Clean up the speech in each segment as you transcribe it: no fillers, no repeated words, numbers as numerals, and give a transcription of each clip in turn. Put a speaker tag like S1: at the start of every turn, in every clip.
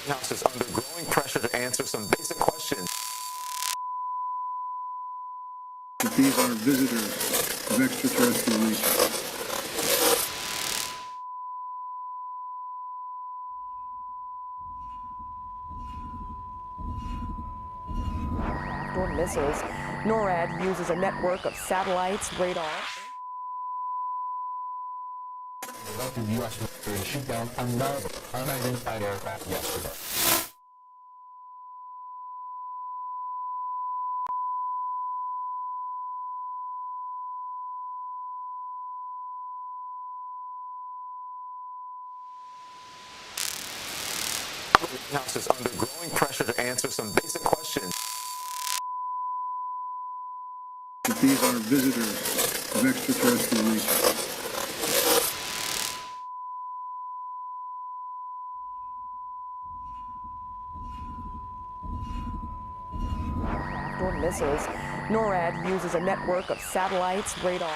S1: House is under growing pressure to answer some basic questions.
S2: These are visitors of extraterrestrial nature.
S3: Or missiles. NORAD uses a network of satellites, radar.
S4: The U.S. military shoot down another unidentified aircraft yesterday.
S1: The House is under growing pressure to answer some basic questions.
S2: These are visitors of extraterrestrial nature.
S3: Or missiles. NORAD uses a network of satellites, radar.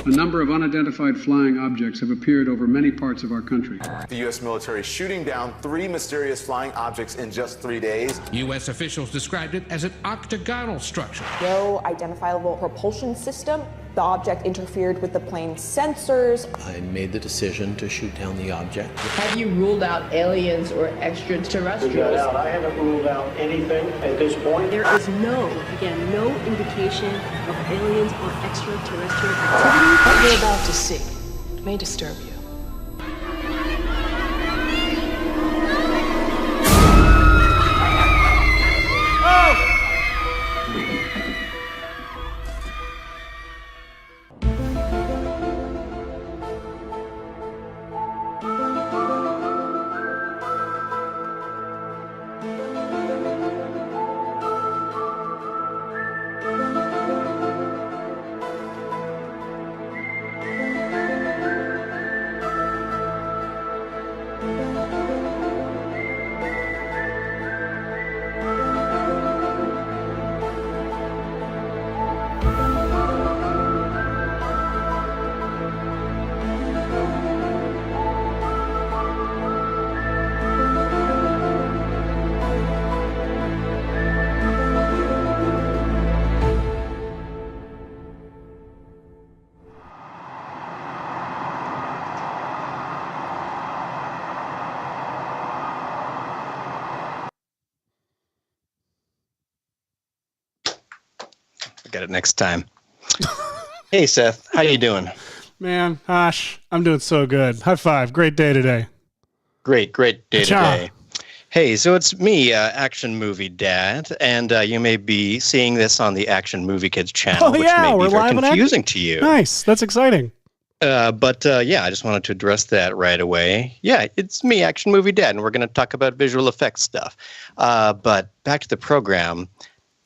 S2: A number of unidentified flying objects have appeared over many parts of our country.
S1: The U.S. military shooting down 3 mysterious flying objects in just 3 days.
S5: U.S. officials described it as an octagonal structure.
S6: No identifiable propulsion system. The object interfered with the plane's sensors.
S7: I made the decision to shoot down the object.
S8: Have you ruled out aliens or extraterrestrials?
S9: I haven't ruled out anything at this point.
S10: There is no indication of aliens or extraterrestrial activity.
S8: What you're about to see may disturb you.
S11: Get it next time. Hey, Seth, how you doing?
S12: Man, Hash, I'm doing so good. High five. Great day today.
S11: Great day
S12: Cha.
S11: today. Hey, so it's me, Action Movie Dad, and you may be seeing this on the Action Movie Kids channel, which may be very confusing to you.
S12: Nice. That's exciting.
S11: But I just wanted to address that right away. Yeah, it's me, Action Movie Dad, and we're going to talk about visual effects stuff. But back to the program.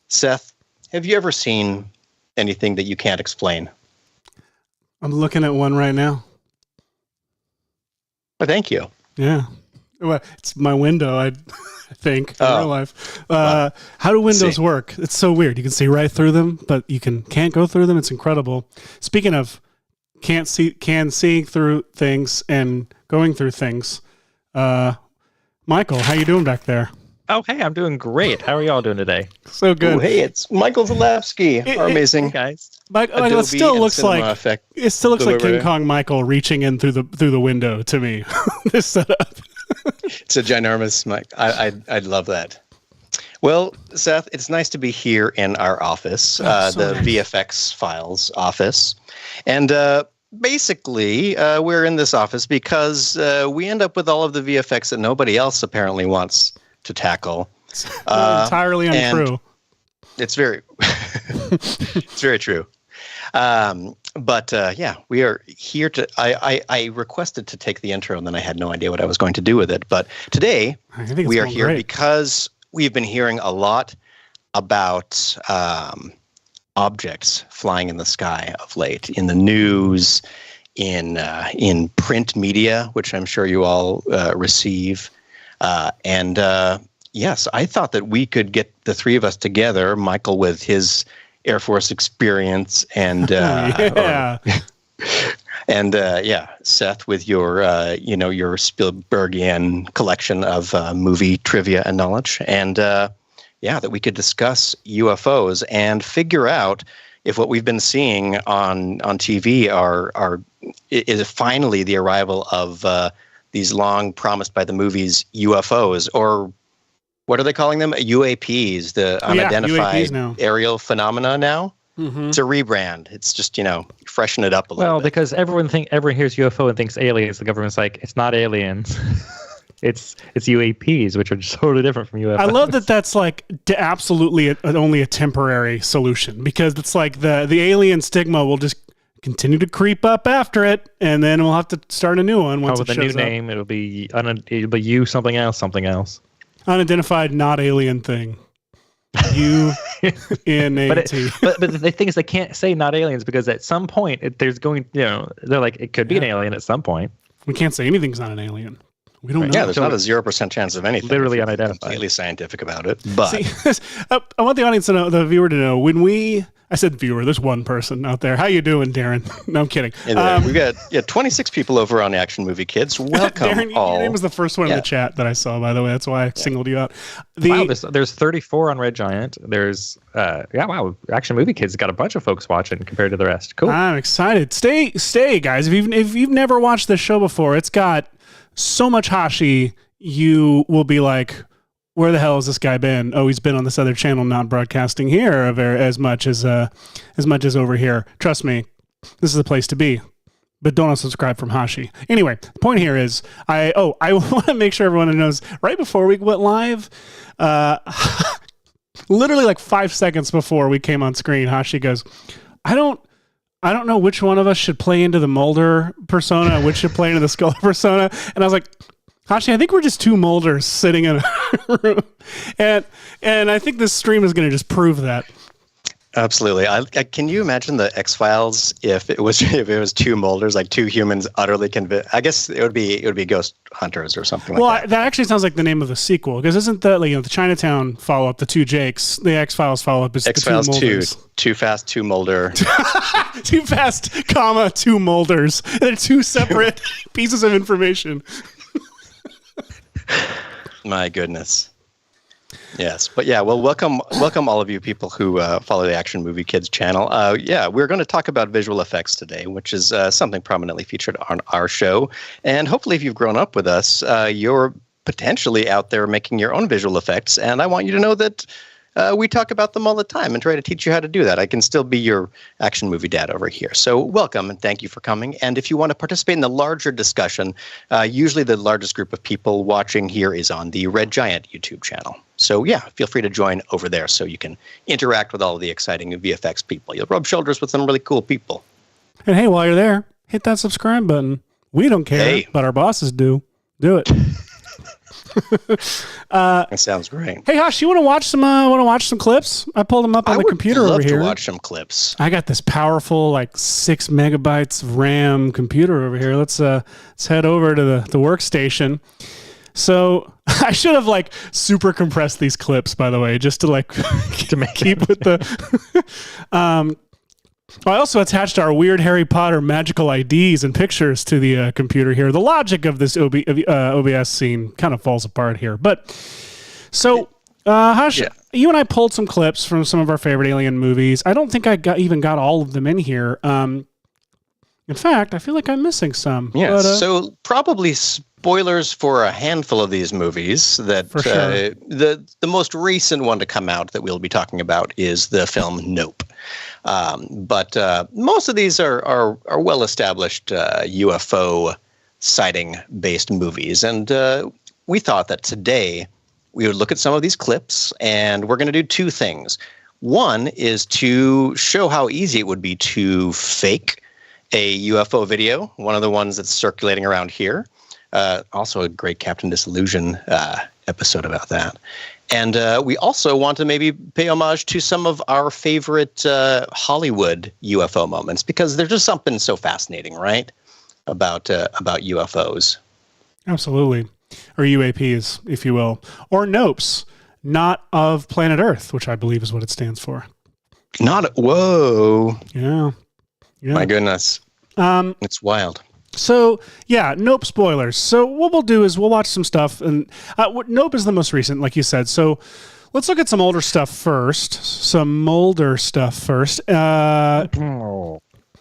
S11: Seth, have you ever seen anything that you can't explain?
S12: I'm looking at one right now.
S11: Oh, thank you.
S12: Yeah. Well, it's my window, I think, in real life. How do windows work? It's so weird. You can see right through them, but you can't go through them. It's incredible. Speaking of seeing through things and going through things, Michael, how you doing back there?
S13: Oh, hey, I'm doing great. How are y'all doing today?
S12: So good.
S11: Ooh, hey, it's Michael Zalewski, our amazing
S13: guys.
S12: It still looks like King Kong Michael reaching in through the window to me. This setup.
S11: It's a ginormous mic. I love that. Well, Seth, it's nice to be here in our office, the nice. VFX Files office, and basically we're in this office because we end up with all of the VFX that nobody else apparently wants to tackle.
S12: Entirely untrue.
S11: It's very, it's very true. But we are here to. I requested to take the intro, and then I had no idea what I was going to do with it. But today we are here because we've been hearing a lot about objects flying in the sky of late, in the news, in print media, which I'm sure you all receive. Yes, I thought that we could get the three of us together, Michael with his Air Force experience and And Seth, with your your Spielbergian collection of movie trivia and knowledge, and that we could discuss UFOs and figure out if what we've been seeing on TV is finally the arrival of these long promised by the movies UFOs, or what are they calling them? UAPs, the Unidentified Aerial Phenomena now. Mm-hmm. It's a rebrand. It's just, freshen it up a little bit.
S13: Well, because everyone hears UFO and thinks aliens. The government's like, it's not aliens. It's UAPs, which are just totally different from UFOs.
S12: I love that that's like absolutely only a temporary solution, because it's like the alien stigma will just continue to creep up after it, and then we'll have to start a new one once it shows up.
S13: With a new name, it'll be you something else.
S12: Unidentified not alien thing. UNAT.
S13: But the thing is, they can't say not aliens, because at some point they're like, it could be an alien at some point.
S12: We can't say anything's not an alien. We don't know.
S11: Yeah, there's not a 0% chance of anything.
S13: Literally unidentified.
S11: Completely scientific about it. But
S12: see, I want the audience to know, the viewer to know, I said viewer, there's one person out there. How you doing, Darren? No, I'm kidding.
S11: We've got 26 people over on the Action Movie Kids. Welcome,
S12: Darren,
S11: all.
S12: Your name was the first one in the chat that I saw, by the way. That's why I singled you out.
S13: Wow, there's 34 on Red Giant. There's Action Movie Kids got a bunch of folks watching compared to the rest. Cool.
S12: I'm excited. Stay, guys. If you've never watched this show before, it's got so much Hashi. You will be like, where the hell has this guy been? Oh, he's been on this other channel, not broadcasting here as much as over here. Trust me, this is the place to be. But don't unsubscribe from Hashi. Anyway, the point here is, I want to make sure everyone knows, right before we went live, literally like 5 seconds before we came on screen, Hashi goes, I don't know which one of us should play into the Mulder persona, which should play into the Scully persona. And I was like, Hashi, I think we're just two Mulders sitting in a room. And I think this stream is going to just prove that.
S11: Absolutely. Can you imagine the X-Files if it was two Mulders, like two humans utterly convinced? I guess it would be Ghost Hunters or something like that.
S12: Well, that actually sounds like the name of the sequel, because isn't that the Chinatown follow-up, the two Jakes, the X-Files follow-up is
S11: X-Files
S12: the two Mulders.
S11: Too Fast, Two Mulder.
S12: Too Fast, two Mulders. They're two separate pieces of information.
S11: My goodness. Yes, but welcome all of you people who follow the Action Movie Kids channel. We're going to talk about visual effects today, which is something prominently featured on our show. And hopefully, if you've grown up with us, you're potentially out there making your own visual effects. And I want you to know that we talk about them all the time and try to teach you how to do that. I can still be your action movie dad over here. So welcome and thank you for coming. And if you want to participate in the larger discussion, usually the largest group of people watching here is on the Red Giant YouTube channel. So feel free to join over there so you can interact with all of the exciting VFX people. You'll rub shoulders with some really cool people.
S12: And hey, while you're there, hit that subscribe button. We don't care, but our bosses do. Do it.
S11: That sounds great.
S12: Hey, Hosh, you want to watch some clips? I pulled them up on the computer over here.
S11: I would love to watch some clips.
S12: I got this powerful 6 megabytes of RAM computer over here. Let's head over to the workstation. So I should have super compressed these clips, by the way, just to keep with the. I also attached our weird Harry Potter magical IDs and pictures to the computer here. The logic of this OBS scene kind of falls apart here. But so, Hush, you and I pulled some clips from some of our favorite alien movies. I don't think I even got all of them in here. In fact, I feel like I'm missing some.
S11: Yeah, so probably spoilers for a handful of these movies. That
S12: for sure.
S11: The most recent one to come out that we'll be talking about is the film Nope. But most of these are well-established UFO sighting-based movies. And we thought that today we would look at some of these clips, and we're going to do two things. One is to show how easy it would be to fake a UFO video, one of the ones that's circulating around here. Also a great Captain Disillusion episode about that. And we also want to maybe pay homage to some of our favorite Hollywood UFO moments, because there's just something so fascinating, right, about UFOs.
S12: Absolutely. Or UAPs, if you will. Or NOPEs, not of planet Earth, which I believe is what it stands for.
S11: Whoa.
S12: Yeah.
S11: My goodness. It's wild.
S12: So, yeah, Nope spoilers. So what we'll do is we'll watch some stuff. And Nope is the most recent, like you said. So let's look at some older stuff first.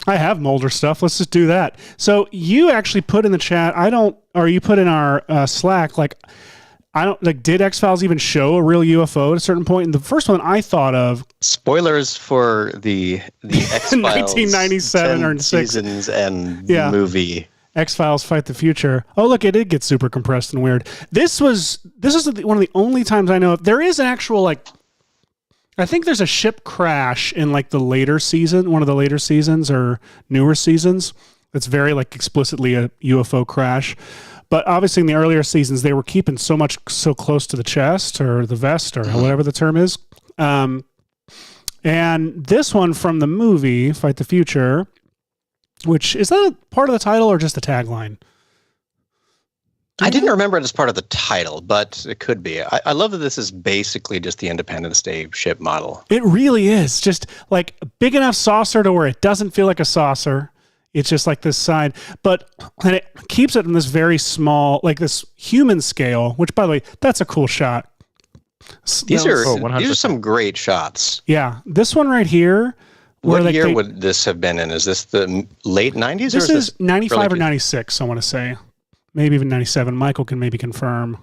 S12: I have Mulder stuff. Let's just do that. So you actually put in the chat, you put in our Slack, did X-Files even show a real UFO at a certain point? And the first one I thought of...
S11: Spoilers for the X-Files
S12: 1997 or 6
S11: seasons and movie.
S12: X-Files Fight the Future. Oh, look, it did get super compressed and weird. This is one of the only times I know of. There is an actual, I think there's a ship crash in, one of the later seasons or newer seasons. That's very, explicitly a UFO crash. But obviously in the earlier seasons, they were keeping so close to the chest or the vest or whatever the term is. And this one from the movie, Fight the Future, which, is that a part of the title or just a tagline?
S11: I didn't remember it as part of the title, but it could be. I love that this is basically just the Independence Day ship model.
S12: It really is. Just a big enough saucer to where it doesn't feel like a saucer. It's just like this side, and it keeps it in this very small, this human scale, which, by the way, that's a cool shot.
S11: These are some great shots.
S12: Yeah. This one right here.
S11: What year would this have been in? Is this the late 90s?
S12: This is 95 or 96, I want to say. Maybe even 97. Michael can maybe confirm.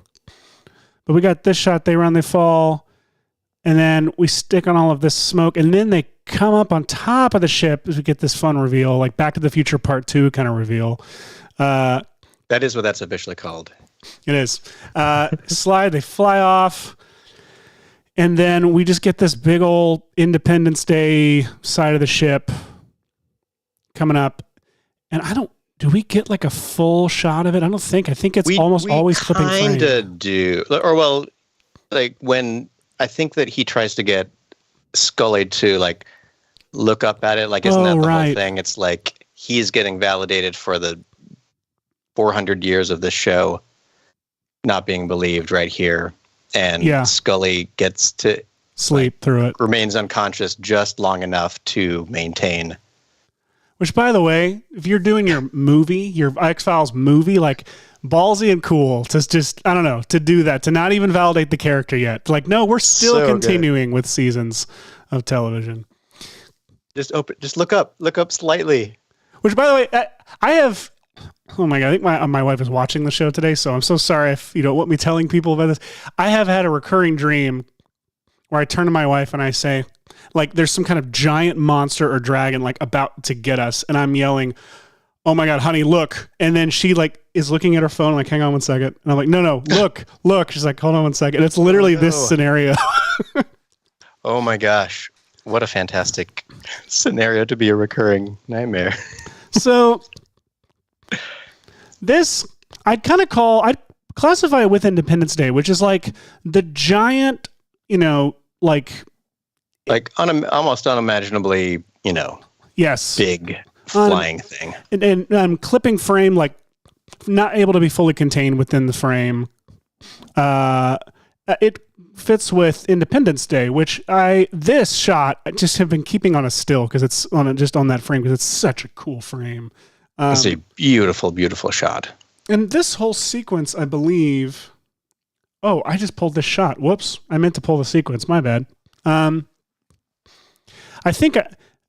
S12: But we got this shot. They run, they fall. And then we stick on all of this smoke. And then they come up on top of the ship as we get this fun reveal, like Back to the Future Part 2 kind of reveal.
S11: That is what that's officially called.
S12: It is. Slide, they fly off. And then we just get this big old Independence Day side of the ship coming up. And do we get a full shot of it? I don't think. I think it's almost always clipping frame.
S11: We kind of do. Or, when I think that he tries to get Scully to, look up at it. Isn't that the whole thing? It's he's getting validated for the 400 years of the show not being believed right here. And Scully gets to
S12: sleep through it.
S11: Remains unconscious just long enough to maintain.
S12: Which, by the way, if you're doing your movie, your X-Files movie, ballsy and cool to just, I don't know, to do that, to not even validate the character yet. No, we're still continuing with seasons of television.
S11: Just look up slightly.
S12: Which, by the way, I have... Oh my God, I think my wife is watching the show today, so I'm so sorry if you don't want me telling people about this. I have had a recurring dream where I turn to my wife and I say, there's some kind of giant monster or dragon, about to get us, and I'm yelling, "Oh my God, honey, look." And then she, is looking at her phone, hang on one second. And I'm like, no, look. She's like, hold on one second. It's literally this scenario.
S11: Oh my gosh. What a fantastic scenario to be a recurring nightmare.
S12: So... This, I'd classify it with Independence Day, which is the giant,
S11: almost unimaginably,
S12: yes,
S11: big flying thing.
S12: And clipping frame, not able to be fully contained within the frame. It fits with Independence Day, which this shot I just have been keeping on a still because it's on that frame because it's such a cool frame.
S11: It's a beautiful, beautiful shot.
S12: And this whole sequence, I believe... Oh, I just pulled this shot. Whoops. I meant to pull the sequence. My bad. I think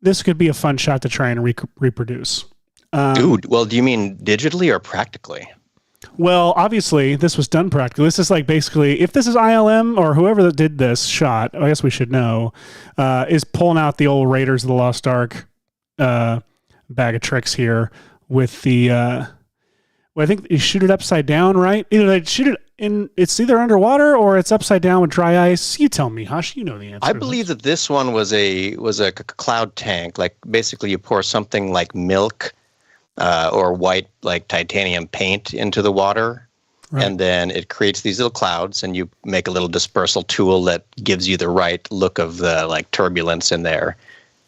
S12: this could be a fun shot to try and reproduce.
S11: Dude, well, do you mean digitally or practically?
S12: Well, obviously, this was done practically. This is basically... If this is ILM or whoever that did this shot, I guess we should know, is pulling out the old Raiders of the Lost Ark bag of tricks here. With the, I think you shoot it upside down, right? Either they shoot it in, it's either underwater or it's upside down with dry ice. You tell me, Hash, you know the answer.
S11: I believe that this one was a cloud tank. Basically you pour something like milk or white, titanium paint into the water. Right. And then it creates these little clouds and you make a little dispersal tool that gives you the right look of the, turbulence in there.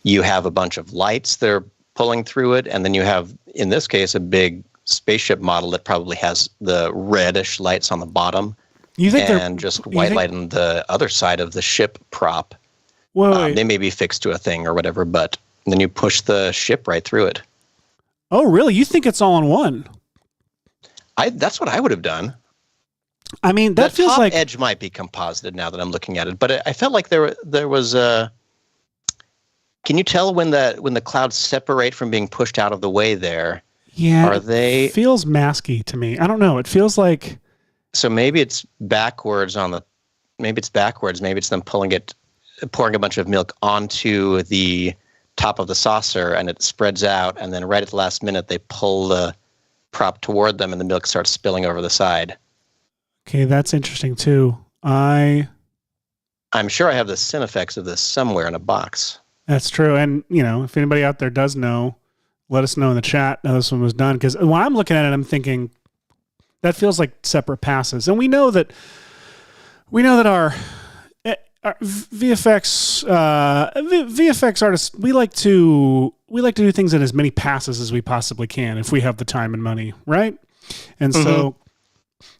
S11: You have a bunch of lights that are pulling through it, and then you have, in this case, a big spaceship model that probably has the reddish lights on the bottom and just white light on the other side of the ship prop. They may be fixed to a thing or whatever, but then you push the ship right through it.
S12: Oh, really? You think it's all in one?
S11: That's what I would have done.
S12: I mean, that feels like
S11: the top edge might be composited now that I'm looking at it, but I felt like there was a. Can you tell when the clouds separate from being pushed out of the way there?
S12: Yeah,
S11: are they?
S12: It feels masky to me. I don't know. It feels like.
S11: So maybe it's backwards on the. Maybe it's backwards. Maybe it's them pouring a bunch of milk onto the top of the saucer, and it spreads out, and then right at the last minute they pull the prop toward them, and the milk starts spilling over the side.
S12: Okay, that's interesting too. I'm
S11: sure I have the cine effects of this somewhere in a box.
S12: That's true. And, if anybody out there does know, let us know in the chat how this one was done. Because when I'm looking at it, I'm thinking that feels like separate passes. And we know that our VFX VFX artists, we like to do things in as many passes as we possibly can if we have the time and money, right? And so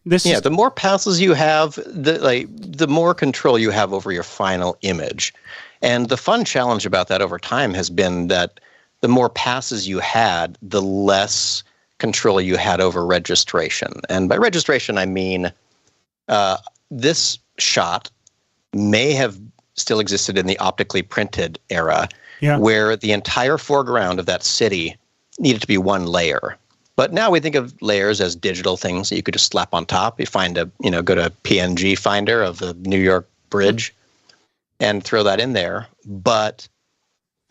S12: the more passes you have, the more control you have over your final image. And the fun challenge about that over time has been that the more passes you had, the less control you had over registration. And by registration, I mean this shot may have still existed in the optically printed era, where the entire foreground of that city needed to be one layer. But now we think of layers as digital things that you could just slap on top. You find go to PNG Finder of the New York Bridge and throw that in there. But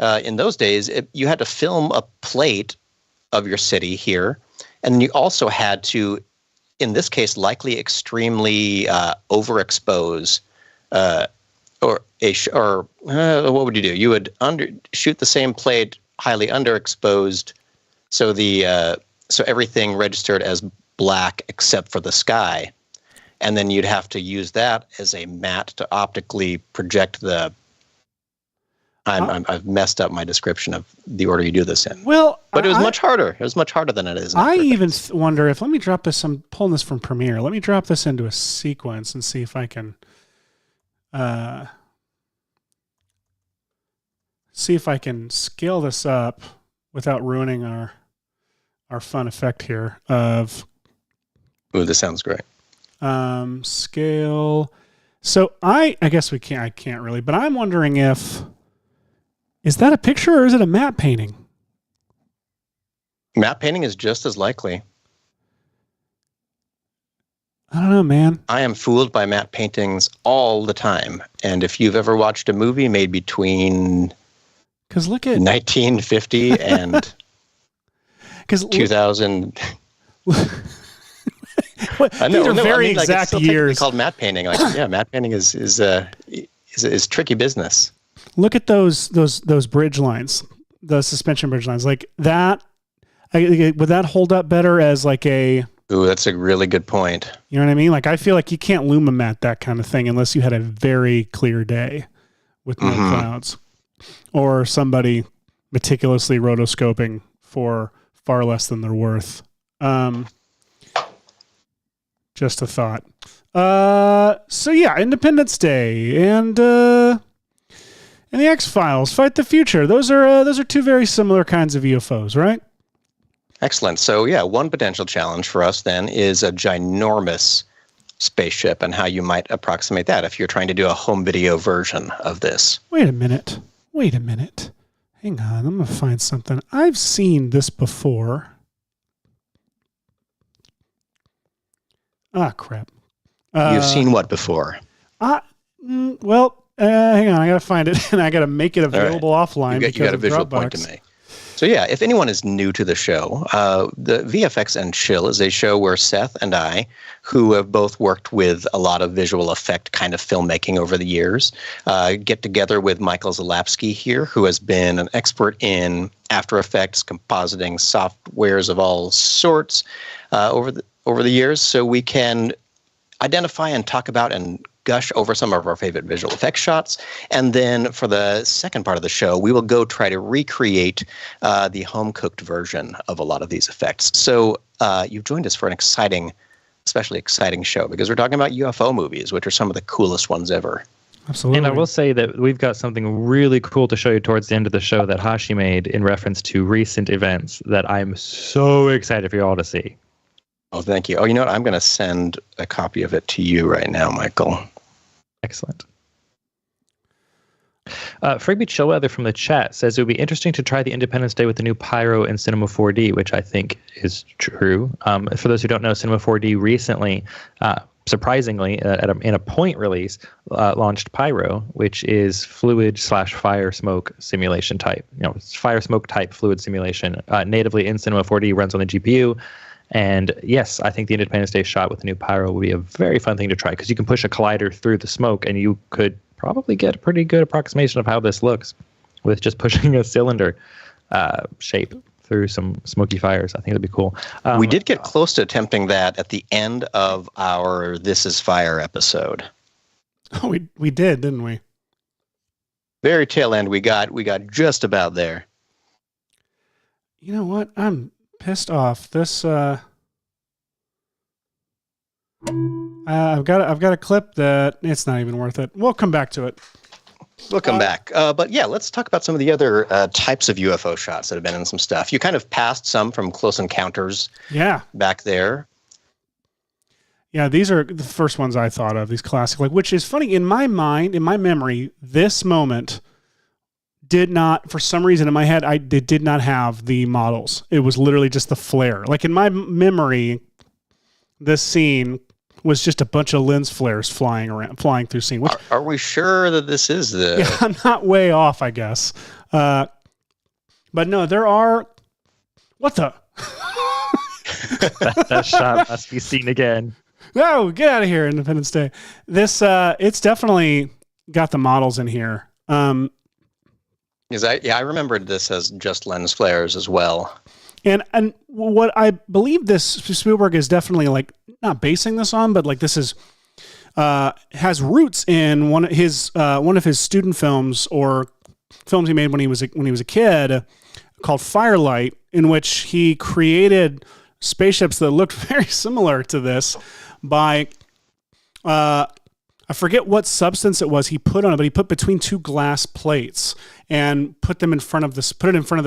S12: in those days, you had to film a plate of your city here, and then you also had to, in this case, likely extremely overexpose, what would you do? You would shoot the same plate highly underexposed, so everything registered as black except for the sky. And then you'd have to use that as a mat to optically project the... I've messed up my description of the order you do this in. Well,
S11: but it was much harder. It was much harder than it is.
S12: I even wonder if, let me drop this, I'm pulling this from Premiere. Let me drop this into a sequence and see if I can... scale this up without ruining our fun effect here of...
S11: Ooh, this sounds great.
S12: Scale. So I guess I can't really, but I'm wondering is that a picture or is it a matte painting?
S11: Matte painting is just as likely.
S12: I don't know, man.
S11: I am fooled by matte paintings all the time. And if you've ever watched a movie made between 1950 and 2000...
S12: These are very exact years.
S11: It's called matte painting. Matte painting is tricky business.
S12: Look at those bridge lines, the suspension bridge lines. Like that, would that hold up better as like a...
S11: Ooh, that's a really good point.
S12: You know what I mean? Like I feel like you can't lumimat that kind of thing unless you had a very clear day with no clouds, or somebody meticulously rotoscoping for far less than they're worth. Just a thought. So yeah, Independence Day and the X-Files, Fight the Future. Those are two very similar kinds of UFOs, right?
S11: Excellent. So yeah, one potential challenge for us then is a ginormous spaceship and how you might approximate that if you're trying to do a home video version of this.
S12: Wait a minute. Hang on, I'm going to find something. I've seen this before. Ah, crap.
S11: You've seen what before?
S12: Hang on. I got to find it, and I got to make it available offline.
S11: You got a visual point to make. So yeah, if anyone is new to the show, the VFX and Chill is a show where Seth and I, who have both worked with a lot of visual effect kind of filmmaking over the years, get together with Michael Zalapsky here, who has been an expert in After Effects, compositing softwares of all sorts over the years, so we can identify and talk about and gush over some of our favorite visual effects shots. And then for the second part of the show, we will go try to recreate the home-cooked version of a lot of these effects. So you've joined us for an especially exciting show, because we're talking about UFO movies, which are some of the coolest ones ever.
S12: Absolutely.
S13: And I will say that we've got something really cool to show you towards the end of the show that Hashi made in reference to recent events that I'm so excited for you all to see.
S11: Oh, thank you. Oh, you know what? I'm going to send a copy of it to you right now, Michael.
S13: Excellent. Freebie Chillweather from the chat says it would be interesting to try the Independence Day with the new Pyro in Cinema 4D, which I think is true. For those who don't know, Cinema 4D recently, surprisingly, in a point release, launched Pyro, which is fluid/fire smoke simulation type. It's fire smoke type fluid simulation. Natively in Cinema 4D, runs on the GPU. And yes, I think the Independence Day shot with the new Pyro will be a very fun thing to try because you can push a collider through the smoke and you could probably get a pretty good approximation of how this looks with just pushing a cylinder shape through some smoky fires. I think it'd be cool.
S11: We did get close to attempting that at the end of our This Is Fire episode.
S12: Oh, we did, didn't we?
S11: Very tail end. We got just about there.
S12: You know what? I'm pissed off. This I've got a clip that it's not even worth it. We'll come back to it.
S11: We'll come back. But yeah, let's talk about some of the other types of UFO shots that have been in some stuff. You kind of passed some from Close Encounters back there.
S12: Yeah, these are the first ones I thought of, these classic, which is funny. In my mind, in my memory, this moment did not, for some reason in my head, it did not have the models. It was literally just the flare. Like in my memory, this scene was just a bunch of lens flares flying through scene. Which,
S11: are we sure that this is the...
S12: Yeah, I'm not way off, I guess. But no, there are... What the...
S13: that shot must be seen again.
S12: No, get out of here, Independence Day. This, it's definitely got the models in here.
S11: I remembered this as just lens flares as well.
S12: And what I believe this Spielberg is definitely like not basing this on, but like this is has roots in one of his student films or films he made when he was a kid called Firelight, in which he created spaceships that looked very similar to this by I forget what substance it was he put on it, but he put between two glass plates and put it in front of the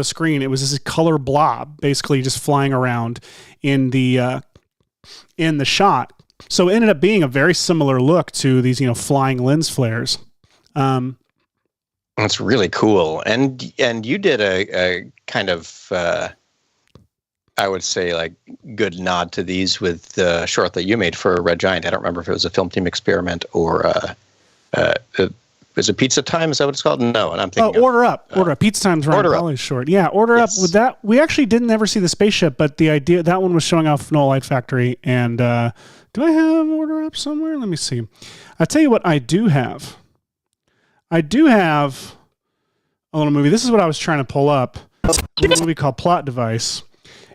S12: screen. It was this color blob, basically just flying around in the shot. So it ended up being a very similar look to these, flying lens flares.
S11: That's really cool. And you did a kind of I would say like good nod to these with the short that you made for Red Giant. I don't remember if it was a Film Team Experiment or is it Pizza Time? Is that what it's called? No, and I'm thinking
S12: Order Up. Pizza Time's running probably short. Yeah, Order Up. With that, we actually didn't ever see the spaceship, but the idea that one was showing off Noah Light Factory. And do I have Order Up somewhere? Let me see. I'll tell you what I do have. I do have a little movie. This is what I was trying to pull up. A movie called Plot Device,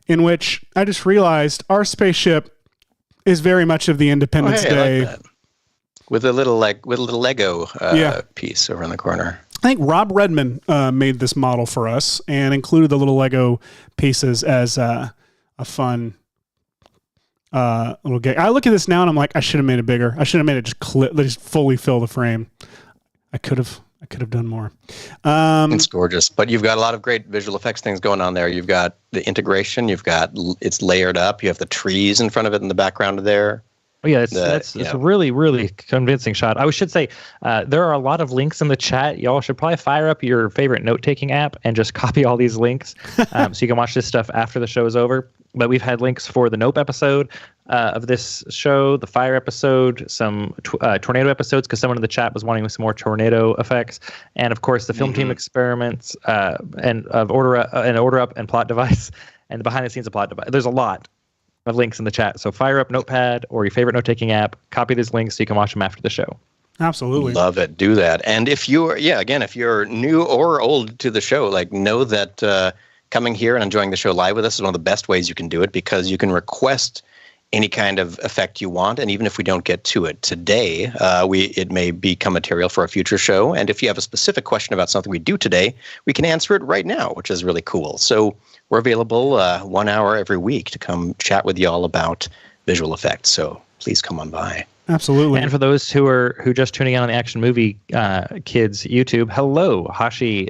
S12: in which I just realized our spaceship is very much of the Independence Day.
S11: I like that. With a little Lego piece over in the corner.
S12: I think Rob Redman made this model for us and included the little Lego pieces as a fun little gag. I look at this now and I'm like, I should have made it bigger. I should have made it just fully fill the frame. I could have done more.
S11: It's gorgeous, but you've got a lot of great visual effects things going on there. You've got the integration. It's layered up. You have the trees in front of it in the background there.
S13: Oh yeah, it's a really, really convincing shot. I should say there are a lot of links in the chat. Y'all should probably fire up your favorite note-taking app and just copy all these links so you can watch this stuff after the show is over. But we've had links for the Nope episode of this show, the Fire episode, some tornado episodes, because someone in the chat was wanting some more tornado effects, and of course the Film Team Experiments and Order Up and Plot Device, and the behind the scenes of Plot Device. There's a lot of links in the chat, so fire up Notepad or your favorite note-taking app, copy these links so you can watch them after the show.
S12: Absolutely.
S11: Love it. Do that. And if you're new or old to the show, know that coming here and enjoying the show live with us is one of the best ways you can do it, because you can request any kind of effect you want, and even if we don't get to it today, it may become material for a future show. And if you have a specific question about something we do today, we can answer it right now, which is really cool. So we're available 1 hour every week to come chat with you all about visual effects. So please come on by.
S12: Absolutely.
S13: And for those who just tuning in on the Action Movie Kids YouTube, hello, Hashi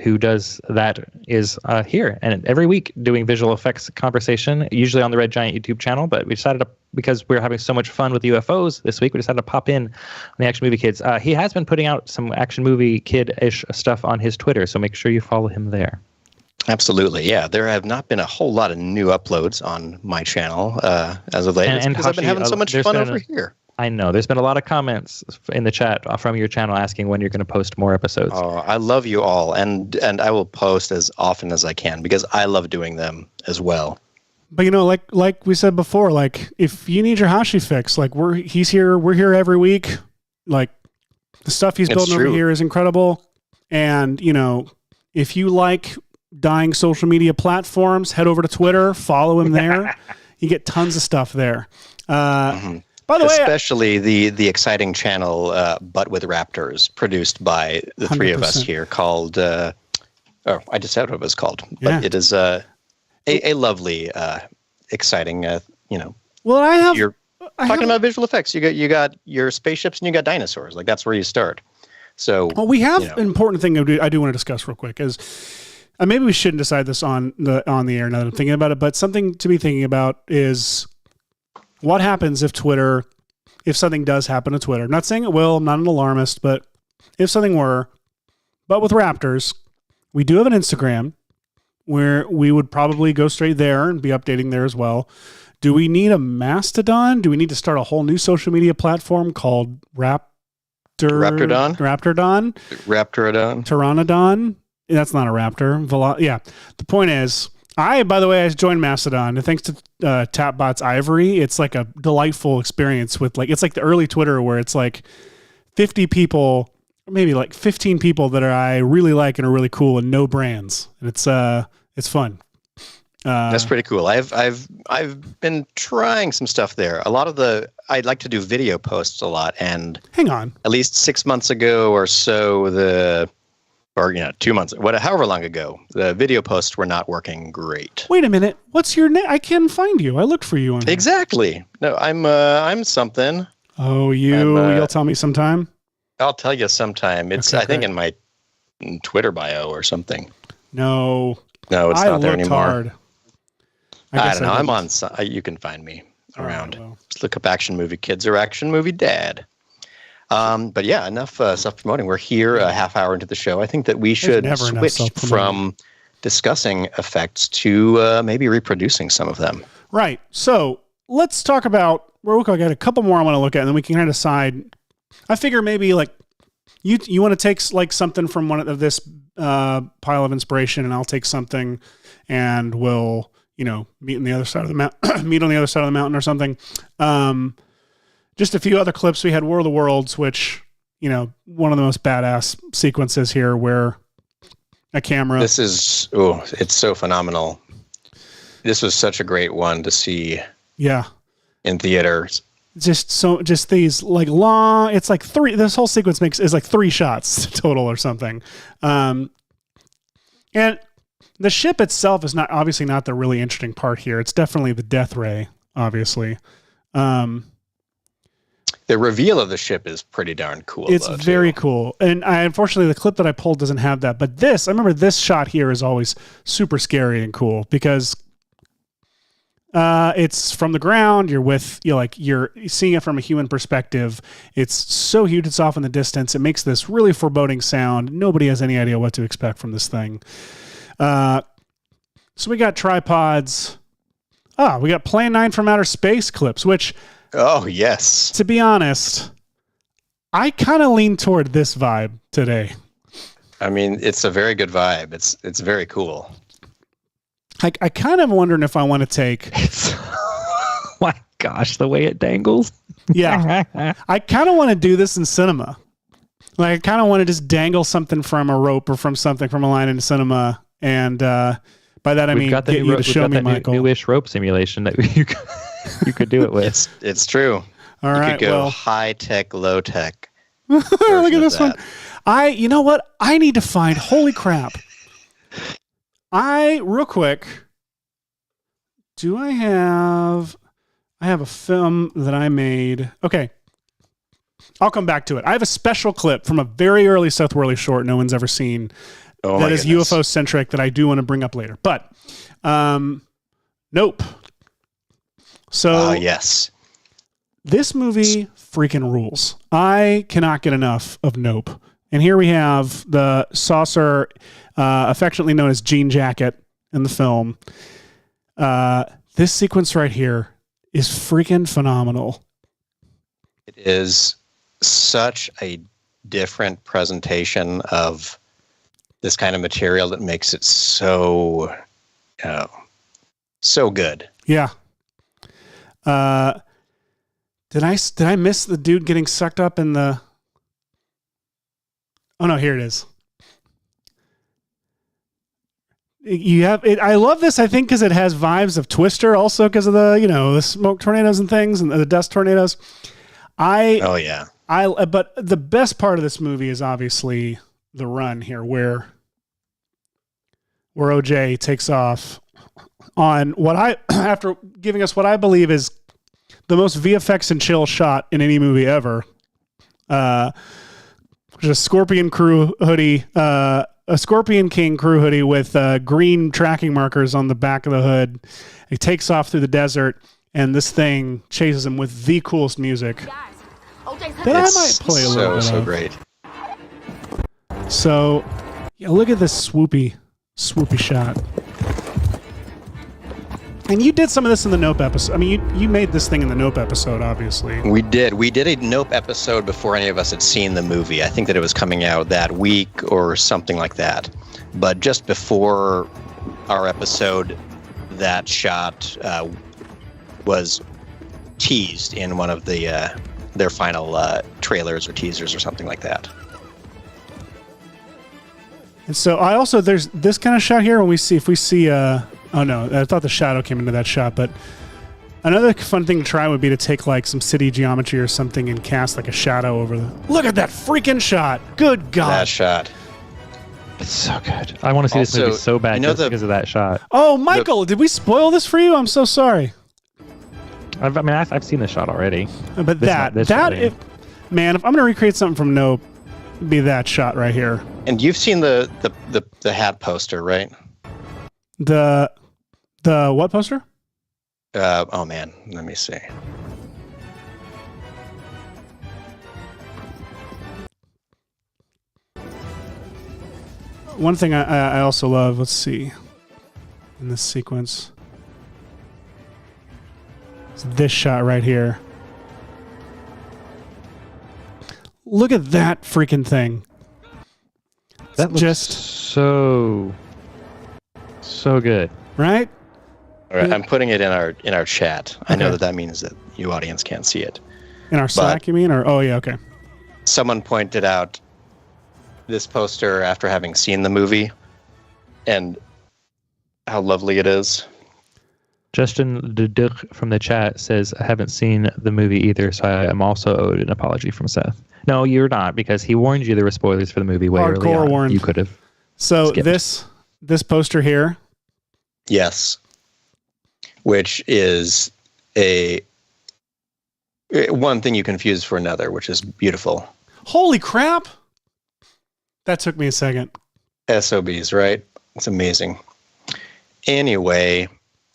S13: who does that is here and every week doing visual effects conversation, usually on the Red Giant YouTube channel. But we decided to, because we're having so much fun with UFOs this week, we decided to pop in on the Action Movie Kids. He has been putting out some Action Movie Kid-ish stuff on his Twitter, so make sure you follow him there.
S11: Absolutely, yeah. There have not been a whole lot of new uploads on my channel as of late, because I've been having so much fun over here.
S13: I know. There's been a lot of comments in the chat from your channel asking when you're going to post more episodes.
S11: Oh, I love you all, and I will post as often as I can because I love doing them as well.
S12: But like we said before, like if you need your Hashi fix, like we're here every week. Like the stuff he's building over here is incredible, and if you like dying social media platforms, head over to Twitter, follow him there. You get tons of stuff there. By the way,
S11: especially the exciting channel But with Raptors, produced by the 3 of us here, called I just said what it was called, but it is a lovely exciting
S12: well,
S11: you're talking about visual effects. You got your spaceships and you got dinosaurs. Like that's where you start. So
S12: we have an important thing I do want to discuss real quick is maybe we shouldn't decide this on the air now that I'm thinking about it, but something to be thinking about is what happens if something does happen to Twitter? Not saying it will, I'm not an alarmist, but if something were, but with Raptors, we do have an Instagram where we would probably go straight there and be updating there as well. Do we need a Mastodon? Do we need to start a whole new social media platform called Raptordon? Pteranodon? That's not a raptor. The point is, by the way, I joined Mastodon. And thanks to Tapbot's Ivory, it's like a delightful experience with it's like the early Twitter where it's like 50 people, maybe like 15 people that I really like and are really cool and no brands. And it's fun.
S11: That's pretty cool. I've been trying some stuff there. A lot of I'd like to do video posts a lot. And
S12: hang on,
S11: at least 6 months ago or so, 2 months, however long ago, the video posts were not working great.
S12: Wait a minute. What's your name? I can't find you. I looked for you on here.
S11: Exactly. No, I'm something.
S12: Oh, you'll tell me sometime?
S11: I'll tell you sometime. It's, I think, in my Twitter bio or something.
S12: No,
S11: it's not there anymore.
S12: Hard.
S11: I don't know. I'm on, you can find me around. Just look up Action Movie Kids or Action Movie Dad. But yeah, enough self-promoting. We're here a half hour into the show. I think that we should switch from discussing effects to maybe reproducing some of them.
S12: Right. So let's talk about, I got a couple more I want to look at, and then we can kind of decide. I figure maybe you want to take something from one of this pile of inspiration, and I'll take something, and we'll meet on the other side of the mountain or something. Just a few other clips. We had War of the Worlds, which, one of the most badass sequences here where a camera.
S11: This is, it's so phenomenal. This was such a great one to see.
S12: Yeah.
S11: In theaters.
S12: Just these long, it's like this whole sequence is like 3 shots total or something. And the ship itself is obviously not the really interesting part here. It's definitely the death ray, obviously.
S11: The reveal of the ship is pretty darn cool.
S12: It's very cool. And unfortunately, the clip that I pulled doesn't have that. But I remember this shot here is always super scary and cool because it's from the ground. You're seeing it from a human perspective. It's so huge. It's off in the distance. It makes this really foreboding sound. Nobody has any idea what to expect from this thing. So we got tripods. We got Plan 9 from Outer Space clips, which...
S11: Oh, yes.
S12: To be honest, I kind of lean toward this vibe today.
S11: I mean, it's a very good vibe. It's very cool.
S12: I kind of wondering if I want to take...
S13: Oh my gosh, the way it dangles.
S12: Yeah. I kind of want to do this in cinema. I kind of want to just dangle something from a rope or from a line in cinema. And by that, I mean, get you to show me, Michael.
S13: Newish rope simulation that you could do it with.
S11: It's true.
S12: All right.
S11: You could go high tech, low tech.
S12: Look at this one. You know what? I need to find, holy crap. Real quick, I have a film that I made. Okay. I'll come back to it. I have a special clip from a very early Seth Worley short no one's ever seen that is UFO centric that I do want to bring up later. But Nope. So
S11: yes,
S12: this movie freaking rules. I cannot get enough of Nope. And here we have the saucer, affectionately known as Jean Jacket in the film. This sequence right here is freaking phenomenal.
S11: It is such a different presentation of this kind of material that makes it so, so good.
S12: Yeah. Did I miss the dude getting sucked up in the? Oh no, here it is. You have it. I love this. I think because it has vibes of Twister, also because of the the smoke tornadoes and things and the dust tornadoes. But the best part of this movie is obviously the run here, where OJ takes off on what after giving us what I believe is the most VFX and chill shot in any movie ever. Which is a Scorpion crew hoodie, a Scorpion King crew hoodie with green tracking markers on the back of the hood. He takes off through the desert, and this thing chases him with the coolest music. That I might play a little bit
S11: so
S12: of.
S11: great.
S12: So, yeah, look at this swoopy shot. And you did some of this in the Nope episode. I mean, you made this thing in the Nope episode, obviously.
S11: We did. We did a Nope episode before any of us had seen the movie. I think that it was coming out that week or something like that. But just before our episode, that shot was teased in one of the their final trailers or teasers or something like that.
S12: And so I also, there's this kind of shot here when we see, oh no, I thought the shadow came into that shot, but another fun thing to try would be to take like some city geometry or something and cast like a shadow over the, look at that freaking shot. Good God.
S11: That shot.
S13: It's so good. I want to see this movie so bad because of that shot.
S12: Oh, Michael, did we spoil this for you? I'm so sorry.
S13: I've seen the shot already.
S12: But if I'm going to recreate something from Nope, it'd be that shot right here.
S11: And you've seen the hat poster, right?
S12: The what poster?
S11: Oh man, let me see.
S12: One thing I also love, let's see, in this sequence, is this shot right here. Look at that freaking thing.
S13: That looks just so good,
S12: right?
S11: All right, I'm putting it in our chat. Okay. I know that means that you audience can't see it.
S12: In our Slack, you mean? Or oh yeah, okay.
S11: Someone pointed out this poster after having seen the movie and how lovely it is.
S13: Justin Duduc from the chat says, I haven't seen the movie either, so I am also owed an apology from Seth. No, you're not, because he warned you there were spoilers for the movie way early on.
S12: Warned.
S13: You could have.
S12: So skipped. This poster here.
S11: Yes. Which is one thing you confuse for another, which is beautiful.
S12: Holy crap. That took me a second.
S11: SOBs, right? It's amazing. Anyway,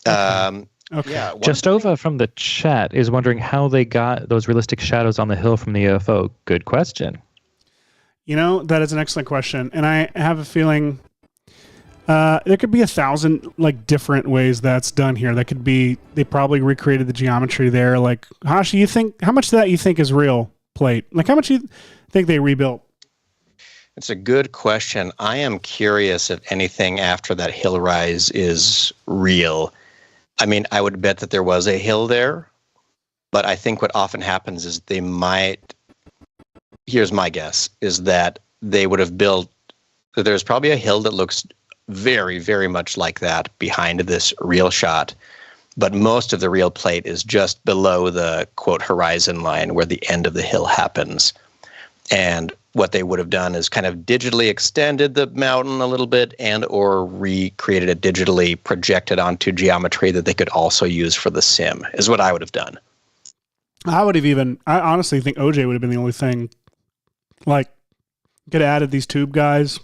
S12: okay.
S11: Yeah,
S13: Justova from the chat is wondering how they got those realistic shadows on the hill from the UFO. Good question.
S12: That is an excellent question. And I have a feeling there could be 1,000 like different ways that's done here. That could be, they probably recreated the geometry there. Like, Hashi, how much of that you think is real plate? Like, how much you think they rebuilt?
S11: It's a good question. I am curious if anything after that hill rise is real. I mean, I would bet that there was a hill there, but I think what often happens is here's my guess, is that they would have built, there's probably a hill that looks very, very much like that behind this real shot, but most of the real plate is just below the, quote, horizon line where the end of the hill happens. And what they would have done is kind of digitally extended the mountain a little bit and or recreated it digitally, projected onto geometry that they could also use for the sim, is what I would have done.
S12: I honestly think OJ would have been the only thing. Like, could have added these tube guys.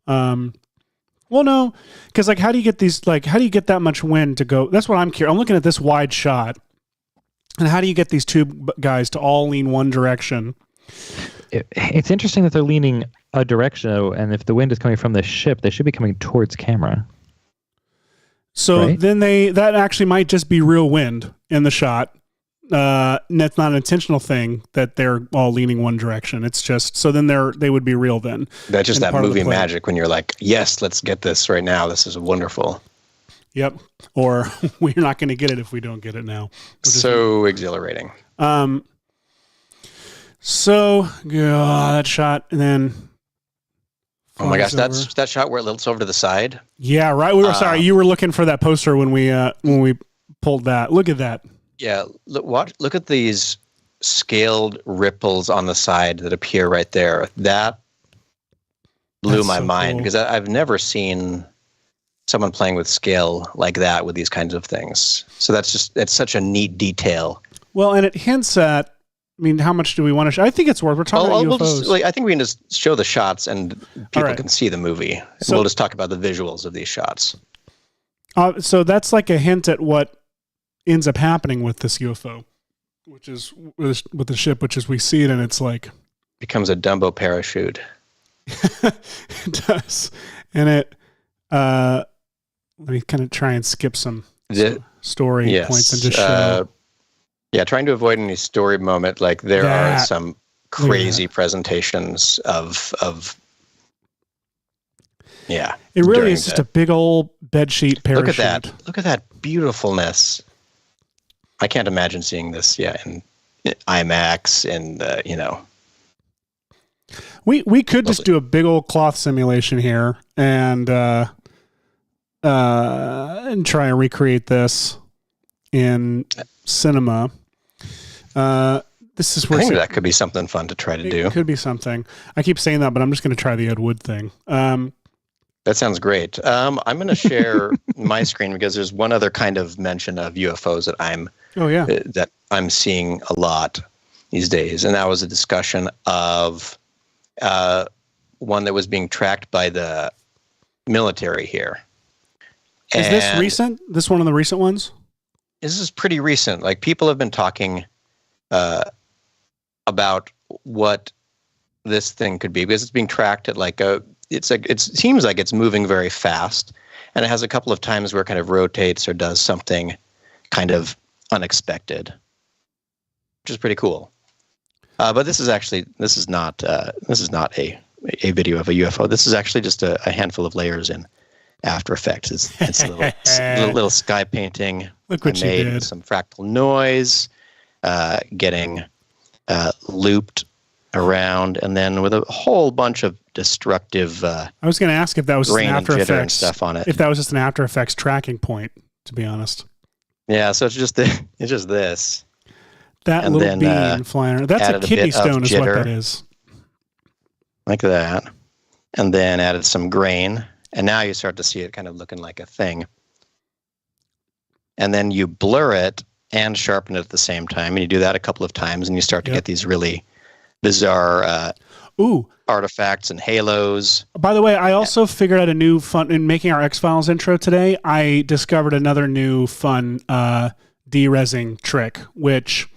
S12: Well, no, because like, how do you get that much wind to go? That's what I'm curious. I'm looking at this wide shot, and how do you get these tube guys to all lean one direction?
S13: It's interesting that they're leaning a direction, and if the wind is coming from the ship, they should be coming towards camera.
S12: So
S13: right?
S12: then that actually might just be real wind in the shot. That's not an intentional thing that they're all leaning one direction. It's just, so then they would be real then.
S11: That's just that movie magic when you're like, yes, let's get this right now. This is wonderful.
S12: Yep. Or we're not going to get it if we don't get it now.
S11: So exhilarating.
S12: So that shot, and then
S11: oh my gosh, that's that shot where it lilts over to the side.
S12: Yeah, right. We were sorry. You were looking for that poster when we pulled that. Look at that.
S11: Yeah, look at these scaled ripples on the side that appear right there. That blew my mind because I've never seen someone playing with scale like that with these kinds of things. So it's such a neat detail.
S12: Well, and it hints at, I mean, how much do we want to show? I think it's worth. We're talking about UFOs.
S11: I think we can just show the shots and people can see the movie. So we'll just talk about the visuals of these shots.
S12: So that's like a hint at what ends up happening with this UFO, which is with the ship, which is we see it and it's like
S11: becomes a Dumbo parachute.
S12: It does, and it. Let me kind of try and skip some story points and just show.
S11: Trying to avoid any story moment. Like there are some crazy presentations of. Yeah,
S12: it really is just a big old bedsheet parachute.
S11: Look at that! Look at that beautifulness. I can't imagine seeing this. Yeah, in IMAX and
S12: We could just do a big old cloth simulation here and try and recreate this in cinema. This is where
S11: I think that could be something fun to try to do.
S12: It could be something. I keep saying that, but I'm just going to try the Ed Wood thing.
S11: That sounds great. I'm going to share my screen because there's one other kind of mention of UFOs that I'm seeing a lot these days, and that was a discussion of one that was being tracked by the military here.
S12: Is this recent? This one of the recent ones?
S11: This is pretty recent. Like people have been talking about what this thing could be because it's being tracked at it seems like it's moving very fast, and it has a couple of times where it kind of rotates or does something kind of unexpected, which is pretty cool. But this is not a video of a UFO. This is actually just a handful of layers in After Effects. It's a little sky painting.
S12: Look what you did.
S11: Some fractal noise, getting looped around, and then with a whole bunch of destructive.
S12: I was going to ask if that was just an After Effects
S11: stuff on it.
S12: If that was just an After Effects tracking point, to be honest.
S11: Yeah, so it's just this.
S12: That and little beam flying around. That's a kidney stone is what that is.
S11: Like that. And then added some grain. And now you start to see it kind of looking like a thing. And then you blur it and sharpen it at the same time. And you do that a couple of times and you start to get these really bizarre artifacts and halos.
S12: By the way, I also figured out a new fun, in making our X-Files intro today, I discovered another new fun de-resing trick, which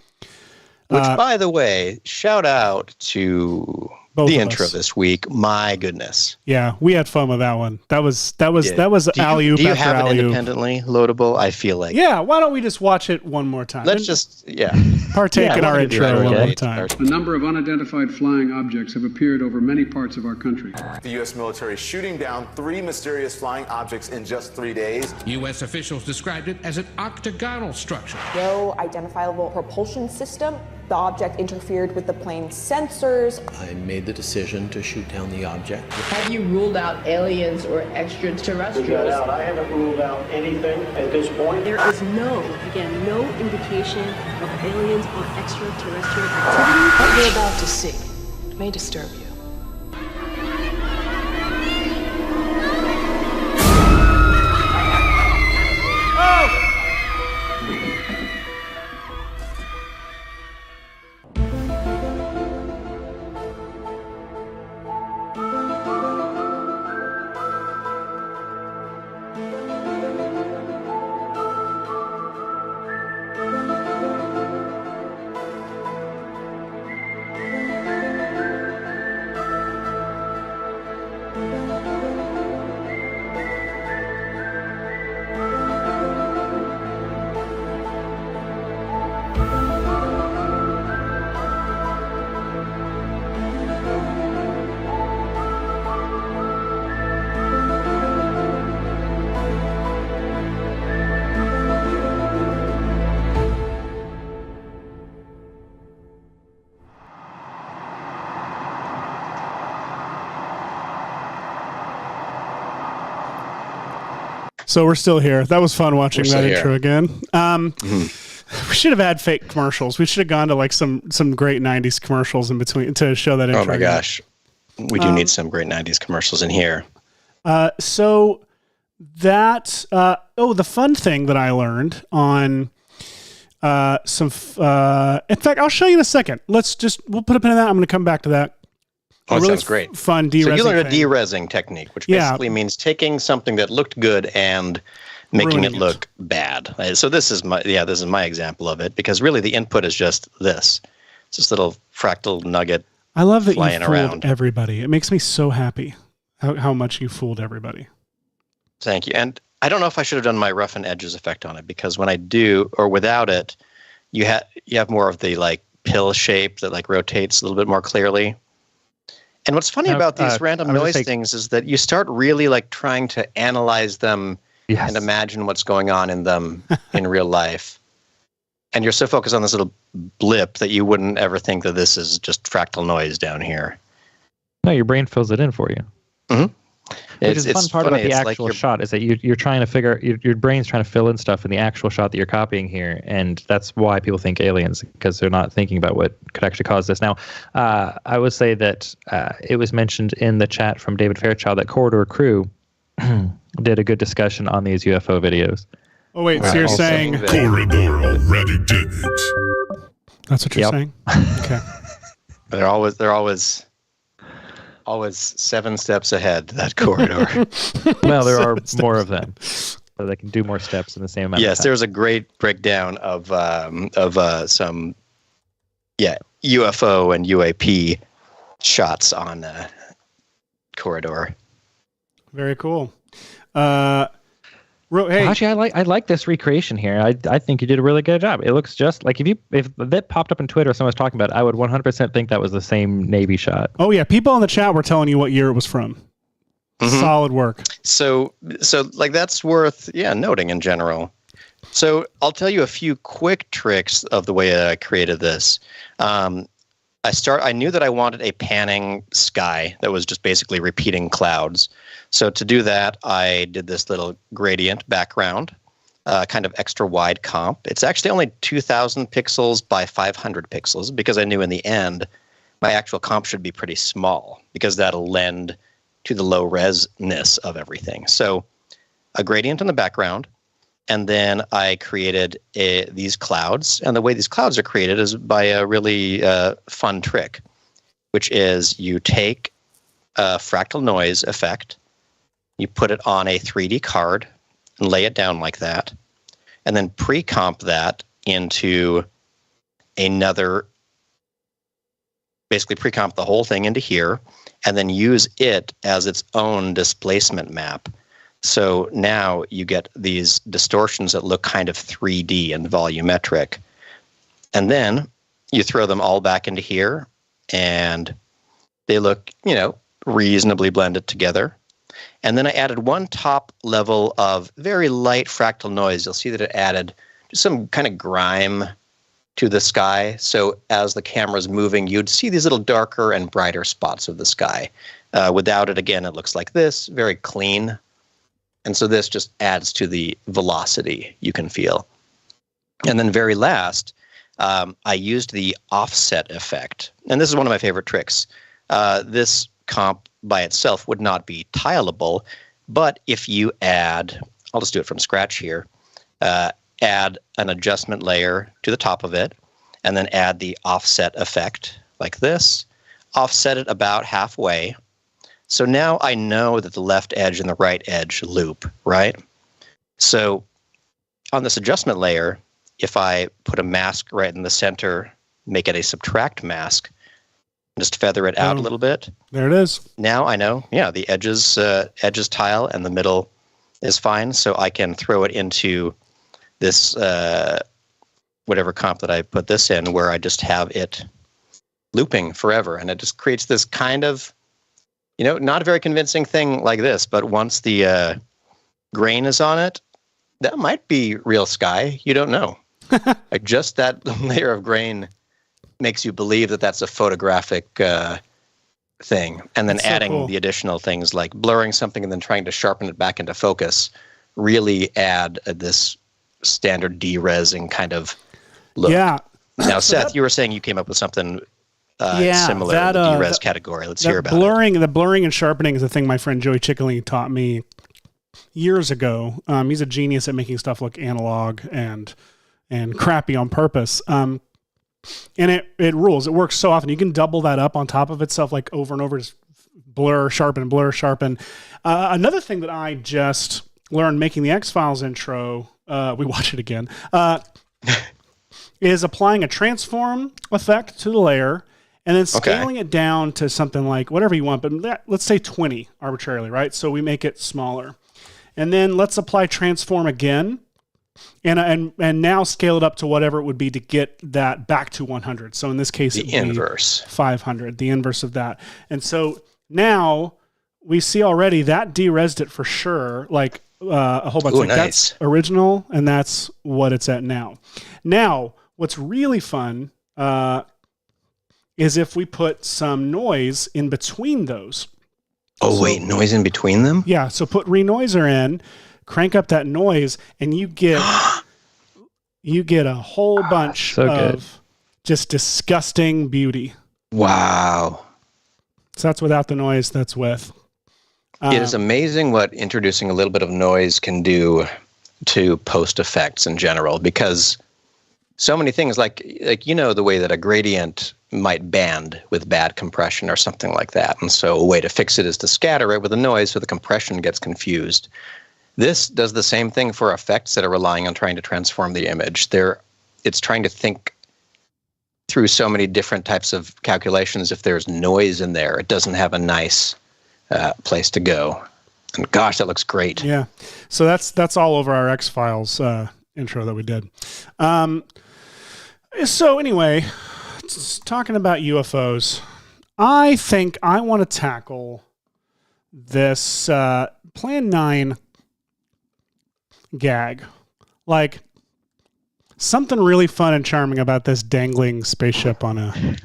S11: by the way, shout out to the intro this week. My goodness.
S12: Yeah, we had fun with that one. That was alley-oop after alley-oop.
S11: Do you have it independently loadable? I feel like.
S12: Yeah, why don't we just watch it one more time?
S11: Let's just
S12: partake in our intro one more time.
S2: A number of unidentified flying objects have appeared over many parts of our country.
S1: The U.S. military shooting down 3 mysterious flying objects in just 3 days.
S5: U.S. officials described it as an octagonal structure.
S6: No identifiable propulsion system. The object interfered with the plane's sensors.
S7: I made the decision to shoot down the object.
S8: Have you ruled out aliens or extraterrestrials?
S9: I haven't ruled out anything at this point.
S10: There is no indication of aliens or extraterrestrial activity.
S14: What you're about to see may disturb you.
S12: So we're still here. That was fun watching that intro again.
S11: Mm-hmm.
S12: We should have had fake commercials. We should have gone to like some great 90s commercials in between to show that intro.
S11: Oh my gosh. We do need some great 90s commercials in here.
S12: So that, the fun thing that I learned on in fact, I'll show you in a second. We'll put a pin in that. I'm going to come back to that.
S11: Oh, that sounds great.
S12: Fun de-resing.
S11: So you learned a
S12: thing.
S11: de-resing technique, which basically means taking something that looked good and making it look bad. So this is my example of it, because really the input is just this. It's this little fractal nugget.
S12: I love that
S11: flying
S12: you fooled
S11: around.
S12: everybody. It makes me so happy how much you fooled everybody.
S11: Thank you. And I don't know if I should have done my rough and edges effect on it, because when I do, or without it, you have more of the like pill shape that like rotates a little bit more clearly. And what's funny about these random noise things is that you start really like trying to analyze them and imagine what's going on in them in real life. And you're so focused on this little blip that you wouldn't ever think that this is just fractal noise down here.
S13: No, your brain fills it in for you.
S11: Mm-hmm.
S13: Which is the fun part about the actual shot is that you're trying to figure, your brain's trying to fill in stuff in the actual shot that you're copying here, and that's why people think aliens, because they're not thinking about what could actually cause this. Now, I would say that it was mentioned in the chat from David Fairchild that Corridor Crew did a good discussion on these UFO videos.
S12: Oh wait, so you're saying
S15: Corridor already did it.
S12: That's what you're saying? Okay.
S11: They're always 7 steps ahead, that corridor.
S13: Well, there are more of them, so they can do more steps in the same amount of time.
S11: Yes, there's a great breakdown of some UFO and UAP shots on corridor.
S12: Very cool.
S13: Hey, actually, I like this recreation here. I think you did a really good job. It looks just like if that popped up on Twitter, someone was talking about it, I would 100% think that was the same Navy shot.
S12: Oh yeah, people in the chat were telling you what year it was from. Mm-hmm. Solid work.
S11: So like that's worth noting in general. So I'll tell you a few quick tricks of the way I created this. I knew that I wanted a panning sky that was just basically repeating clouds. So to do that, I did this little gradient background, kind of extra wide comp. It's actually only 2,000 pixels by 500 pixels, because I knew in the end my actual comp should be pretty small, because that'll lend to the low resness of everything. So a gradient in the background, and then I created these clouds. And the way these clouds are created is by a really fun trick, which is you take a fractal noise effect, you put it on a 3D card and lay it down like that, and then pre-comp that into basically pre-comp the whole thing into here, and then use it as its own displacement map. So now you get these distortions that look kind of 3D and volumetric. And then you throw them all back into here, and they look, reasonably blended together. And then I added one top level of very light fractal noise. You'll see that it added just some kind of grime to the sky. So as the camera's moving, you'd see these little darker and brighter spots of the sky. Without it, again, it looks like this, very clean. And so this just adds to the velocity you can feel. And then very last, I used the offset effect. And this is one of my favorite tricks. This comp by itself would not be tileable, but if you add, I'll just do it from scratch here, add an adjustment layer to the top of it, and then add the offset effect like this, offset it about halfway. So now I know that the left edge and the right edge loop, right? So on this adjustment layer, if I put a mask right in the center, make it a subtract mask, just feather it out a little bit.
S12: There it is.
S11: Now I know, the edges tile and the middle is fine, so I can throw it into this whatever comp that I put this in, where I just have it looping forever, and it just creates this kind of, not a very convincing thing like this, but once the grain is on it, that might be real sky. You don't know. Like just that layer of grain makes you believe that that's a photographic thing. And then adding the additional things like blurring something and then trying to sharpen it back into focus really add this standard deresing kind of look.
S12: Yeah.
S11: Now, Seth, you were saying you came up with something similar in the DRes category. Let's hear about it.
S12: The blurring and sharpening is a thing my friend Joey Chickley taught me years ago. He's a genius at making stuff look analog and crappy on purpose. And it rules. It works so often. You can double that up on top of itself, like over and over. Just blur, sharpen. Another thing that I just learned making the X-Files intro, we watch it again, is applying a transform effect to the layer and then scaling it down to something like whatever you want, but let's say 20 arbitrarily, right? So we make it smaller. And then let's apply transform again and now scale it up to whatever it would be to get that back to 100. So in this case,
S11: the inverse,
S12: 500, the inverse of that. And so now we see already that deresed it for sure, like a whole bunch.
S11: Ooh,
S12: like
S11: nice.
S12: That's original, and that's what it's at now. Now, what's really fun is if we put some noise in between those.
S11: Oh, wait, noise in between them?
S12: Yeah, so put renoiser in, crank up that noise, and you get a whole bunch of just disgusting beauty.
S11: Wow.
S12: So that's without the noise, that's with.
S11: It is amazing what introducing a little bit of noise can do to post effects in general, because so many things like the way that a gradient might band with bad compression or something like that. And so a way to fix it is to scatter it with a noise so the compression gets confused. This does the same thing for effects that are relying on trying to transform the image. It's trying to think through so many different types of calculations. If there's noise in there, it doesn't have a nice place to go. And gosh, that looks great.
S12: Yeah. So that's all over our X-Files intro that we did. So anyway, talking about UFOs, I think I want to tackle this Plan 9 gag. Like, something really fun and charming about this dangling spaceship on a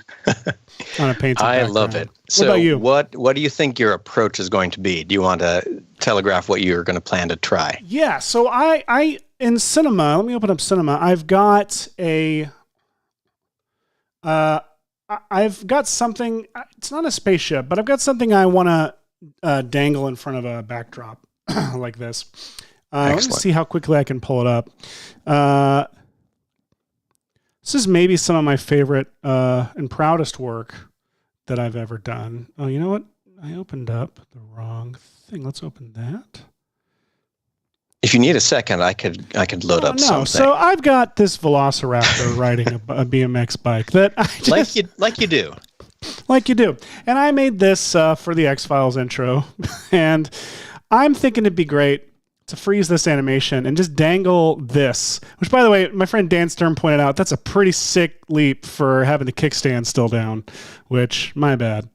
S12: painted background.
S11: I love it. So
S12: what about you?
S11: What do you think your approach is going to be? Do you want to telegraph what you're going to plan to try?
S12: Yeah, so I in Cinema, let me open up Cinema. I've got something, it's not a spaceship, but I've got something I want to dangle in front of a backdrop like this. Let me see how quickly I can pull it up. This is maybe some of my favorite and proudest work that I've ever done. Oh, you know what? I opened up the wrong thing. Let's open that.
S11: If you need a second, I could load up something.
S12: So I've got this Velociraptor riding a BMX bike that I just,
S11: like you do.
S12: Like you do. And I made this for the X-Files intro, and I'm thinking it'd be great to freeze this animation and just dangle this, which, by the way, my friend Dan Stern pointed out, that's a pretty sick leap for having the kickstand still down, which, my bad.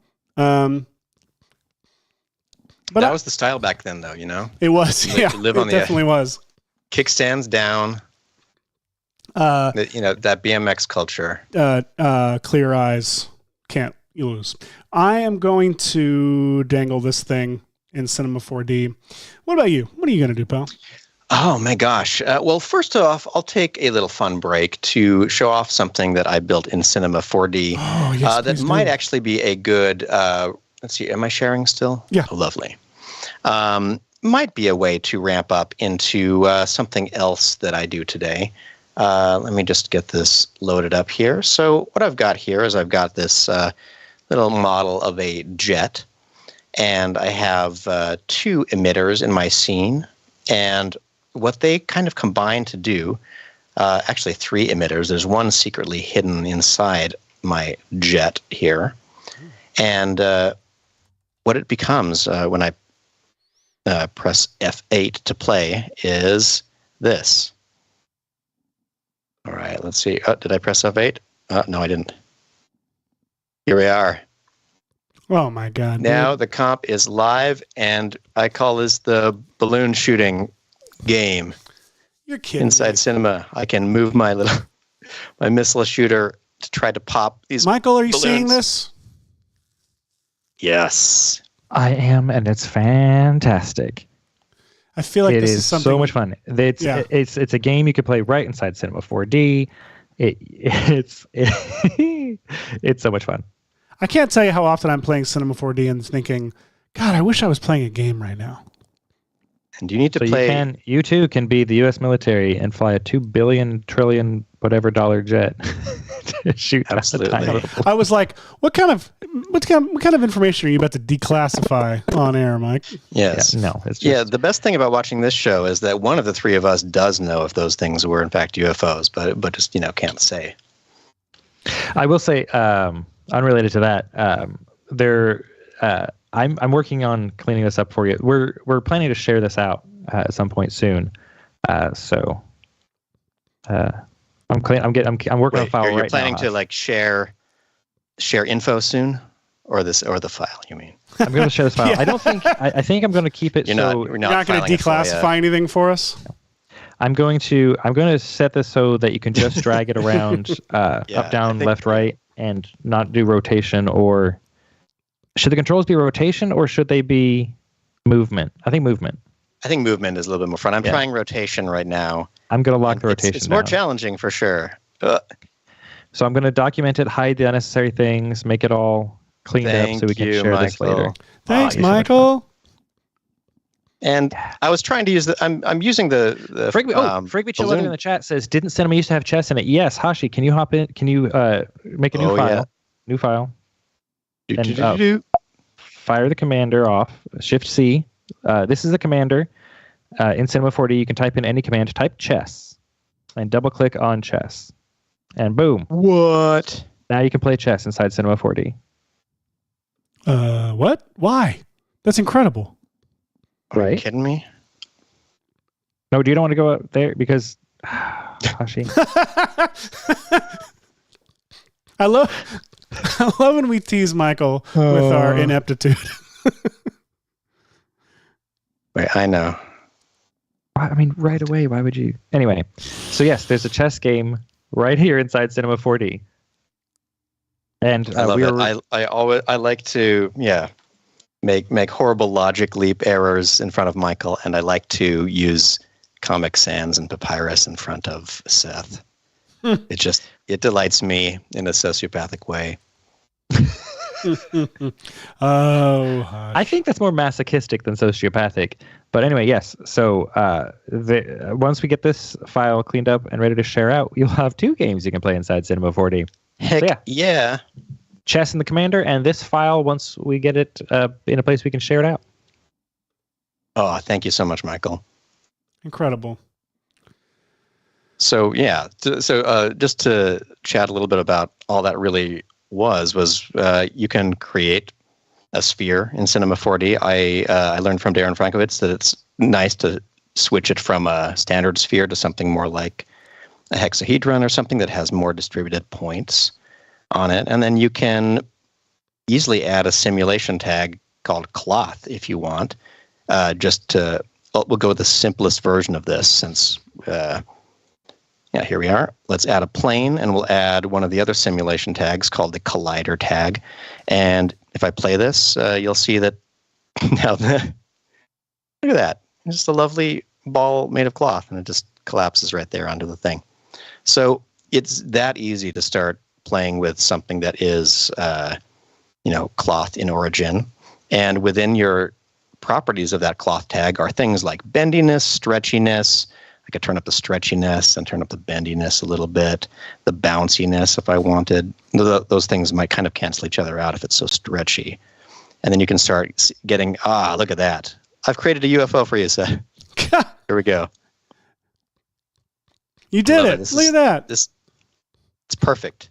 S12: But
S11: that was the style back then, though, you know?
S12: It was, yeah.
S11: To live on
S12: it definitely was.
S11: Kickstands down. That BMX culture.
S12: Clear eyes, can't lose. I am going to dangle this thing in Cinema 4D. What about you? What are you going to do, pal?
S11: Oh, my gosh. Well, first off, I'll take a little fun break to show off something that I built in Cinema 4D.
S12: Oh, yes,
S11: that might actually be a good... let's see, am I sharing still?
S12: Yeah.
S11: Oh, lovely. Might be a way to ramp up into something else that I do today. Let me just get this loaded up here. So what I've got here is I've got this little model of a jet, and I have 2 emitters in my scene. And what they kind of combine to do, actually 3 emitters. There's one secretly hidden inside my jet here. And what it becomes when I press F8 to play is this. All right, let's see. Oh, did I press F8? No, I didn't. Here we are.
S12: Oh, my God.
S11: Now the comp is live, and I call this the balloon shooting game.
S12: You're kidding
S11: Inside
S12: me.
S11: Cinema, I can move my missile shooter to try to pop these
S12: Michael, are you
S11: balloons.
S12: seeing this?
S11: Yes.
S13: I am, and it's fantastic.
S12: I feel like
S13: it
S12: this
S13: is
S12: is something
S13: so much fun. It's a game you could play right inside Cinema 4D. It's so much fun.
S12: I can't tell you how often I'm playing Cinema 4D and thinking, God, I wish I was playing a game right now.
S11: And you need to play.
S13: You too can be the U.S. military and fly a $2 billion trillion whatever dollar jet to shoot.
S11: Absolutely.
S12: I was like, what kind of information are you about to declassify on air, Mike?
S11: Yes.
S13: Yeah, no. It's just...
S11: the best thing about watching this show is that one of the three of us does know if those things were in fact UFOs, but just can't say.
S13: I will say, unrelated to that, I'm working on cleaning this up for you. We're planning to share this out at some point soon. I'm working on a file right now.
S11: You're planning to like share info soon, or the file? You mean?
S13: I'm going to share this file. Yeah. I don't think. I think I'm going to keep it.
S12: You're not going to declassify anything for us.
S13: I'm going to set this so that you can just drag it around up, down, left, right, and not do rotation. Or should the controls be rotation or should they be movement? I think movement.
S11: I think movement is a little bit more fun. I'm trying rotation right now.
S13: I'm going to lock the rotation.
S11: It's more challenging for sure.
S13: So I'm going to document it, hide the unnecessary things, make it all cleaned up so we can share this later.
S12: Thanks, Michael.
S11: And I was trying to use I'm using the
S13: Frigby Chill in the chat says, didn't Cinema used to have chess in it? Yes, Hashi, can you hop in? Can you make a new file? Yeah. New file. And fire the commander off. Shift C. This is the commander. In Cinema 4D, you can type in any command. Type chess. And double click on chess. And boom.
S11: What?
S13: Now you can play chess inside Cinema 4D.
S12: What? Why? That's incredible.
S11: Are you kidding me?
S13: No, you don't want to go up there because Hashi.
S12: I love when we tease Michael with our ineptitude.
S11: Wait, I know.
S13: I mean, right away. Why would you? Anyway, so yes, there's a chess game right here inside Cinema 4D. And
S11: I love it. I like to make horrible logic leap errors in front of Michael, and I like to use Comic Sans and Papyrus in front of Seth. It delights me in a sociopathic way.
S13: I think that's more masochistic than sociopathic. But anyway, yes. So once we get this file cleaned up and ready to share out, you'll have 2 games you can play inside Cinema 4D.
S11: Heck yeah.
S13: Chess and the Commander, and this file, once we get it in a place we can share it out.
S11: Oh, thank you so much, Michael.
S12: Incredible.
S11: So, just to chat a little bit about all that really was you can create a sphere in Cinema 4D. I learned from Darren Frankovitz that it's nice to switch it from a standard sphere to something more like a hexahedron or something that has more distributed points on it. And then you can easily add a simulation tag called cloth if you want. We'll go with the simplest version of this since, here we are. Let's add a plane, and we'll add one of the other simulation tags called the collider tag. And if I play this, you'll see that now look at that. It's just a lovely ball made of cloth, and it just collapses right there onto the thing. So it's that easy to start playing with something that is, cloth in origin. And within your properties of that cloth tag are things like bendiness, stretchiness. I could turn up the stretchiness and turn up the bendiness a little bit, the bounciness if I wanted. Those things might kind of cancel each other out if it's so stretchy. And then you can start getting, look at that. I've created a UFO for you, Seth. Here we go.
S12: You did it. Look at that.
S11: It's perfect.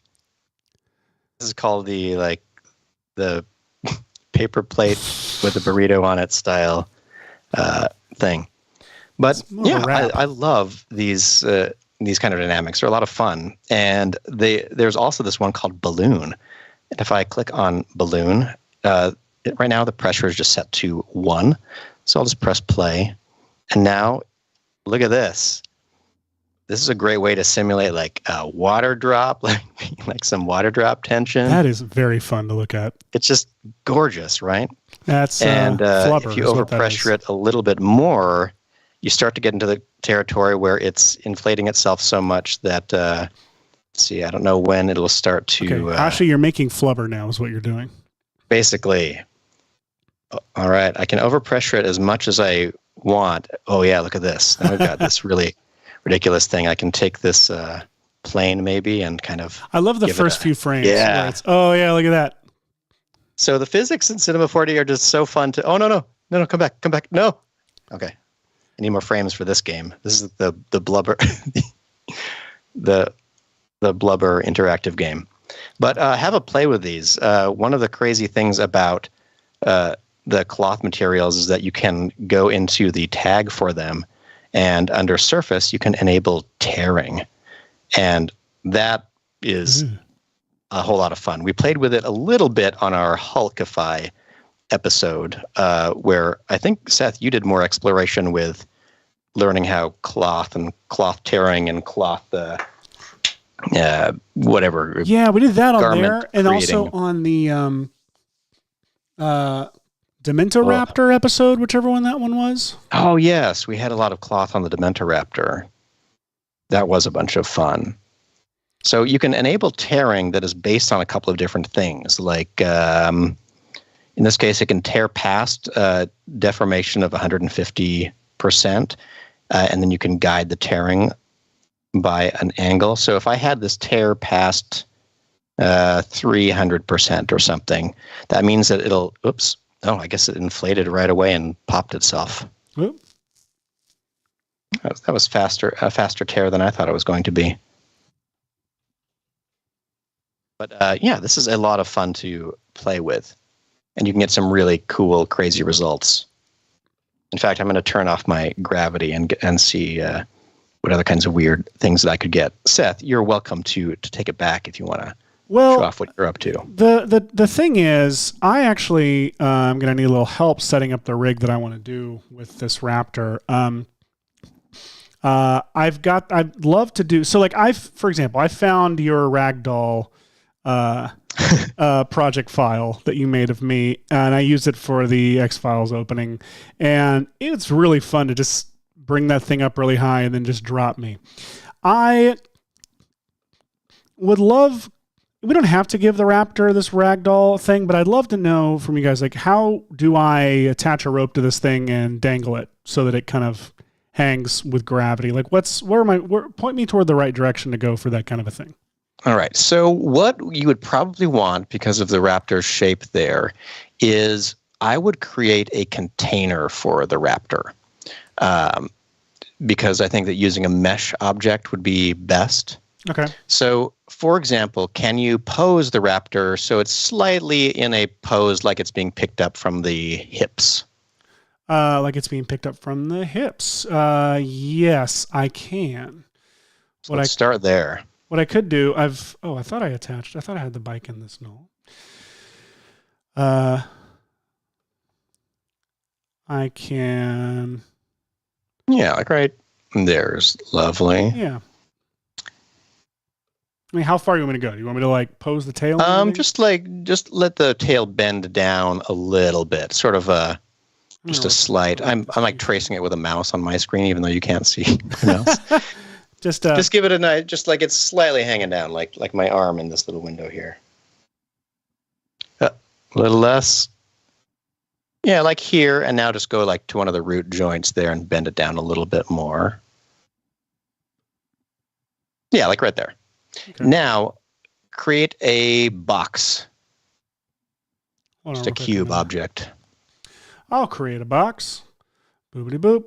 S11: This is called the paper plate with a burrito on it style thing. But I love these kind of dynamics. They're a lot of fun. And there's also this one called balloon. And if I click on balloon, right now the pressure is just set to 1. So I'll just press play. And now look at this. This is a great way to simulate like a water drop, like some water drop tension.
S12: That is very fun to look at.
S11: It's just gorgeous, right?
S12: That's
S11: and
S12: flubber,
S11: if you overpressure it a little bit more, you start to get into the territory where it's inflating itself so much that, let's see, I don't know when it'll start to...
S12: Okay. Actually, you're making flubber now is what you're doing.
S11: Basically. All right, I can overpressure it as much as I want. Oh, yeah, look at this. Now we've got this really ridiculous thing. I can take this plane maybe and kind of...
S12: I love the first few frames.
S11: Yeah.
S12: Where it's, oh, yeah, look at that.
S11: So the physics in Cinema 4D are just so fun to... Oh, no, come back. No. Okay. I need more frames for this game. This is the blubber... the blubber interactive game. But have a play with these. One of the crazy things about the cloth materials is that you can go into the tag for them, and under surface, you can enable tearing. And that is a whole lot of fun. We played with it a little bit on our Hulkify episode, where I think, Seth, you did more exploration with learning how cloth and cloth tearing and cloth whatever.
S12: Yeah, we did that on there, and
S11: creating.
S12: also on the Dementoraptor episode, whichever one that one was.
S11: Oh yes, we had a lot of cloth on the Dementoraptor. That was a bunch of fun. So you can enable tearing that is based on a couple of different things. Like in this case, it can tear past deformation of 150%, and then you can guide the tearing by an angle. So if I had this tear past 300% or something, that means that it'll, oops, oh, I guess it inflated right away and popped itself.
S12: Oop.
S11: That was a faster tear than I thought it was going to be. But yeah, this is a lot of fun to play with. And you can get some really cool, crazy results. In fact, I'm going to turn off my gravity and see what other kinds of weird things that I could get. Seth, you're welcome to take it back if you want to show off what you're up to.
S12: The thing is, I actually am going to need a little help setting up the rig that I want to do with this Raptor. I'd love to do, so like for example, I found your Ragdoll project file that you made of me, and I used it for the X-Files opening, and it's really fun to just bring that thing up really high and then just drop me. I would love, we don't have to give the Raptor this Ragdoll thing, but I'd love to know from you guys, like, how do I attach a rope to this thing and dangle it so that it kind of hangs with gravity? Like, point me toward the right direction to go for that kind of a thing.
S11: All right. So what you would probably want, because of the Raptor's shape there, is I would create a container for the Raptor. Because I think that using a mesh object would be best.
S12: Okay.
S11: So, for example, can you pose the Raptor so it's slightly in a pose like it's being picked up from the hips?
S12: Like it's being picked up from the hips. Yes, I can.
S11: So let's start there.
S12: What I could do, I thought I had the bike in this null. I can...
S11: Yeah, like right there's lovely.
S12: Yeah. I mean, how far do you want me to go? Do you want me to like pose the tail?
S11: Just let the tail bend down a little bit, sort of just a slight. I'm like tracing it with a mouse on my screen, even though you can't see the mouse. Just give it a nice, just like it's slightly hanging down, like my arm in this little window here. A little less. Yeah, like here, and now just go like to one of the root joints there and bend it down a little bit more. Yeah, like right there. Okay. Now, create a box. Just a cube object.
S12: I'll create a box. Boopity boop.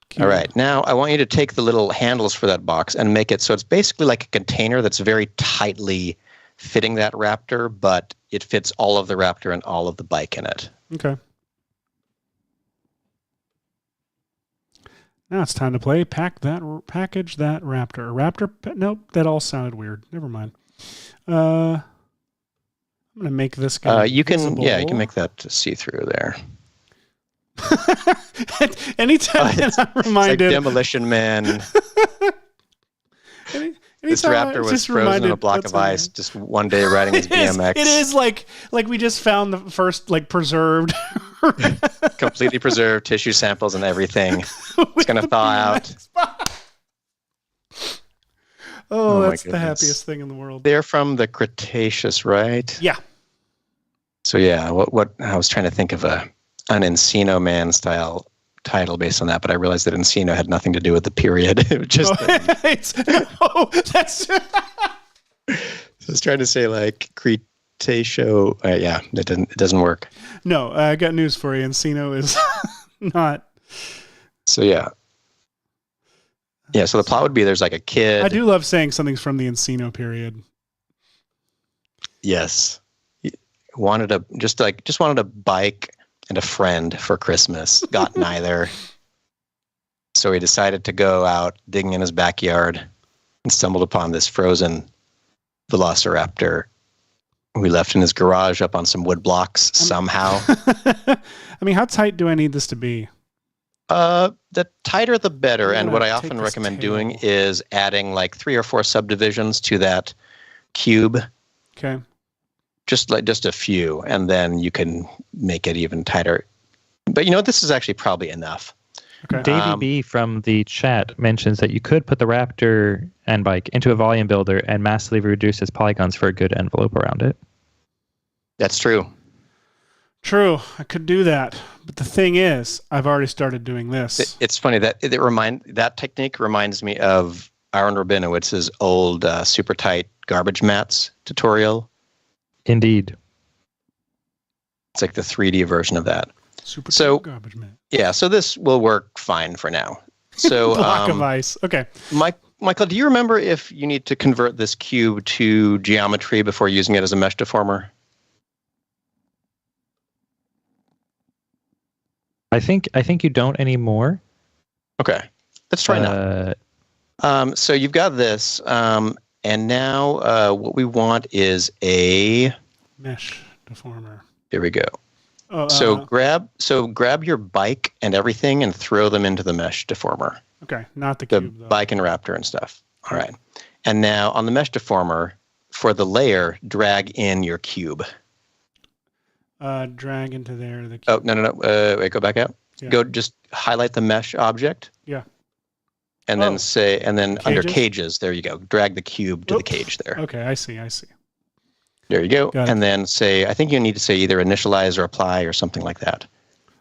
S11: Cube. All right, now I want you to take the little handles for that box and make it so it's basically like a container that's very tightly fitting that Raptor, but it fits all of the Raptor and all of the bike in it.
S12: Okay. Now it's time to play package that Raptor. Nope, that all sounded weird. Never mind. I'm gonna make this guy.
S11: You can make that see through there.
S12: Anytime I'm reminded,
S11: it's like Demolition Man. This Raptor was frozen in a block of ice just one day riding his BMX.
S12: It is like we just found the first like preserved
S11: Completely preserved tissue samples and everything. It's going to thaw out.
S12: Oh,
S11: my
S12: that's the
S11: goodness.
S12: happiest thing in the world.
S11: They're from the Cretaceous, right?
S12: Yeah.
S11: So yeah, what I was trying to think of an Encino Man style title based on that, but I realized that Encino had nothing to do with the period. It was just
S12: that's.
S11: I was trying to say like Cretaceous. Yeah, it doesn't work.
S12: No, I got news for you. Encino is not.
S11: So yeah. Yeah, so the plot would be there's like a kid.
S12: I do love saying something's from the Encino period.
S11: Yes. Wanted a bike and a friend for Christmas. Got neither. So he decided to go out digging in his backyard and stumbled upon this frozen velociraptor we left in his garage up on some wood blocks somehow.
S12: I mean, how tight do I need this to be?
S11: The tighter the better. And what I often recommend doing is adding like 3 or 4 subdivisions to that cube.
S12: Okay.
S11: Just a few, and then you can make it even tighter. But this is actually probably enough.
S12: Okay.
S13: Davey B from the chat mentions that you could put the Raptor and bike into a volume builder and massively reduce its polygons for a good envelope around it.
S11: That's true.
S12: True, I could do that. But the thing is, I've already started doing this.
S11: It's funny that that technique reminds me of Aaron Rabinowitz's old super tight garbage mats tutorial.
S13: Indeed.
S11: It's like the 3D version of that.
S12: Super tight garbage mat.
S11: Yeah, so this will work fine for now. So
S12: block of ice. Okay.
S11: Michael, do you remember if you need to convert this cube to geometry before using it as a mesh deformer?
S13: I think you don't anymore.
S11: Okay, let's try now. So you've got this, and now what we want is a
S12: mesh deformer.
S11: Here we go. So grab your bike and everything and throw them into the mesh deformer.
S12: Okay, not the cube.
S11: The bike and Raptor and stuff. All right, and now on the mesh deformer for the layer, drag in your cube.
S12: Drag into there. The cube.
S11: Oh, no. Wait, go back out. Yeah. Go just highlight the mesh object.
S12: Yeah.
S11: And then under cages, there you go. Drag the cube to the cage there.
S12: Okay, I see.
S11: There you go. And then I think you need to say either initialize or apply or something like that.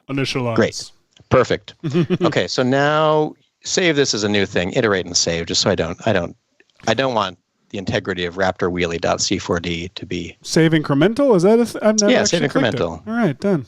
S12: Initialize.
S11: Great. Perfect. Okay, so now save this as a new thing. Iterate and save, just so I don't want the integrity of Raptor Wheelie.c4d to be...
S12: Save incremental? Is that I've never
S11: save incremental.
S12: All right, done.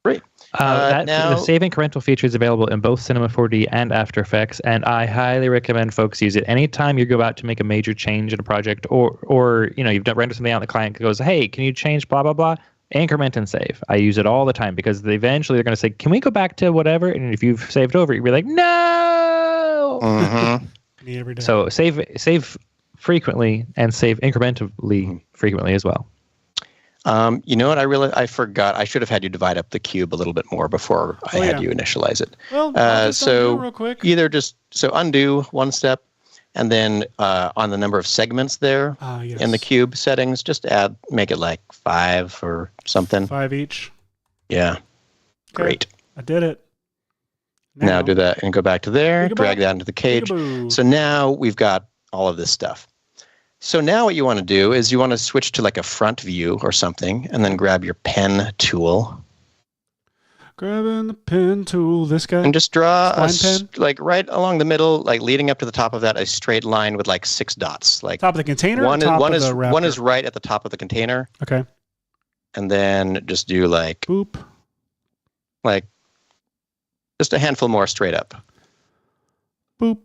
S11: Great.
S13: The save incremental feature is available in both Cinema 4D and After Effects, and I highly recommend folks use it anytime you go out to make a major change in a project, or you've rendered something out and the client goes, hey, can you change blah, blah, blah? Increment and save. I use it all the time because eventually they're going to say, can we go back to whatever? And if you've saved over, you'll be like, no!
S11: Mm-hmm.
S12: Me every day.
S13: So save frequently and save incrementally frequently as well.
S11: You know what? I forgot. I should have had you divide up the cube a little bit more before I had you initialize it.
S12: Well, undo real quick.
S11: Either undo one step, and then on the number of segments there in the cube settings, just make it like 5 or something.
S12: 5 each.
S11: Yeah. Okay. Great.
S12: I did it.
S11: Now do that and go back to there. Drag that into the cage. So now we've got all of this stuff. So now what you want to do is you want to switch to like a front view or something, and then grab your pen tool.
S12: Grabbing the pen tool, this guy.
S11: And just draw like right along the middle, like leading up to the top of that, a straight line with like 6 dots. Like
S12: top of the container.
S11: One is right at the top of the container.
S12: Okay.
S11: And then just do like
S12: boop.
S11: Like just a handful more straight up.
S12: Boop.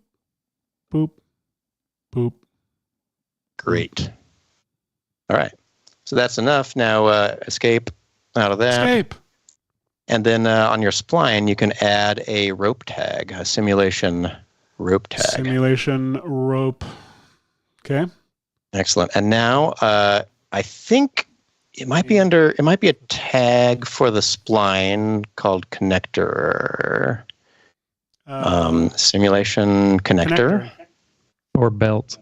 S12: Boop. Boop.
S11: Great. All right. So that's enough. Now escape out of that.
S12: Escape.
S11: And then on your spline, you can add a rope tag, a simulation rope tag.
S12: Simulation rope. Okay.
S11: Excellent. And now I think it might be a tag for the spline called connector. Simulation connector.
S13: Or belt.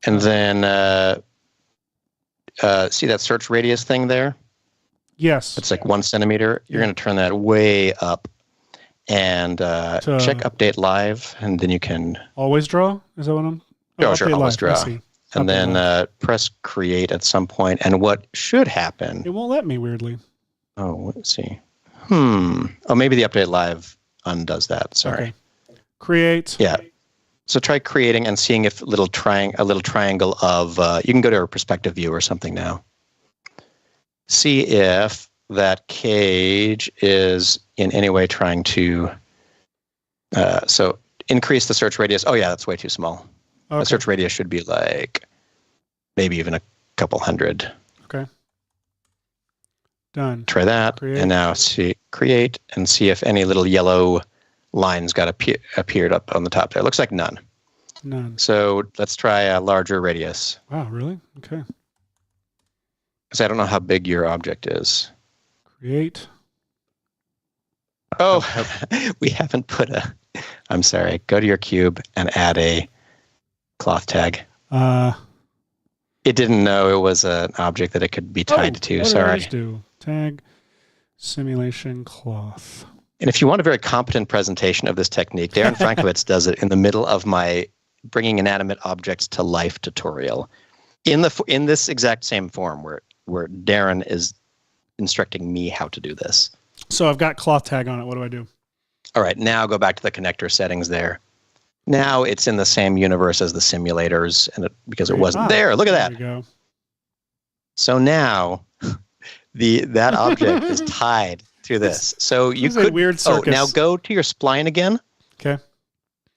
S11: And then see that search radius thing there?
S12: Yes.
S11: It's like 1 centimeter. You're going to turn that way up and check update live, and then you can
S12: always draw. Is that what I'm?
S11: Sure, always draw. And then press create at some point. And what should happen?
S12: It won't let me, weirdly.
S11: Oh, let's see. Oh, maybe the update live undoes that. Sorry.
S12: Okay. Create.
S11: Yeah. So try creating and seeing if a little triangle of you can go to a perspective view or something now. See if that cage is in any way trying to. So increase the search radius. Oh yeah, that's way too small. Okay. The search radius should be like maybe even a couple hundred.
S12: Okay. Done.
S11: Try that, and now create and see if any little yellow lines got appeared up on the top there. Looks like none.
S12: None.
S11: So let's try a larger radius.
S12: Wow, really? Okay.
S11: Because I don't know how big your object is.
S12: Create.
S11: Oh, we haven't put I'm sorry. Go to your cube and add a cloth tag. It didn't know it was an object that it could be tied to.
S12: What
S11: Sorry.
S12: Did I do? Tag simulation cloth.
S11: And if you want a very competent presentation of this technique, Darren Frankowitz does it in the middle of my bringing inanimate objects to life tutorial. In this exact same form where Darren is instructing me how to do this.
S12: So I've got cloth tag on it. What do I do?
S11: All right, now go back to the connector settings there. Now it's in the same universe as the simulators, and because it wasn't there. Look at that.
S12: There we go.
S11: So now that object is tied to this. So you could
S12: weird circus.
S11: Now go to your spline again.
S12: Okay.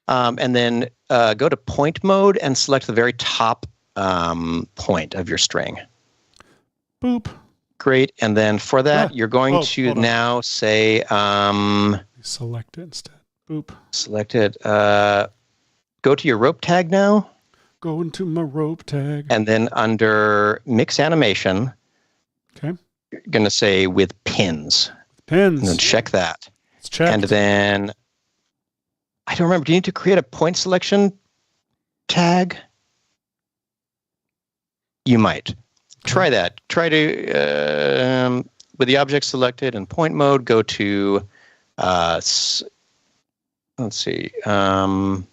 S11: And then go to point mode and select the very top point of your string.
S12: Boop.
S11: Great. And then for that, you're going to now say
S12: select it instead. Boop.
S11: Select it. Go to your rope tag now.
S12: Go into my rope tag.
S11: And then under mix animation,
S12: okay,
S11: you're going to say with pins.
S12: Pins.
S11: And then check that.
S12: It's checked.
S11: And then, I don't remember, do you need to create a point selection tag? You might. Try that. Try to, with the object selected in point mode, go to, let's see, I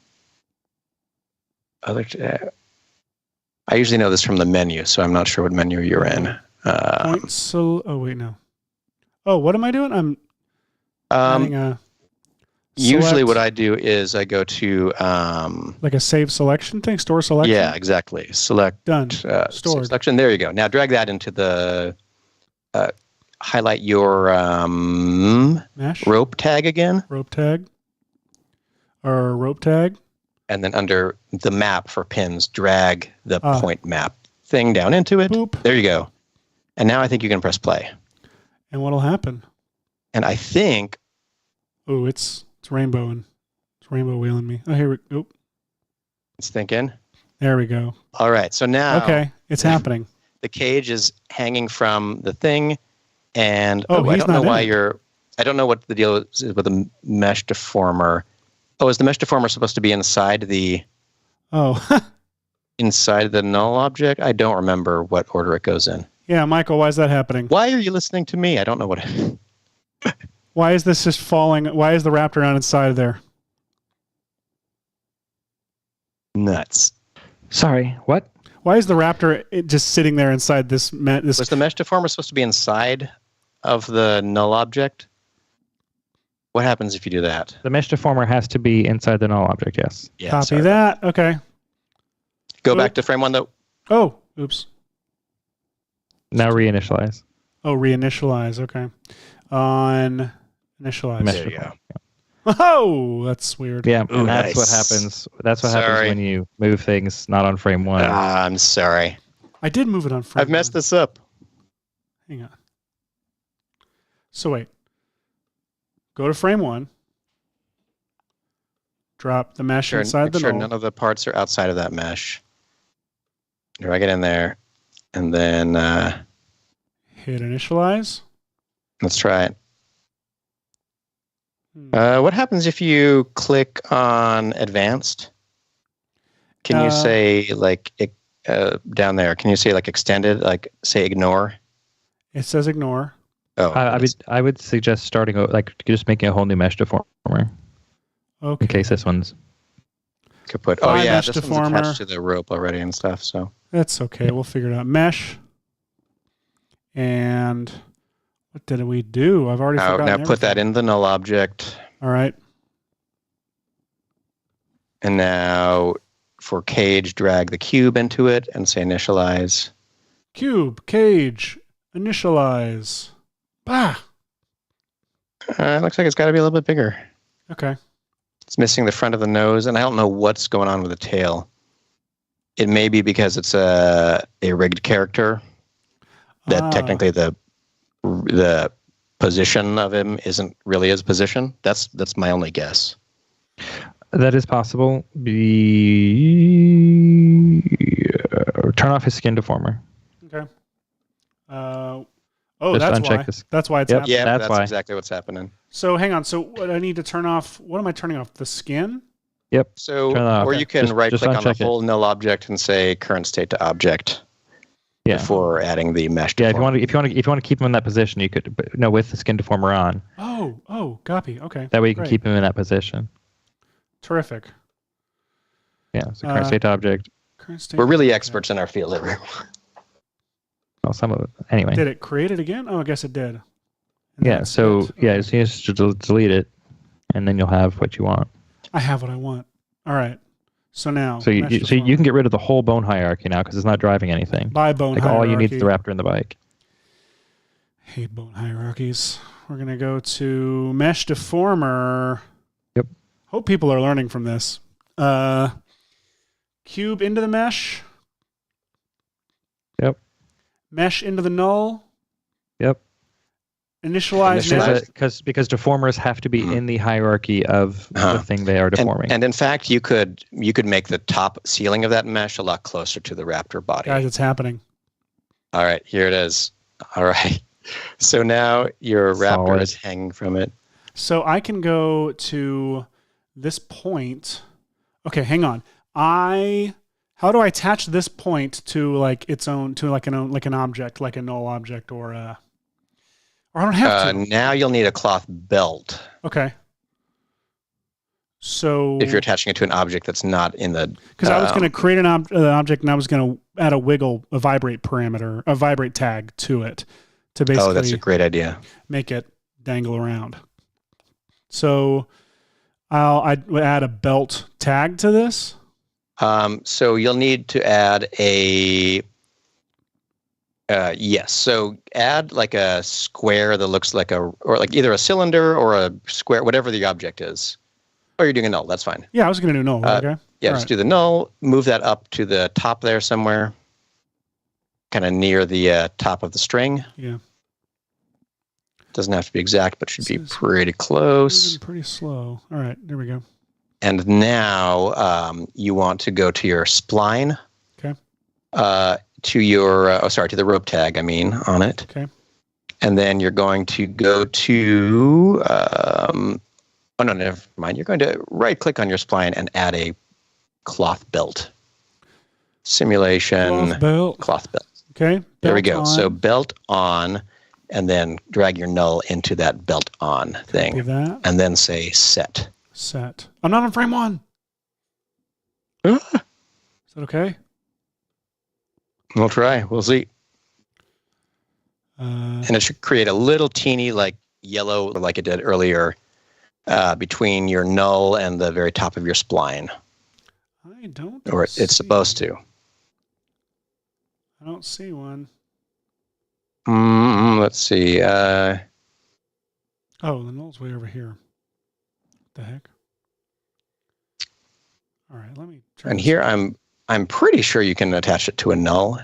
S11: usually know this from the menu, so I'm not sure what menu you're in.
S12: Oh, wait, no. Oh, what am I doing? I'm adding
S11: usually what I do is I go to
S12: like a save selection thing, store selection.
S11: Yeah, exactly. Select
S12: done. Stored
S11: selection. There you go. Now drag that into the highlight your
S12: mesh
S11: rope tag again.
S12: Rope tag. Or rope tag.
S11: And then under the map for pins, drag the point map thing down into it.
S12: Boop.
S11: There you go. And now I think you can press play.
S12: And what'll happen?
S11: And I think.
S12: Oh, it's rainbow and it's rainbow wheeling me. Oh, here we go.
S11: It's thinking.
S12: There we go.
S11: All right. So now.
S12: Okay, it's happening.
S11: The cage is hanging from the thing, and
S12: I don't know
S11: why you're. I don't know what the deal is with the mesh deformer. Oh, is the mesh deformer supposed to be inside the?
S12: Oh.
S11: Inside the null object? I don't remember what order it goes in.
S12: Yeah, Michael, why is that happening?
S11: Why are you listening to me? I don't know what.
S12: Why is this just falling? Why is the raptor not inside of there?
S11: Nuts.
S13: Sorry, what?
S12: Why is the raptor just sitting there inside this?
S11: Was the mesh deformer supposed to be inside of the null object? What happens if you do that?
S13: The mesh deformer has to be inside the null object, yes.
S11: Yeah,
S12: Copy that. Okay.
S11: Go back to frame one, though.
S12: Oh, oops.
S13: Now reinitialize.
S12: Oh, reinitialize. Okay. On initialize.
S11: There you go.
S12: Oh, that's weird.
S13: Yeah,
S11: Ooh,
S13: and that's
S11: nice.
S13: what happens. That's what happens when you move things not on frame one.
S11: I'm sorry.
S12: I did move it on frame
S11: I've messed this up.
S12: Hang on. So wait. Go to frame one. Drop the mesh inside the null.
S11: None of the parts are outside of that mesh. Drag it in there, and then
S12: hit initialize.
S11: Let's try it. What happens if you click on advanced? Can you say like down there? Can you say like extended? Like say ignore?
S12: It says ignore.
S11: Oh,
S13: I would suggest starting just making a whole new mesh deformer.
S12: Okay.
S13: In case this one's
S11: could put. Oh yeah, this one's attached to the rope already and stuff. So
S12: that's okay. We'll figure it out. Mesh. And what did we do? I've already forgotten.
S11: Now put that in the null object.
S12: All right.
S11: And now for cage, drag the cube into it and say initialize.
S12: Cube, cage, initialize. Bah.
S11: It looks like it's got to be a little bit bigger.
S12: Okay.
S11: It's missing the front of the nose, and I don't know what's going on with the tail. It may be because it's a rigged character that technically the position of him isn't really his position. That's my only guess.
S13: That is possible. Turn off his skin deformer.
S12: Okay.
S13: Just
S12: that's
S13: uncheck
S12: why.
S13: this.
S12: That's why it's happening.
S11: Yeah, that's
S13: why.
S11: exactly what's happening.
S12: So hang on. So what I need to turn off? What am I turning off? The skin?
S13: Yep.
S11: So, or you can right-click on the whole null object and say current state to object.
S13: Yeah.
S11: Before adding the mesh.
S13: Yeah. If you want to keep him in that position, you could with the skin deformer on.
S12: Oh, copy. Okay.
S13: That way you can keep him in that position.
S12: Terrific.
S13: Yeah. So current state to object.
S11: We're really experts in our field, everyone.
S13: Well, some of it. Anyway.
S12: Did it create it again? Oh, I guess it did.
S13: Yeah. So yeah, so you just delete it, and then you'll have what you want.
S12: I have what I want. All right. So now.
S13: So you can get rid of the whole bone hierarchy now because it's not driving anything.
S12: By bone hierarchy.
S13: All you need is the raptor and the bike.
S12: Hate bone hierarchies. We're gonna go to mesh deformer.
S13: Yep.
S12: Hope people are learning from this. Cube into the mesh.
S13: Yep.
S12: Mesh into the null.
S13: Yep.
S12: Initialize mesh.
S13: Because deformers have to be in the hierarchy of the thing they are deforming.
S11: And in fact, you could make the top ceiling of that mesh a lot closer to the raptor body.
S12: Guys, it's happening.
S11: All right, here it is. All right. So now your raptor is hanging from it.
S12: So I can go to this point. Okay, hang on. How do I attach this point to its own an object, like a null object or I don't have to.
S11: Now you'll need a cloth belt.
S12: Okay. So
S11: if you're attaching it to an object that's not in the
S12: because I was going to create an object and I was going to add a vibrate parameter, a vibrate tag to it to basically.
S11: Oh, that's a great idea.
S12: Make it dangle around. So I'd add a belt tag to this.
S11: So you'll need to add a. Yes. So add like a square that looks like or either a cylinder or a square, whatever the object is. Or you're doing a null. That's fine.
S12: Yeah, I was going to do null. Okay.
S11: Yeah, just do the null. Move that up to the top there somewhere, kind of near the top of the string.
S12: Yeah.
S11: Doesn't have to be exact, but should be pretty close.
S12: Pretty slow. All right, there we go.
S11: And now you want to go to your spline.
S12: Okay.
S11: To your to the rope tag, on it.
S12: Okay.
S11: And then you're going to go to oh no, never mind. You're going to right click on your spline and add a cloth belt. Simulation cloth belt.
S12: Okay.
S11: There we go. So belt on, and then drag your null into that belt on thing. And then say set.
S12: Set. I'm not on frame 1. Is that okay?
S11: We'll try. We'll see. And it should create a little teeny yellow like it did earlier between your null and the very top of your spline.
S12: I don't.
S11: Or it's supposed to.
S12: I don't see one.
S11: Let's see.
S12: Oh, the null's way over here. What the heck? All right, let me try.
S11: And here I'm pretty sure you can attach it to a null.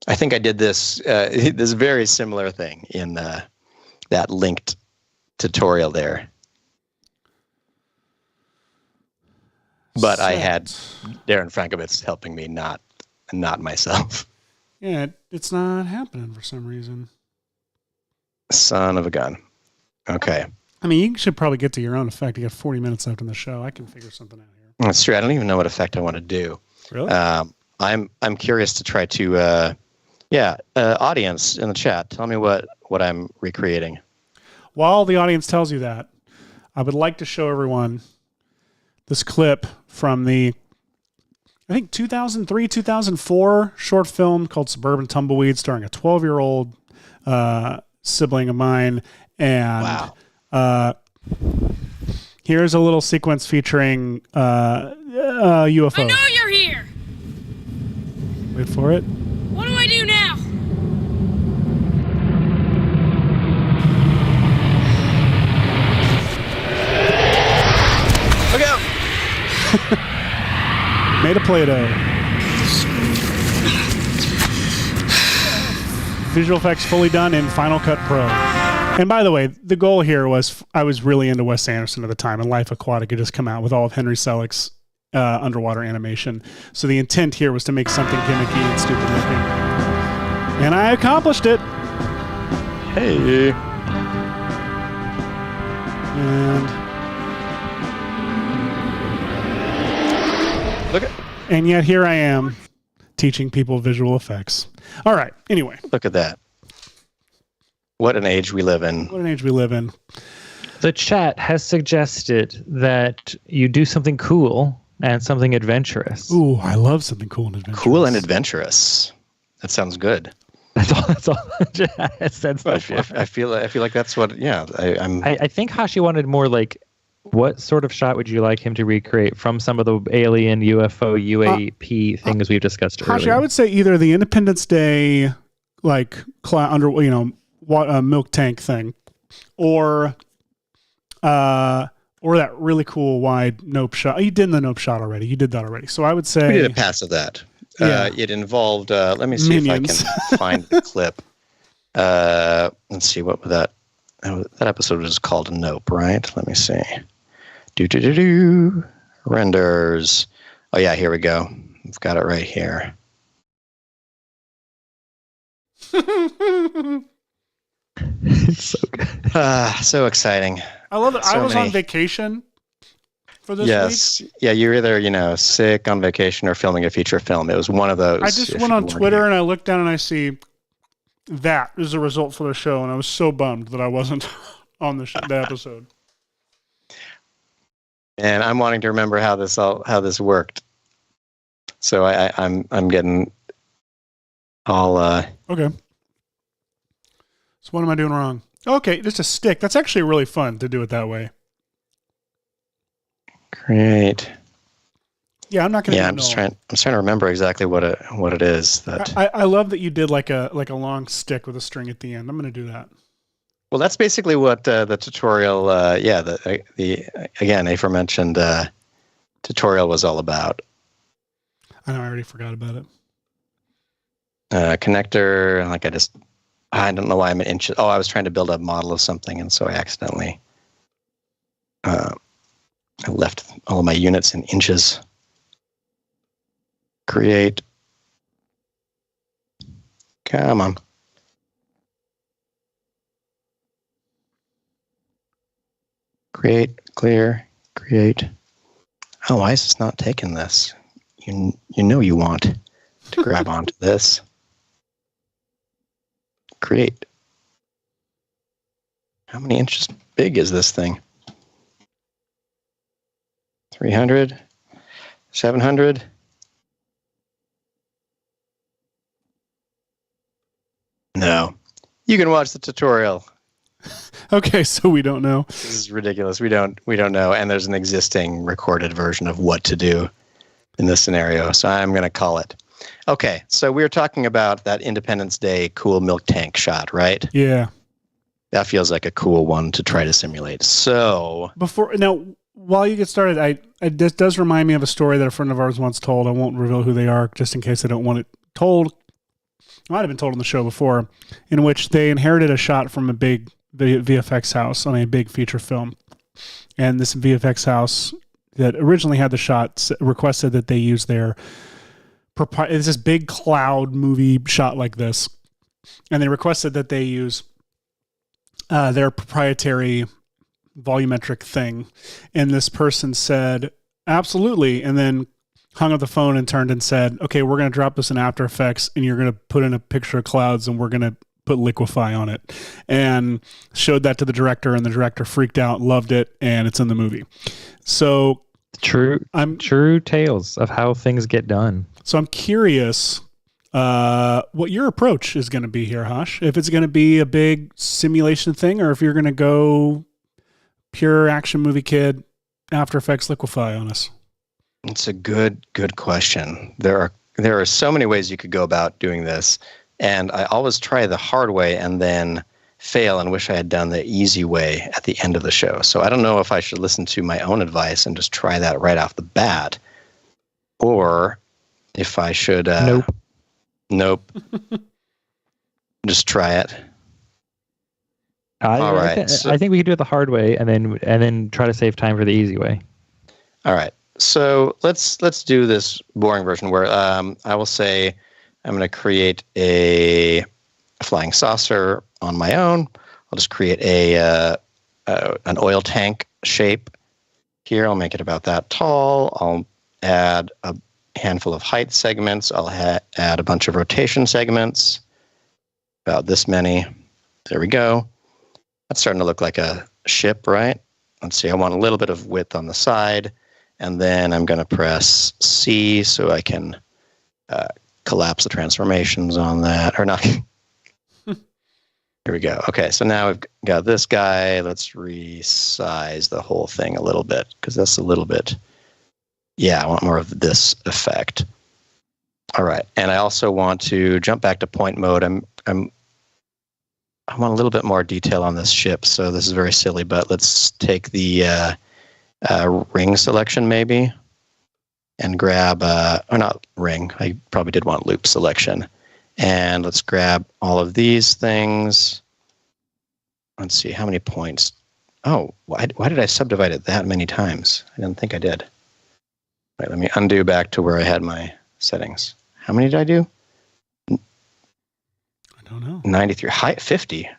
S11: I think I did this this very similar thing in that linked tutorial there. But I had Darren Frankovitz helping me, not myself.
S12: Yeah, it's not happening for some reason.
S11: Son of a gun. Okay.
S12: You should probably get to your own effect. You got 40 minutes left in the show. I can figure something out here.
S11: That's true. I don't even know what effect I want to do.
S12: Really?
S11: I'm curious to try to Yeah, audience in the chat, tell me what I'm recreating.
S12: While the audience tells you that, I would like to show everyone this clip from the, I think, 2003, 2004 short film called Suburban Tumbleweed, starring a 12-year-old sibling of mine. And here's a little sequence featuring UFO.
S16: I know you're here!
S12: Wait for it.
S16: What do I do now?
S11: Look out!
S12: Made a Play-Doh. Visual effects fully done in Final Cut Pro. And by the way, the goal here was, I was really into Wes Anderson at the time, and Life Aquatic had just come out with all of Henry Selick's underwater animation. So the intent here was to make something gimmicky and stupid looking. And I accomplished it.
S11: Hey.
S12: And
S11: look at.
S12: And yet here I am teaching people visual effects. All right. Anyway.
S11: Look at that. What an age we live in.
S12: What an age we live in.
S13: The chat has suggested that you do something cool and something adventurous.
S12: Ooh, I love something cool and adventurous.
S11: Cool and adventurous. That sounds good.
S13: That's all the chat has said so far.
S11: I feel like that's what. Yeah,
S13: I think Hashi wanted more like, what sort of shot would you like him to recreate from some of the alien, UFO, UAP things we've discussed
S12: Hashi,
S13: earlier?
S12: I would say either the Independence Day, like milk tank thing, or that really cool wide nope shot. You did the nope shot already. You did that already. So I would say
S11: we did a pass of that.
S12: Yeah.
S11: It involved. Let me see
S12: Minions.
S11: if I can find the clip. Let's see what that episode was called. Nope, right? Let me see. Renders. Oh yeah, here we go. We've got it right here.
S13: It's so good.
S11: So exciting.
S12: I love it.
S11: So
S12: I was
S11: many.
S12: on vacation for this week.
S11: Yeah, you're either sick, on vacation, or filming a feature film. It was one of those.
S12: I just went on Twitter and I looked down and I see that is the result for the show, and I was so bummed that I wasn't on the episode.
S11: And I'm wanting to remember how this worked. So I'm getting all
S12: Okay. So what am I doing wrong? Okay, just a stick. That's actually really fun to do it that way.
S11: Great.
S12: Yeah, I'm not gonna.
S11: Yeah, I'm trying to remember exactly what it is that.
S12: I love that you did like a long stick with a string at the end. I'm gonna do that.
S11: Well, that's basically what the tutorial. The again aforementioned tutorial was all about.
S12: I know. I already forgot about it.
S11: Connector. I don't know why I'm in inches. Oh, I was trying to build a model of something, and so I accidentally I left all of my units in inches. Create. Come on. Create, clear, create. Oh, why is this not taking this? You know you want to grab onto this. Create. How many inches big is this thing? 300? 700? No. You can watch the tutorial.
S12: Okay, so we don't know.
S11: This is ridiculous. We don't know, and there's an existing recorded version of what to do in this scenario, so I'm going to call it. Okay, so we were talking about that Independence Day cool milk tank shot, right?
S12: Yeah.
S11: That feels like a cool one to try to simulate. So
S12: while you get started, this does remind me of a story that a friend of ours once told. I won't reveal who they are just in case I don't want it told. It might have been told on the show before, in which they inherited a shot from a big VFX house on a big feature film. And this VFX house that originally had the shot requested that they use their it's this big cloud movie shot like this. And they requested that they use their proprietary volumetric thing. And this person said, absolutely. And then hung up the phone and turned and said, okay, we're going to drop this in After Effects and you're going to put in a picture of clouds and we're going to put liquefy on it, and showed that to the director, and the director freaked out, loved it, and it's in the movie. So
S13: true tales of how things get done.
S12: So I'm curious what your approach is going to be here, Hash. If it's going to be a big simulation thing, or if you're going to go pure action movie kid, After Effects liquefy on us.
S11: It's a good question. There are so many ways you could go about doing this. And I always try the hard way and then fail and wish I had done the easy way at the end of the show. So I don't know if I should listen to my own advice and just try that right off the bat, or if I should... Nope. Just try it.
S13: All right. I think we could do it the hard way and then try to save time for the easy way.
S11: All right. So let's do this boring version where I will say... I'm going to create a flying saucer on my own. I'll just create an oil tank shape here. I'll make it about that tall. I'll add a handful of height segments. I'll add a bunch of rotation segments, about this many. There we go. That's starting to look like a ship, right? Let's see. I want a little bit of width on the side, and then I'm going to press C so I can collapse the transformations on that, or not. Here we go. Okay, so now we've got this guy. Let's resize the whole thing a little bit, because that's a little bit, I want more of this effect. All right, and I also want to jump back to point mode. I want a little bit more detail on this ship, so this is very silly, but let's take the ring selection maybe, and grab, or not ring, I probably did want loop selection. And let's grab all of these things. Let's see, how many points? Oh, why did I subdivide it that many times? I didn't think I did. Right, let me undo back to where I had my settings. How many did I do?
S12: I don't know.
S11: 93, 50. I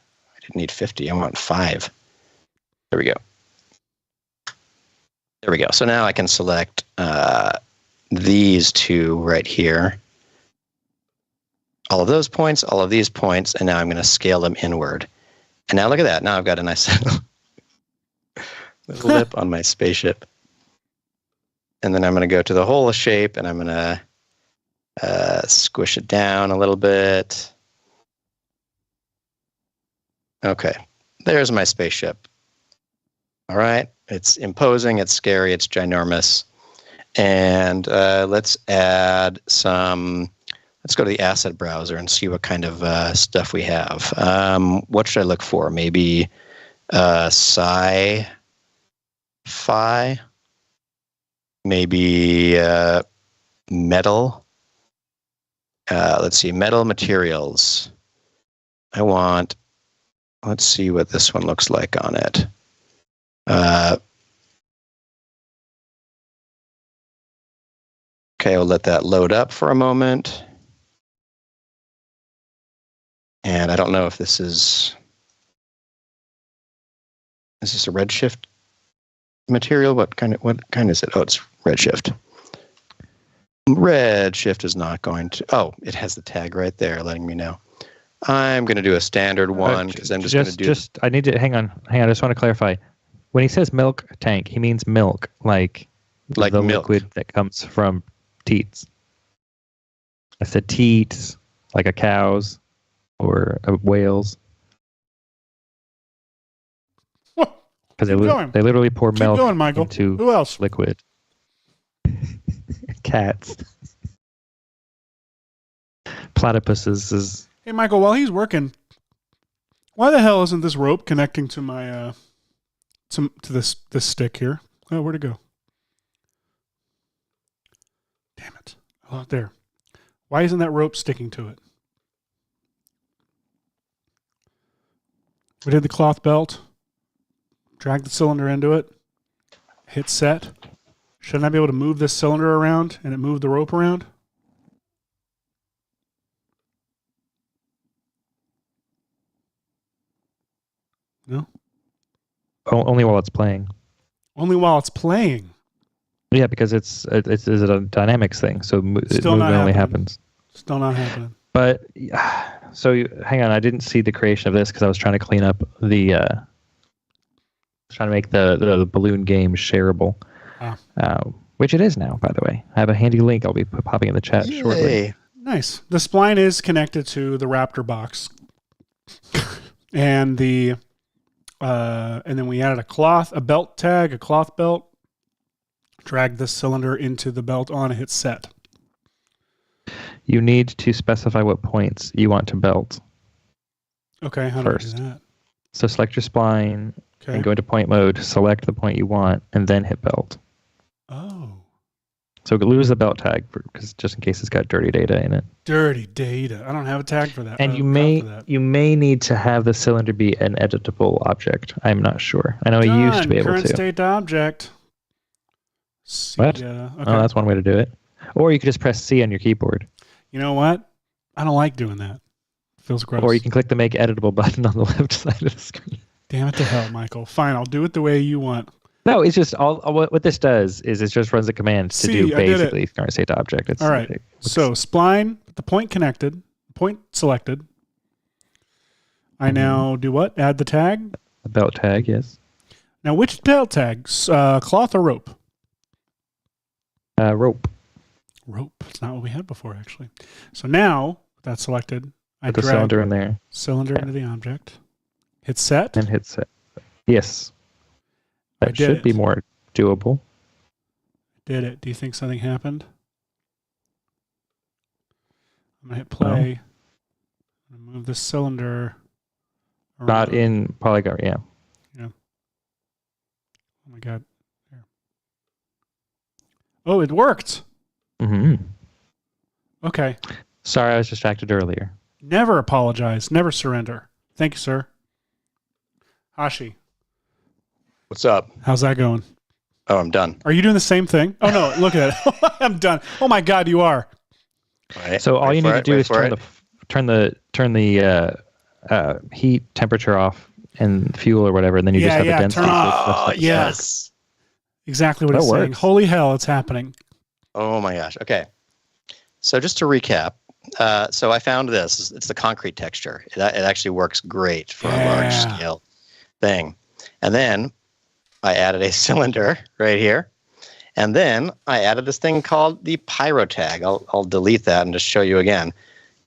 S11: didn't need 50, I want 5. There we go. There we go. So now I can select these two right here. All of those points, all of these points, and now I'm going to scale them inward. And now look at that. Now I've got a nice little lip on my spaceship. And then I'm going to go to the whole shape, and I'm going to squish it down a little bit. Okay. There's my spaceship. All right. It's imposing, it's scary, it's ginormous. And let's add some, let's go to the asset browser and see what kind of stuff we have. What should I look for? Maybe sci-fi? Maybe metal? Let's see, metal materials. Let's see what this one looks like on it. Okay, we'll let that load up for a moment. And I don't know if this is this a redshift material? What kind is it? Oh, it's redshift. Redshift is not going to, oh, it has the tag right there letting me know. I'm going to do a standard one because I'm just going to do...
S13: I need to, hang on. I just want to clarify. When he says milk tank, he means milk, like the
S11: milk.
S13: liquid that comes from teats. I said teats, like a cow's or a whale's. Because they literally pour milk into
S12: Who else?
S13: liquid. Cats. Platypuses is...
S12: Hey, Michael, while he's working, why the hell isn't this rope connecting to my to this stick here? Oh, where'd it go? Damn it. Oh, there. Why isn't that rope sticking to it? We did the cloth belt. Drag the cylinder into it. Hit set. Shouldn't I be able to move this cylinder around and it move the rope around? No?
S13: Only while it's playing.
S12: Only while it's playing.
S13: Yeah, because it's a dynamics thing, so movement only happens.
S12: Still not happening.
S13: But so hang on, I didn't see the creation of this because I was trying to clean up trying to make the balloon game shareable, which it is now. By the way, I have a handy link. I'll be popping in the chat shortly.
S12: Nice. The spline is connected to the Raptor box, and then we added a cloth belt. Drag this cylinder into the belt on and hit set.
S13: You need to specify what points you want to belt.
S12: Okay, how do I do that?
S13: So select your spline and go into point mode, select the point you want, and then hit belt.
S12: Oh.
S13: So lose the belt tag because just in case it's got dirty data in it.
S12: Dirty data. I don't have a tag for that.
S13: And you may need to have the cylinder be an editable object. I'm not sure. I know I used to be able
S12: current
S13: to.
S12: State object.
S13: What? Okay. Oh, that's one way to do it. Or you could just press C on your keyboard.
S12: You know what? I don't like doing that. It feels gross.
S13: Or you can click the make editable button on the left side of the screen.
S12: Damn it to hell, Michael. Fine, I'll do it the way you want.
S13: No, it's just what this does is it just runs a command to do basically current state object. It's
S12: all right. So spline, the point connected, point selected. I now do what? Add the tag?
S13: The belt tag, yes.
S12: Now, which belt tags? Cloth or rope?
S13: Rope.
S12: Rope. It's not what we had before, actually. So now, that's selected. I
S13: put the cylinder in there.
S12: Cylinder into the object. Hit set.
S13: And hit set. Yes. That should be more doable.
S12: Did it. Do you think something happened? I'm going to hit play. I'm going to move the cylinder around.
S13: Not in polygon, yeah.
S12: Yeah. Oh my God. Here. Oh, it worked.
S13: Mm-hmm.
S12: Okay.
S13: Sorry, I was distracted earlier.
S12: Never apologize. Never surrender. Thank you, sir. Hashi.
S11: What's up?
S12: How's that going?
S11: Oh, I'm done.
S12: Are you doing the same thing? Oh, no. Look at it. I'm done. Oh, my God, you are.
S11: Right.
S13: So all you need to do is turn the heat temperature off and fuel or whatever, and then you just have the density.
S12: Turn off.
S11: Oh, yes.
S12: Exactly what it's saying. Holy hell, it's happening.
S11: Oh, my gosh. Okay. So just to recap, so I found this. It's the concrete texture. It actually works great for a large scale thing. And then I added a cylinder right here. And then I added this thing called the pyro tag. I'll delete that and just show you again.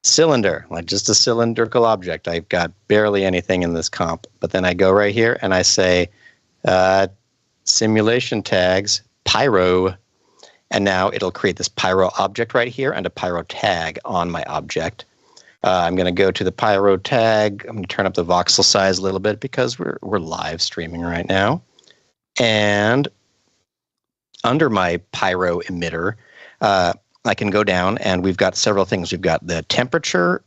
S11: Cylinder, like just a cylindrical object. I've got barely anything in this comp. But then I go right here and I say simulation tags, pyro. And now it'll create this pyro object right here and a pyro tag on my object. I'm going to go to the pyro tag. I'm going to turn up the voxel size a little bit because we're live streaming right now. And under my pyro emitter, I can go down and we've got several things. We've got the temperature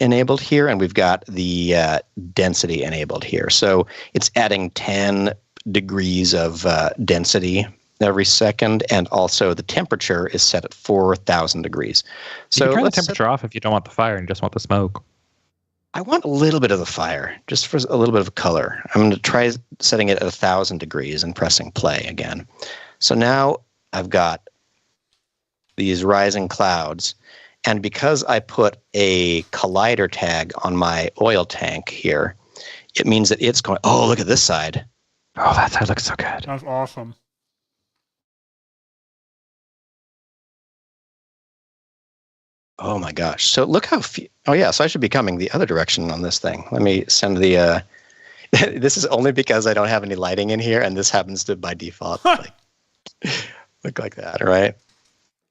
S11: enabled here and we've got the density enabled here. So it's adding 10 degrees of density every second, and also the temperature is set at 4,000 degrees. So
S13: you can turn the temperature off if you don't want the fire and just want the smoke.
S11: I want a little bit of the fire, just for a little bit of color. I'm going to try setting it at 1,000 degrees and pressing play again. So now I've got these rising clouds, and because I put a collider tag on my oil tank here, it means that it's going, oh, look at this side.
S13: Oh, that side looks so good.
S12: That's awesome.
S11: Oh my gosh. So look how oh yeah, so I should be coming the other direction on this thing. Let me send the this is only because I don't have any lighting in here and this happens to by default like, look like that, right?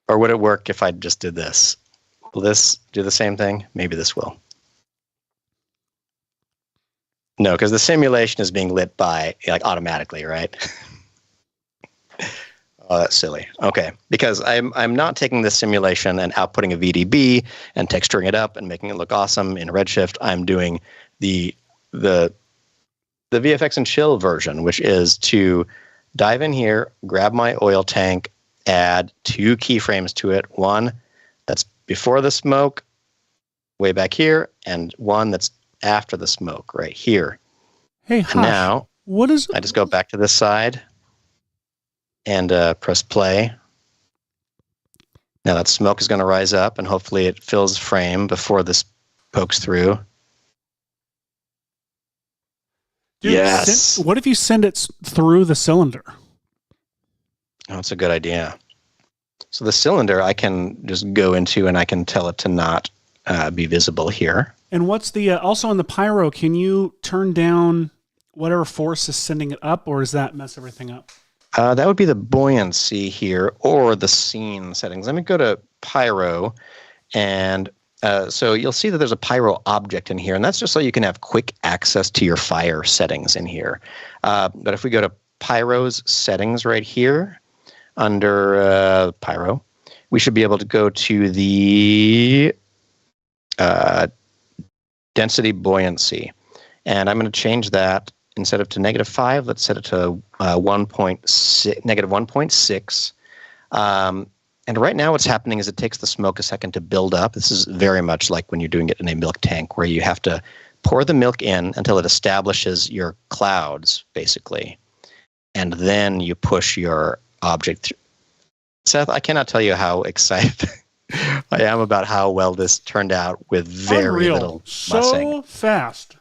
S11: Or would it work if I just did this? Will this do the same thing? Maybe this will. No, because the simulation is being lit by like automatically, right? Oh, that's silly. Okay, because I'm not taking this simulation and outputting a VDB and texturing it up and making it look awesome in Redshift. I'm doing the VFX and chill version, which is to dive in here, grab my oil tank, add 2 keyframes to it. One that's before the smoke, way back here, and one that's after the smoke, right here.
S12: Hey,
S11: and now
S12: what is?
S11: I just go back to this side. and press play. Now that smoke is going to rise up, and hopefully it fills the frame before this pokes through.
S12: Dude,
S11: yes.
S12: What if you send it through the cylinder?
S11: Oh, that's a good idea. So the cylinder I can just go into, and I can tell it to not be visible here.
S12: And what's the also on the pyro? Can you turn down whatever force is sending it up, or does that mess everything up?
S11: That would be the buoyancy here, or the scene settings. Let me go to pyro, and so you'll see that there's a pyro object in here, and that's just so you can have quick access to your fire settings in here. But if we go to pyro's settings right here, under pyro, we should be able to go to the density buoyancy, and I'm going to change that. Instead of to -5, let's set it to -1.6. And right now what's happening is it takes the smoke a second to build up. This is very much like when you're doing it in a milk tank, where you have to pour the milk in until it establishes your clouds, basically. And then you push your object through. Seth, I cannot tell you how excited I am about how well this turned out with very little mussing.
S12: So fast.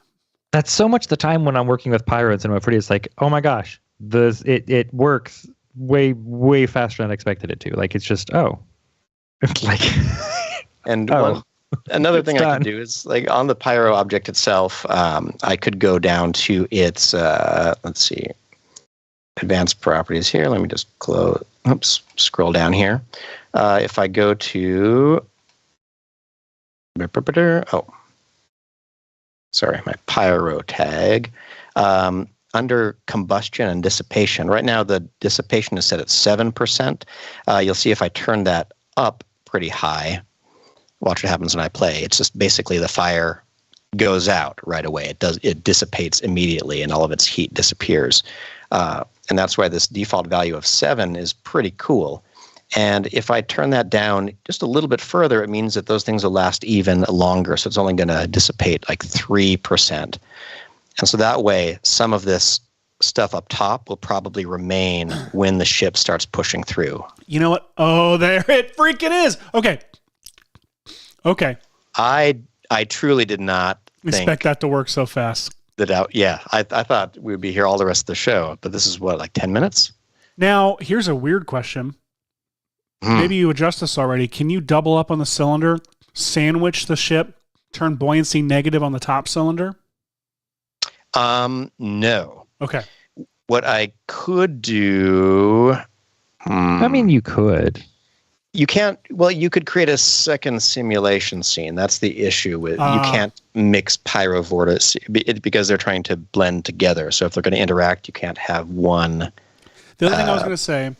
S13: That's so much the time when I'm working with Pyro in Cinema 4D. It's like, oh my gosh, it works way faster than I expected it to. Like, it's just, it's like,
S11: and another thing I could do is, like, on the Pyro object itself, I could go down to its, let's see, advanced properties here. Let me just scroll down here. If I go to, my pyro tag, under combustion and dissipation. Right now, the dissipation is set at 7%. You'll see if I turn that up pretty high, watch what happens when I play. It's just basically the fire goes out right away. It dissipates immediately, and all of its heat disappears. And that's why this default value of 7 is pretty cool. And if I turn that down just a little bit further, it means that those things will last even longer. So it's only going to dissipate like 3%. And so that way, some of this stuff up top will probably remain when the ship starts pushing through.
S12: You know what? Oh, there it freaking is. Okay.
S11: I truly did not
S12: expect that to work so fast.
S11: I thought we'd be here all the rest of the show, but this is what, like 10 minutes?
S12: Now, here's a weird question. Maybe you adjust this already. Can you double up on the cylinder, sandwich the ship, turn buoyancy negative on the top cylinder?
S11: No.
S12: Okay.
S11: What I could do...
S13: I mean, you could.
S11: You can't... Well, you could create a second simulation scene. That's the issue with... you can't mix pyro vortice because they're trying to blend together. So if they're going to interact, you can't have one...
S12: The other thing I was going to say...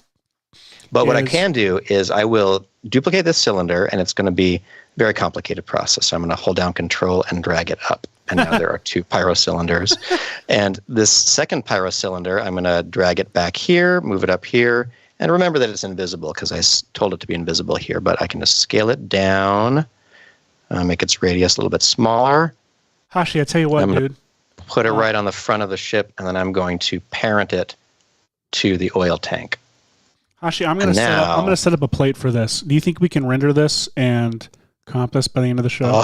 S11: But what I can do is I will duplicate this cylinder, and it's going to be a very complicated process. So I'm going to hold down Control and drag it up. And now there are 2 pyro cylinders. And this second pyro cylinder, I'm going to drag it back here, move it up here. And remember that it's invisible because I told it to be invisible here. But I can just scale it down, make its radius a little bit smaller.
S12: Hashi, I tell you what, dude.
S11: Put it right on the front of the ship, and then I'm going to parent it to the oil tank.
S12: Hashi, I'm going to set up a plate for this. Do you think we can render this and comp this by the end of the show?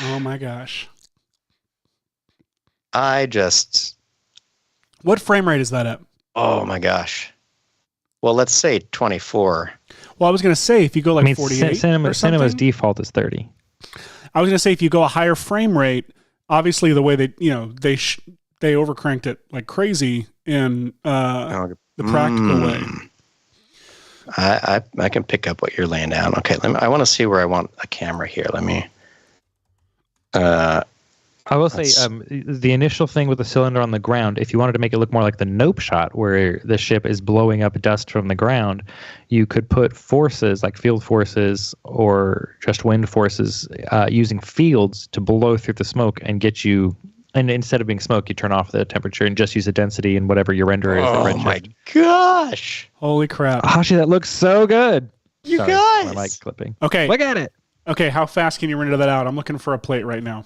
S12: Oh my gosh. What frame rate is that at?
S11: Oh my gosh. Well, let's say 24.
S12: Well, I was going to say if you go like 48
S13: Cinema's default is 30.
S12: I was going to say if you go a higher frame rate, obviously the way they overcranked it like crazy in the practical way.
S11: I can pick up what you're laying down. Okay, I want to see where I want a camera here. Let me.
S13: I will say the initial thing with the cylinder on the ground, if you wanted to make it look more like the Nope shot where the ship is blowing up dust from the ground, you could put forces like field forces or just wind forces using fields to blow through the smoke and get you. And instead of being smoke, you turn off the temperature and just use the density and whatever your renderer is.
S11: Oh my gosh!
S12: Holy crap!
S13: Hashi, that looks so good.
S11: You guys,
S13: my mic clipping.
S12: Okay,
S13: look at it.
S12: Okay, how fast can you render that out? I'm looking for a plate right now.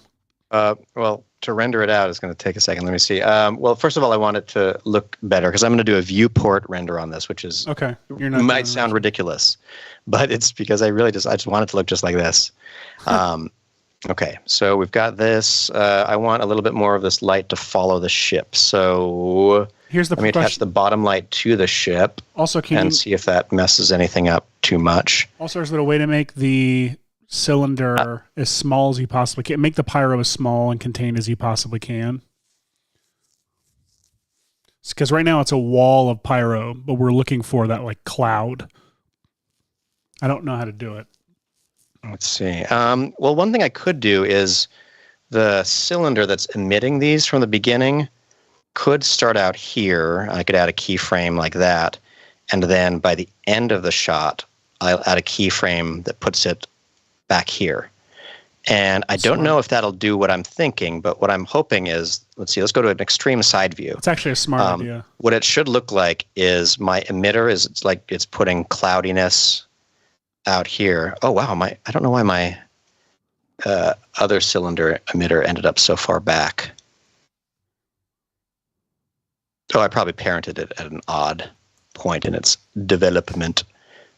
S11: Well, to render it out is going to take a second. Let me see. Well, first of all, I want it to look better because I'm going to do a viewport render on this, which is
S12: okay.
S11: Might sound ridiculous, but it's because I just want it to look just like this. Okay, so we've got this. I want a little bit more of this light to follow the ship. So let me attach the bottom light to the ship.
S12: Also,
S11: see if that messes anything up too much.
S12: Also, is there a way to make the cylinder as small as you possibly can? Make the pyro as small and contained as you possibly can. Because right now it's a wall of pyro, but we're looking for that like cloud. I don't know how to do it.
S11: Let's see. Well, one thing I could do is the cylinder that's emitting these from the beginning could start out here. I could add a keyframe like that. And then by the end of the shot, I'll add a keyframe that puts it back here. And I don't know if that'll do what I'm thinking, but what I'm hoping is, let's go to an extreme side view.
S12: It's actually a smart idea.
S11: What it should look like is my emitter it's putting cloudiness out here. Oh wow, I don't know why my other cylinder emitter ended up so far back. Oh, I probably parented it at an odd point in its development.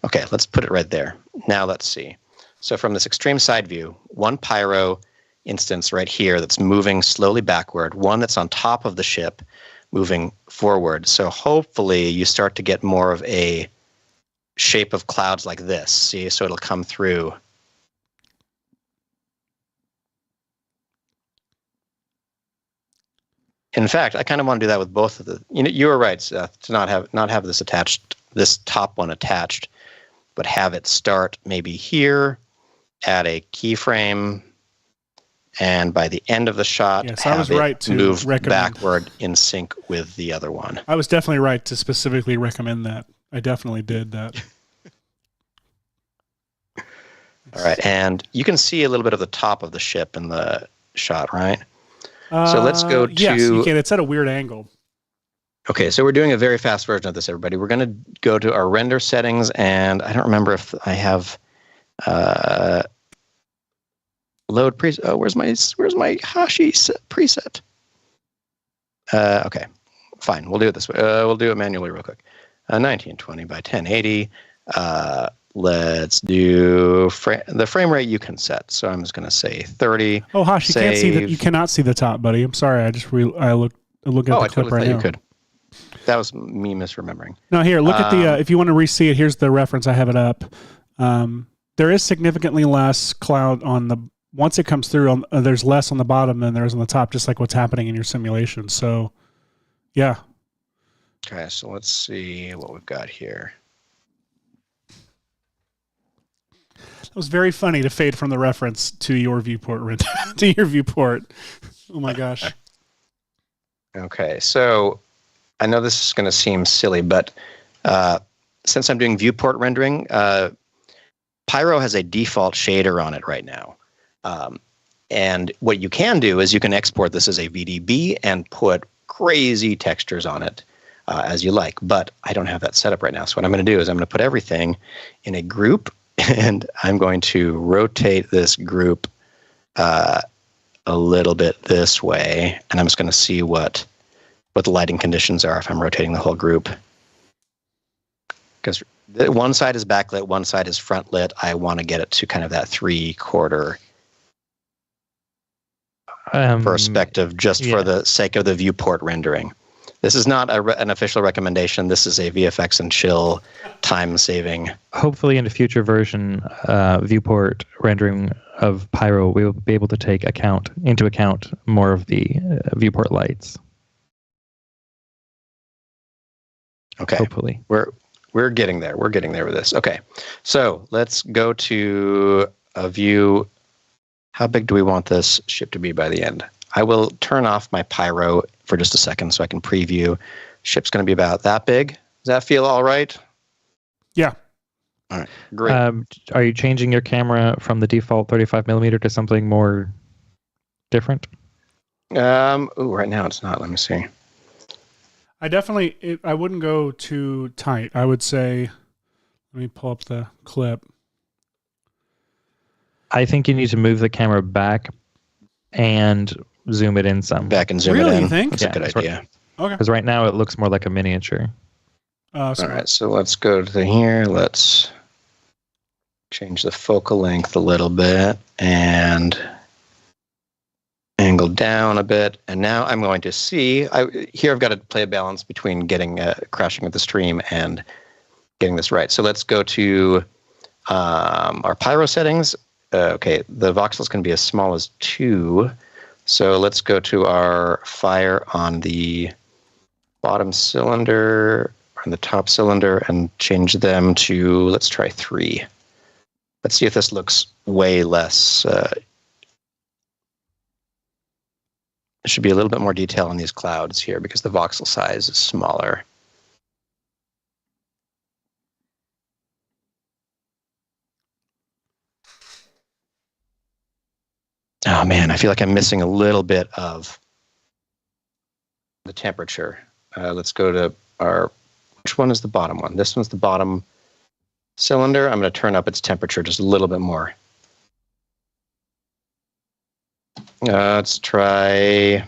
S11: Okay, let's put it right there. Now let's see. So from this extreme side view, one pyro instance right here that's moving slowly backward, one that's on top of the ship moving forward. So hopefully you start to get more of a shape of clouds like this. See, so it'll come through. In fact, I kind of want to do that with both of the. You were right, Seth, to not have this attached, this top one attached, but have it start maybe here, add a keyframe, and by the end of the shot, have it move backward in sync with the other one.
S12: I was definitely right to specifically recommend that. I definitely did that.
S11: All right, and you can see a little bit of the top of the ship in the shot, right? So let's go to...
S12: Yes, you can. It's at a weird angle.
S11: Okay, so we're doing a very fast version of this, everybody. We're going to go to our render settings, and I don't remember if I have load preset. Oh, where's my Hashi preset? Okay, fine. We'll do it this way. We'll do it manually real quick. 1920 by 1080. Let's do the frame rate you can set. So I'm just going to say 30.
S12: Oh, Hash, you can't see that. You cannot see the top, buddy. I'm sorry. I look at the clip right
S11: totally
S12: now.
S11: You could. That was me misremembering.
S12: No, here, look at the. If you want to re-see it, here's the reference. I have it up. There is significantly less cloud on the. Once it comes through, there's less on the bottom than there is on the top, just like what's happening in your simulation. So, yeah.
S11: Okay, so let's see what we've got here.
S12: It was very funny to fade from the reference to your viewport. To your viewport. Oh my gosh.
S11: Okay, so I know this is going to seem silly, but since I'm doing viewport rendering, Pyro has a default shader on it right now. And what you can do is you can export this as a VDB and put crazy textures on it as you like. But I don't have that set up right now. So what I'm going to do is I'm going to put everything in a group, and I'm going to rotate this group a little bit this way. And I'm just going to see what the lighting conditions are if I'm rotating the whole group. Because one side is backlit, one side is front lit. I want to get it to kind of that 3/4 perspective, just for the sake of the viewport rendering. This is not an official recommendation. This is a VFX and chill time saving.
S13: Hopefully in a future version, viewport rendering of Pyro, we will be able to take into account more of the viewport lights.
S11: Okay.
S13: Hopefully.
S11: We're getting there. We're getting there with this. Okay. So let's go to a view. How big do we want this ship to be by the end? I will turn off my Pyro for just a second so I can preview. Ship's going to be about that big. Does that feel all right?
S12: Yeah.
S11: All right. Great.
S13: Are you changing your camera from the default 35mm to something more different?
S11: Right now it's not. Let me see.
S12: I wouldn't go too tight. I would say, let me pull up the clip.
S13: I think you need to move the camera back and zoom it in some.
S11: Back and zoom
S12: Really,
S11: it in.
S12: you think?
S11: That's a good idea.
S12: Okay.
S13: Because right now it looks more like a miniature.
S11: All right, so let's go to here. Let's change the focal length a little bit and angle down a bit. And now I'm going to see. Here I've got to play a balance between getting crashing with the stream and getting this right. So let's go to our pyro settings. Okay, the voxels can be as small as 2. So let's go to our fire on the bottom cylinder and the top cylinder and change them to, let's try 3. Let's see if this looks way less. There should be a little bit more detail on these clouds here because the voxel size is smaller. Oh man, I feel like I'm missing a little bit of the temperature. Let's go to our, which one is the bottom one? This one's the bottom cylinder. I'm going to turn up its temperature just a little bit more. Let's try,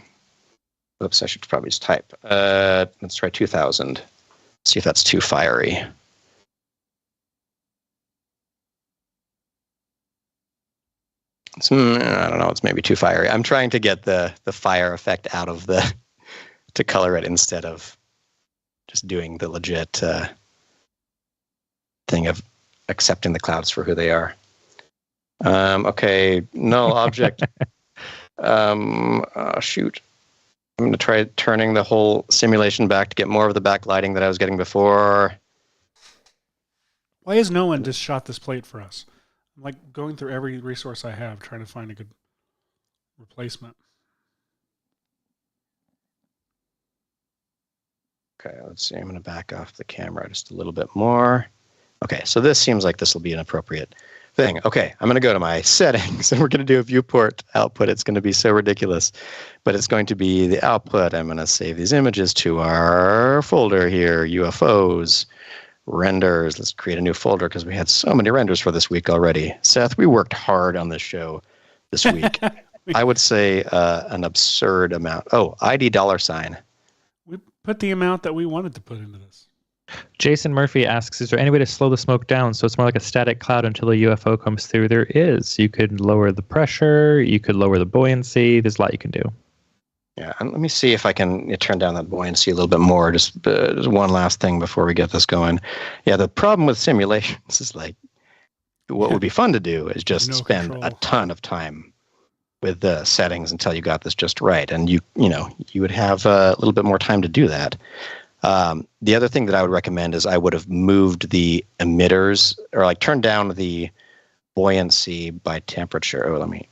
S11: oops, I should probably just type. Let's try 2000. See if that's too fiery. I don't know, it's maybe too fiery. I'm trying to get the fire effect out of to color it instead of just doing the legit thing of accepting the clouds for who they are. Okay, null object. Shoot. I'm going to try turning the whole simulation back to get more of the backlighting that I was getting before.
S12: Why has no one just shot this plate for us? I'm like going through every resource I have, trying to find a good replacement.
S11: Okay, let's see. I'm going to back off the camera just a little bit more. Okay, so this seems like this will be an appropriate thing. Okay, I'm going to go to my settings, and we're going to do a viewport output. It's going to be so ridiculous, but it's going to be the output. I'm going to save these images to our folder here, UFOs, renders. Let's create a new folder because we had so many renders for this week already. Seth, we worked hard on this show this week. I would say an absurd amount. Oh, ID $.
S12: We put the amount that we wanted to put into this.
S13: Jason Murphy asks, is there any way to slow the smoke down so it's more like a static cloud until a UFO comes through? There is. You could lower the pressure. You could lower the buoyancy. There's a lot you can do.
S11: Yeah, and let me see if I can turn down that buoyancy a little bit more. Just one last thing before we get this going. Yeah, the problem with simulations is like, what would be fun to do is just spend a ton of time with the settings until you got this just right, and you would have a little bit more time to do that. The other thing that I would recommend is I would have moved the emitters, or like turned down the buoyancy by temperature. Oh, let me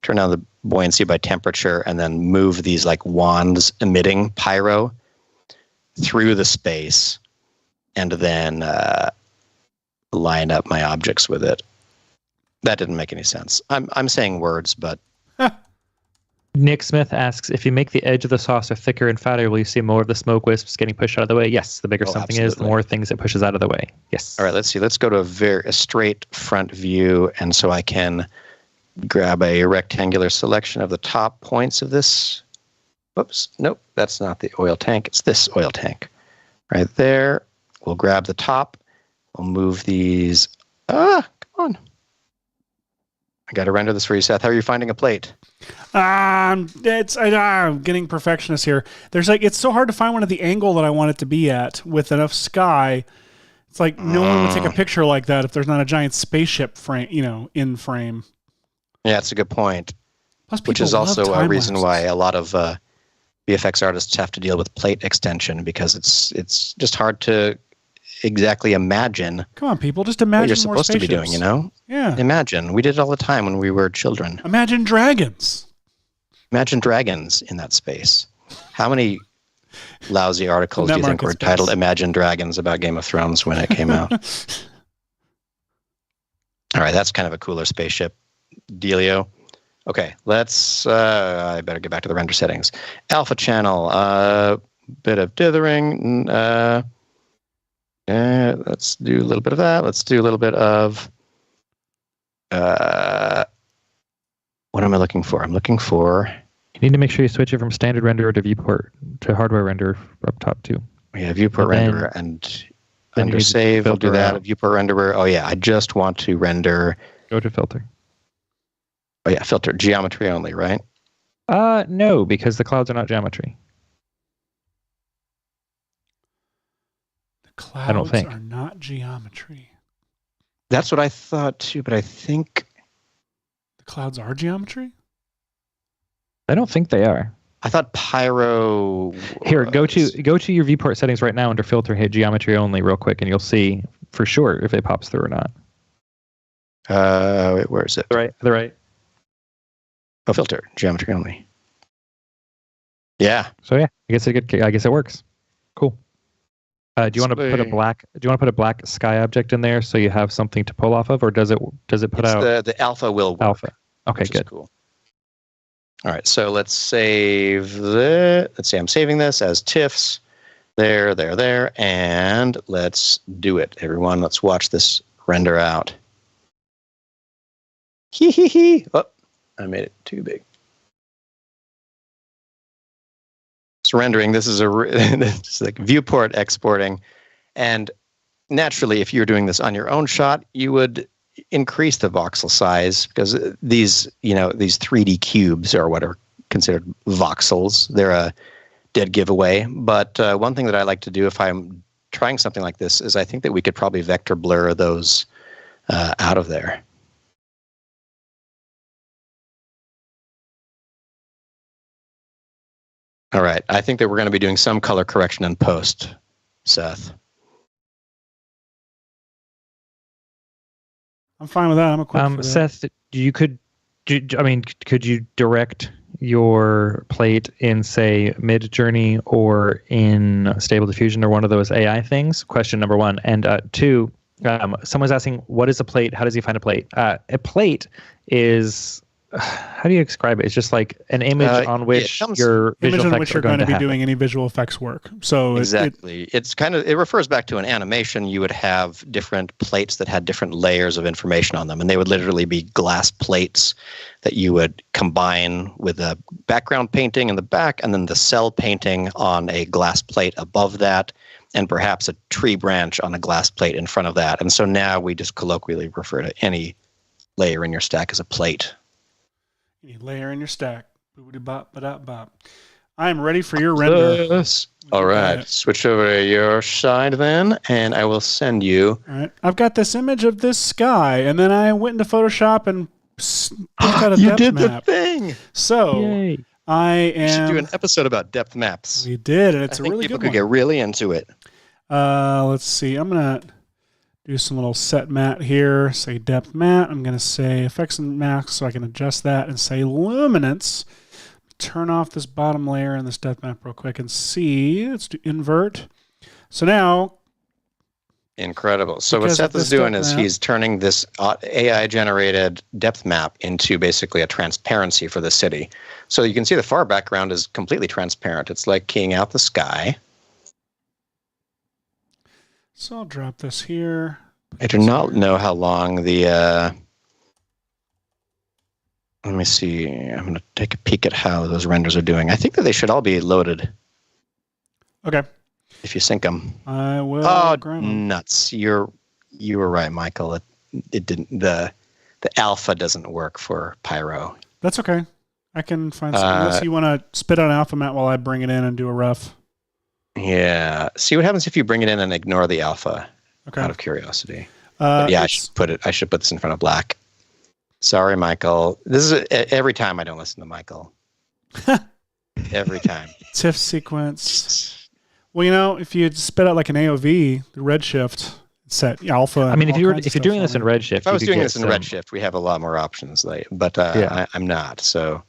S11: turn down the buoyancy by temperature and then move these like wands emitting pyro through the space and then line up my objects with it. That didn't make any sense. I'm saying words, but
S13: Nick Smith asks, if you make the edge of the saucer thicker and fatter, will you see more of the smoke wisps getting pushed out of the way? Yes, the bigger something is, the more things it pushes out of the way. Yes.
S11: All right, let's see. Let's go to a straight front view, and so I can grab a rectangular selection of the top points of this. Whoops, nope, that's not the oil tank. It's this oil tank right there. We'll grab the top. We'll move these. Come on. I got to render this for you, Seth. How are you finding a plate?
S12: I'm getting perfectionist here. It's so hard to find one at the angle that I want it to be at with enough sky. It's like no one would take a picture like that if there's not a giant spaceship frame, in frame.
S11: Yeah, that's a good point.
S12: Plus,
S11: which is also a reason why a lot of VFX artists have to deal with plate extension, because it's just hard to exactly imagine.
S12: Come on, people, just imagine
S11: what you're
S12: more
S11: supposed to be doing,
S12: Yeah.
S11: Imagine. We did it all the time when we were children.
S12: Imagine dragons.
S11: Imagine dragons in that space. How many lousy articles do you think were titled Imagine Dragons about Game of Thrones when it came out? All right, that's kind of a cooler spaceship dealio. Okay, let's, I better get back to the render settings. Alpha channel, bit of dithering. Let's do a little bit of that. Let's do a little bit of, what am I looking for? I'm looking for
S13: You need to make sure you switch it from standard renderer to viewport to hardware renderer up top too.
S11: Yeah, viewport renderer and under save. I'll do that. Viewport renderer. Oh yeah, I just want to render.
S13: Go to filter.
S11: Oh yeah, filter geometry only, right?
S13: No, because the clouds are not geometry.
S12: The clouds are not geometry.
S11: That's what I thought too, but I think
S12: the clouds are geometry.
S13: I don't think they are.
S11: I thought pyro.
S13: Here, go to your viewport settings right now under filter. Hit geometry only real quick, and you'll see for sure if it pops through or not.
S11: Wait, where is it?
S13: The right.
S11: Oh, filter geometry only. Yeah.
S13: So yeah, I guess it works. Cool. Do you want to put a black? Do you want to put a black sky object in there so you have something to pull off of, or does it put out
S11: the alpha will work.
S13: Alpha? Okay, good.
S11: Cool. All right, so let's save the. Let's say I'm saving this as TIFFs. There, and let's do it, everyone. Let's watch this render out. Hee. Oh, I made it too big. It's rendering. This is it's like viewport exporting, and naturally, if you're doing this on your own shot, you would increase the voxel size because these 3D cubes are what are considered voxels. They're a dead giveaway. But one thing that I like to do if I'm trying something like this is I think that we could probably vector blur those out of there. All right. I think that we're going to be doing some color correction in post, Seth.
S12: I'm fine with that. I'm equipped for that.
S13: Seth, could you direct your plate in, say, Mid-Journey or in Stable Diffusion or one of those AI things? Question number one. And two, someone's asking, what is a plate? How does he find a plate? A plate is... How do you describe it? It's just like an image on which your visual effects are going to
S12: be doing any visual effects work. So
S11: exactly, it refers back to an animation. You would have different plates that had different layers of information on them, and they would literally be glass plates that you would combine with a background painting in the back, and then the cell painting on a glass plate above that, and perhaps a tree branch on a glass plate in front of that. And so now we just colloquially refer to any layer in your stack as a plate.
S12: Any layer in your stack. Bop. I am ready for your render.
S11: Yes. All right. Switch over to your side then, and I will send you.
S12: All right. I've got this image of this sky, and then I went into Photoshop and got a
S11: you
S12: depth
S11: did
S12: map.
S11: The thing.
S12: So
S13: yay.
S12: We
S11: should do an episode about depth maps.
S12: We did, and it's
S11: I
S12: a really
S11: think
S12: good one.
S11: people could get really into it.
S12: Let's see. I'm gonna do some little set mat here. Say depth mat. I'm gonna say effects and max so I can adjust that and say luminance. Turn off this bottom layer in this depth map real quick and see. Let's do invert. So now.
S11: Incredible. So what Seth is doing is he's turning this AI generated depth map into basically a transparency for the city. So you can see the far background is completely transparent. It's like keying out the sky.
S12: So I'll drop this here.
S11: I do not know how long the, let me see. I'm going to take a peek at how those renders are doing. I think that they should all be loaded.
S12: Okay.
S11: If you sync them.
S12: I will.
S11: Oh, nuts. You were right, Michael. It didn't, the alpha doesn't work for Pyro.
S12: That's okay. I can find something. Unless you want to spit out an alpha mat while I bring it in and do a rough.
S11: Yeah. See what happens if you bring it in and ignore the alpha. Okay. Out of curiosity. Yeah, I should put this in front of black. Sorry, Michael. This is every time I don't listen to Michael. Every time.
S12: TIFF sequence. Well, if you spit out like an AOV, the redshift set alpha.
S13: I mean, if you're doing this in redshift,
S11: if I was doing this in redshift, we have a lot more options. But I'm not. So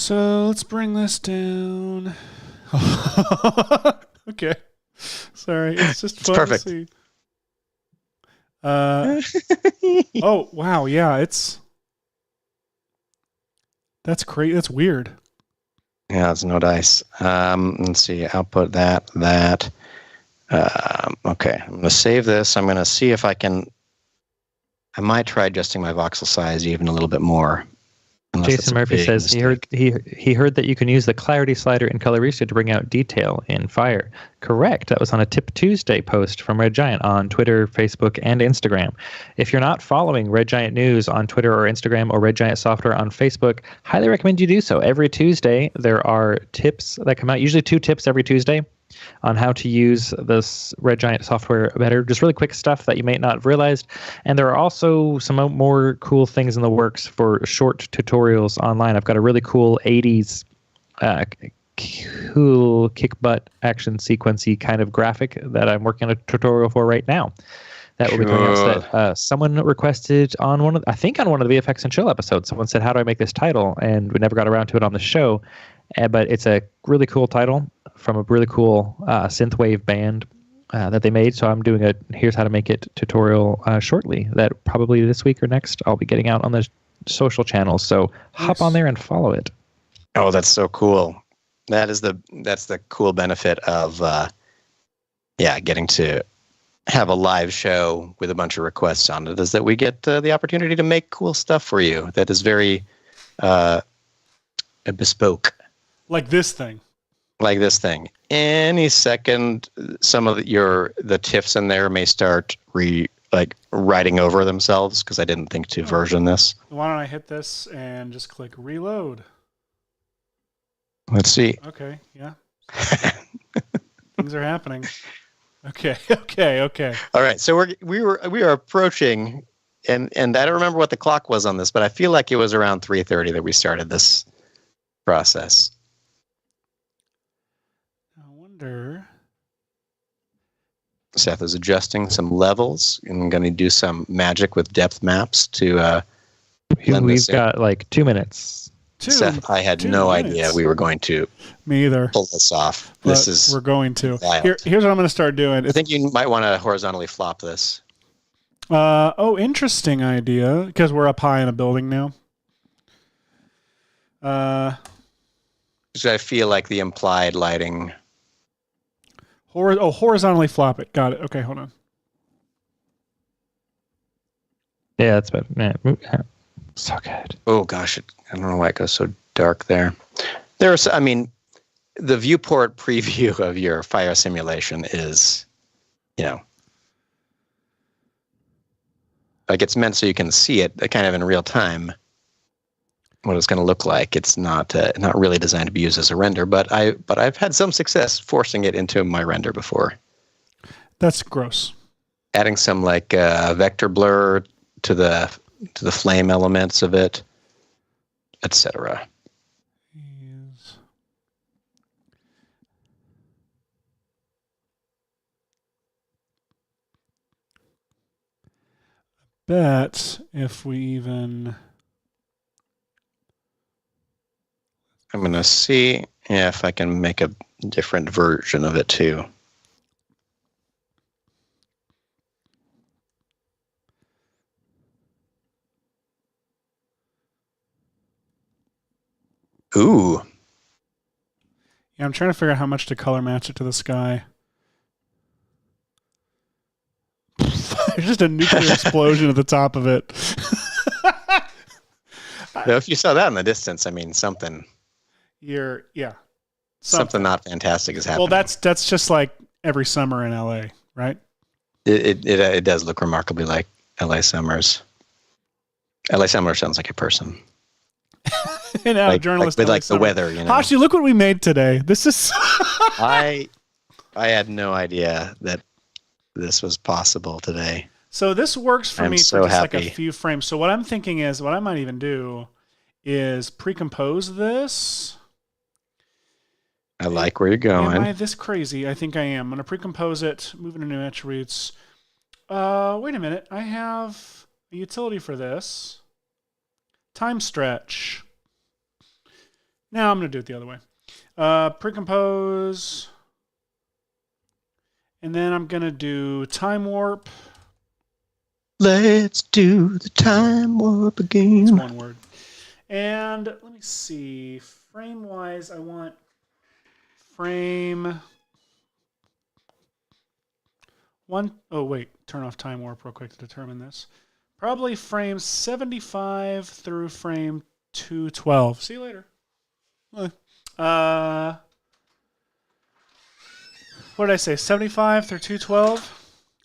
S11: let's bring this down.
S12: Okay. Sorry, it's just fun
S11: perfect.
S12: To see. Oh wow, yeah, that's great. That's weird.
S11: Yeah, it's no dice. Let's see. Output that. Okay, I'm gonna save this. I'm gonna see if I might try adjusting my voxel size even a little bit more.
S13: Jason Murphy says he heard that you can use the clarity slider in Colorista to bring out detail in fire. Correct. That was on a Tip Tuesday post from Red Giant on Twitter, Facebook, and Instagram. If you're not following Red Giant News on Twitter or Instagram or Red Giant Software on Facebook, highly recommend you do so. Every Tuesday, there are tips that come out, usually 2 tips every Tuesday, on how to use this Red Giant software better. Just really quick stuff that you may not have realized. And there are also some more cool things in the works for short tutorials online. I've got a really cool 80s cool kick butt action sequency kind of graphic that I'm working on a tutorial for right now. That will be coming out. That someone requested on one of the VFX and Chill episodes. Someone said, "How do I make this title?" And we never got around to it on the show. But it's a really cool title from a really cool synthwave band that they made. So I'm doing a here's how to make it tutorial shortly. That probably this week or next I'll be getting out on the social channels. So hop on there and follow it.
S11: Oh, that's so cool. That's the cool benefit of getting to have a live show with a bunch of requests on it, is that we get the opportunity to make cool stuff for you that is very bespoke.
S12: Like this thing. Any second,
S11: some of the TIFFs in there may start writing over themselves because I didn't think to version this.
S12: Why don't I hit this and just click reload?
S11: Let's see.
S12: Okay, yeah. Things are happening. Okay.
S11: All right, so we are approaching, and I don't remember what the clock was on this, but I feel like it was around 3:30 that we started this process.
S12: I wonder.
S11: Seth is adjusting some levels, and I'm going to do some magic with depth maps to.
S13: We've got like 2 minutes.
S11: Seth, I had no idea we were going to.
S12: Me either.
S11: Pull this off.
S12: But we're going to. Here's what I'm going to start doing.
S11: I think you might want to horizontally flop this.
S12: Interesting idea, because we're up high in a building now.
S11: So I feel like the implied lighting.
S12: Horizontally flop it. Got it. Okay, hold on.
S13: Yeah, that's better. So good.
S11: Oh gosh, I don't know why it goes so dark there. The viewport preview of your fire simulation is, like it's meant so you can see it kind of in real time. What it's going to look like. It's not really designed to be used as a render, but I've had some success forcing it into my render before.
S12: That's gross.
S11: Adding some vector blur to the flame elements of it, etc.
S12: Bet if we even.
S11: I'm going to see if I can make a different version of it too. Ooh.
S12: Yeah, I'm trying to figure out how much to color match it to the sky. There's just a nuclear explosion at the top of it.
S11: Now, if you saw that in the distance, something. Something not fantastic is happening.
S12: Well, that's just like every summer in LA, right?
S11: It does look remarkably like LA summers. LA summer sounds like a person.
S12: Journalist
S11: with the weather,
S12: Hashi, look what we made today. This is.
S11: I had no idea that this was possible today.
S12: So this works for me
S11: so
S12: for just
S11: happy.
S12: like a few frames. So what I'm thinking is, what I might even do is pre-compose this.
S11: I like where you're going.
S12: Am I this crazy? I think I am. I'm going to pre-compose it, move into new attributes. Wait a minute. I have a utility for this. Time stretch. Now I'm going to do it the other way. Pre-compose. And then I'm going to do time warp.
S11: Let's do the time warp again.
S12: It's one word. And let me see. Frame-wise, I want frame one. Oh, wait. Turn off time warp real quick to determine this. Probably frame 75 through frame 212. See you later. What did I say? 75 through 212.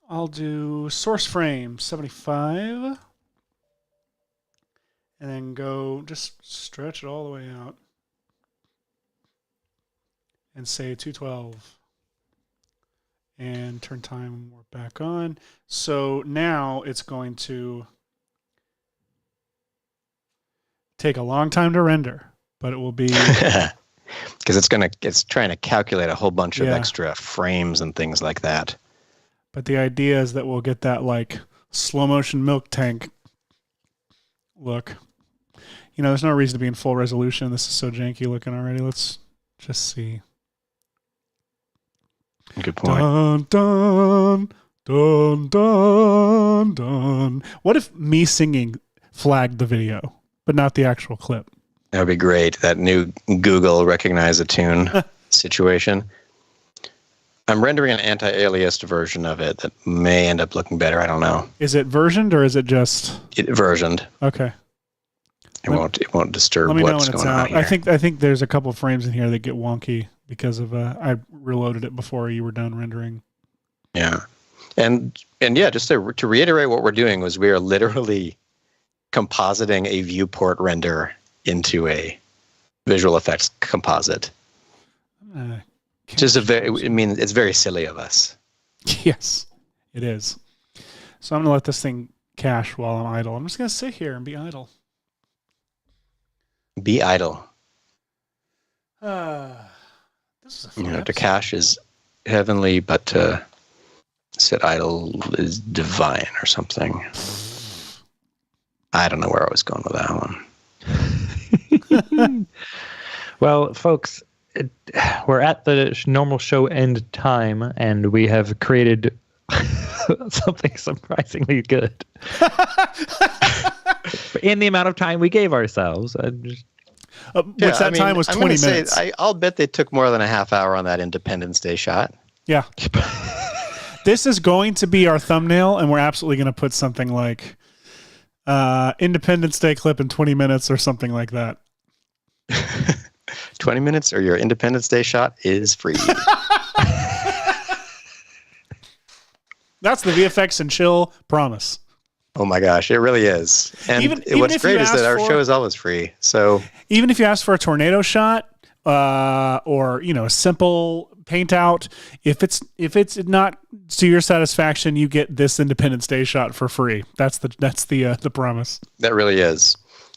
S12: I'll do source frame 75. And then go, just stretch it all the way out. And say 212. And turn time back on. So now it's going to take a long time to render, but it will be
S11: because it's trying to calculate a whole bunch of extra frames and things like that.
S12: But the idea is that we'll get that like slow motion milk tank look. You know, there's no reason to be in full resolution. This is so janky looking already. Let's just see.
S11: Good point.
S12: Dun, dun, dun, dun, dun. What if me singing flagged the video, but not the actual clip?
S11: That would be great. That new Google recognize a tune situation. I'm rendering an anti-aliased version of it that may end up looking better. I don't know.
S12: Is it versioned or is it just
S11: versioned?
S12: Okay.
S11: It won't disturb
S12: Let me know
S11: what's
S12: when it's
S11: going on
S12: out.
S11: here.
S12: I think there's a couple of frames in here that get wonky because of I reloaded it before you were done rendering.
S11: Yeah. And yeah, just to reiterate what we're doing was we are literally compositing a viewport render into a visual effects composite. Just it's very silly of us.
S12: Yes, it is. So I'm going to let this thing cache while I'm idle. I'm just going to sit here and be idle.
S11: Be idle.
S12: This is a fun
S11: to cache is heavenly, but to sit idle is divine or something. I don't know where I was going with that one.
S13: Well, folks, we're at the normal show end time, and we have created something surprisingly good in the amount of time we gave ourselves.
S12: Time was 20 minutes.
S11: I'll bet they took more than a half hour on that Independence Day shot.
S12: Yeah. This is going to be our thumbnail, and we're absolutely going to put something like Independence Day clip in 20 minutes or something like that.
S11: 20 minutes or your Independence Day shot is free.
S12: That's the VFX and chill promise.
S11: Oh my gosh, it really is. And
S12: even
S11: what's great is that our show is always free. So
S12: even if you ask for a tornado shot or a simple paint out, if it's not to your satisfaction, you get this Independence Day shot for free. That's the promise.
S11: That really is.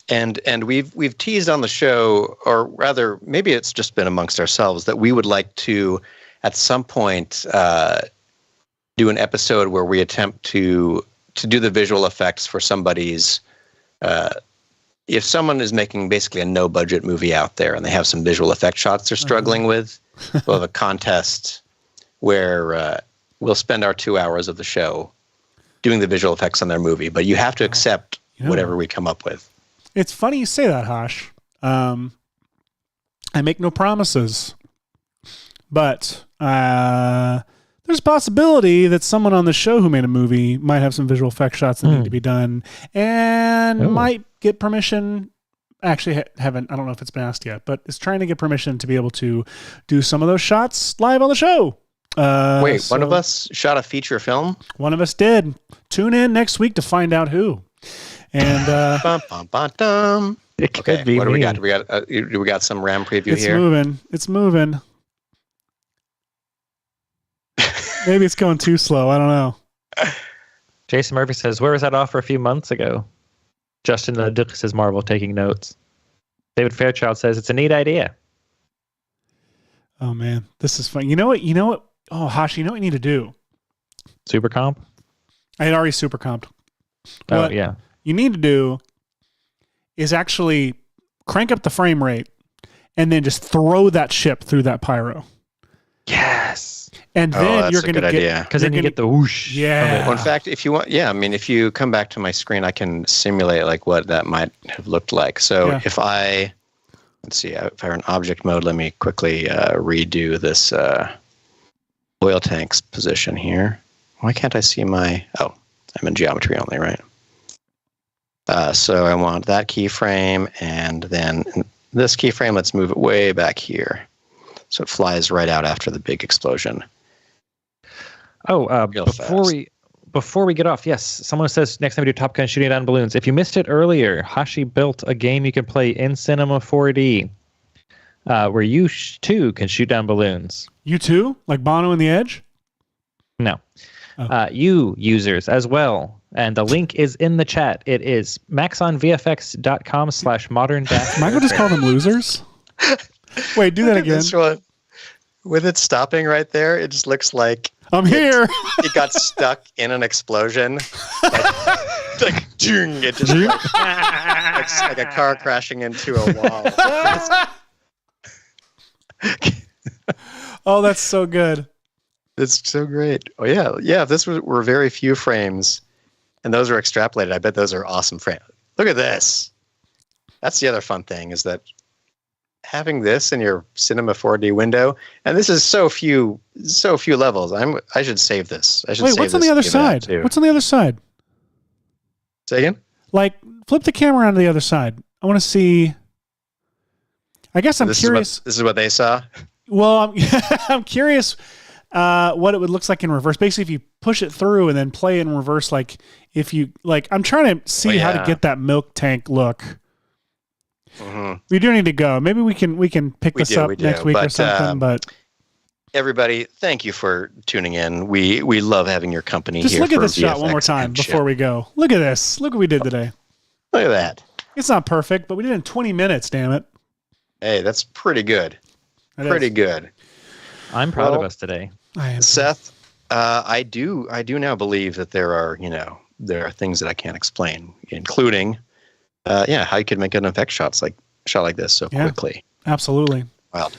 S11: And we've teased on the show, or rather, maybe it's just been amongst ourselves, that we would like to, at some point, do an episode where we attempt to do the visual effects for somebody's. If someone is making basically a no-budget movie out there and they have some visual effect shots they're struggling with, we'll have a contest where we'll spend our 2 hours of the show doing the visual effects on their movie, but you have to accept whatever we come up with.
S12: It's funny you say that, Hash. I make no promises, but there's a possibility that someone on the show who made a movie might have some visual effect shots that need to be done and might get permission. Actually, I don't know if it's been asked yet, but is trying to get permission to be able to do some of those shots live on the show.
S11: Wait, one of us shot a feature film?
S12: One of us did. Tune in next week to find out who. And
S13: it could be
S11: what do
S13: me.
S11: we got? Do we got some RAM preview here?
S12: It's moving. Maybe it's going too slow. I don't know.
S13: Jason Murphy says, "Where was that offer a few months ago?" Justin the Duke says, "Marvel taking notes." David Fairchild says, "It's a neat idea."
S12: Oh man, this is fun. You know what? Oh, Hashi, you know what you need to do?
S13: Super comp?
S12: I had already super comped.
S13: Oh yeah.
S12: You need to do is actually crank up the frame rate and then just throw that ship through that pyro.
S13: Yes.
S12: And then you're going to get,
S13: because then you get the whoosh.
S12: Yeah.
S11: Well, in fact, if you want, if you come back to my screen, I can simulate like what that might have looked like. So if I have an object mode, let me quickly redo this oil tank's position here. Why can't I see I'm in geometry only, right? So I want that keyframe, and then this keyframe, let's move it way back here. So it flies right out after the big explosion.
S13: Oh, before we get off, yes, someone says next time we do Top Gun shooting down balloons. If you missed it earlier, Hashi built a game you can play in Cinema 4D where you too can shoot down balloons.
S12: You too? Like Bono and the Edge?
S13: No. You users as well. And the link is in the chat. It is maxonvfx.com/modern.
S12: Michael just call them losers? Wait, do that again.
S11: This one. With it stopping right there, it just looks like
S12: I'm here.
S11: It got stuck in an explosion. Like ding, it just like a car crashing into a wall.
S12: Oh, that's so good.
S11: It's so great. Oh yeah, yeah. If this were very few frames, and those are extrapolated, I bet those are awesome frames. Look at this. That's the other fun thing, is that having this in your Cinema 4D window, and this is so few levels. I should save this. I should.
S12: Wait, what's on the other side? What's on the other side?
S11: Say again?
S12: Like, flip the camera onto the other side. I want to see. I guess I'm curious.
S11: This is what they saw.
S12: Well, I'm curious what it would look like in reverse. Basically, if you push it through and then play in reverse, like if you like, I'm trying to see how to get that milk tank look. Mm-hmm. We do need to go. Maybe we can pick this up next week or something. But
S11: everybody, thank you for tuning in. We love having your company.
S12: Just
S11: here
S12: look at this
S11: VFX
S12: shot one more time before we go. Look at this. Look what we did today.
S11: Look at that.
S12: It's not perfect, but we did it in 20 minutes. Damn it.
S11: Hey, that's pretty good. Pretty good.
S13: I'm proud of us today.
S11: Seth, I do now believe that there are things that I can't explain, including how you could make an effect shot like this so quickly.
S12: Absolutely.
S11: Wow.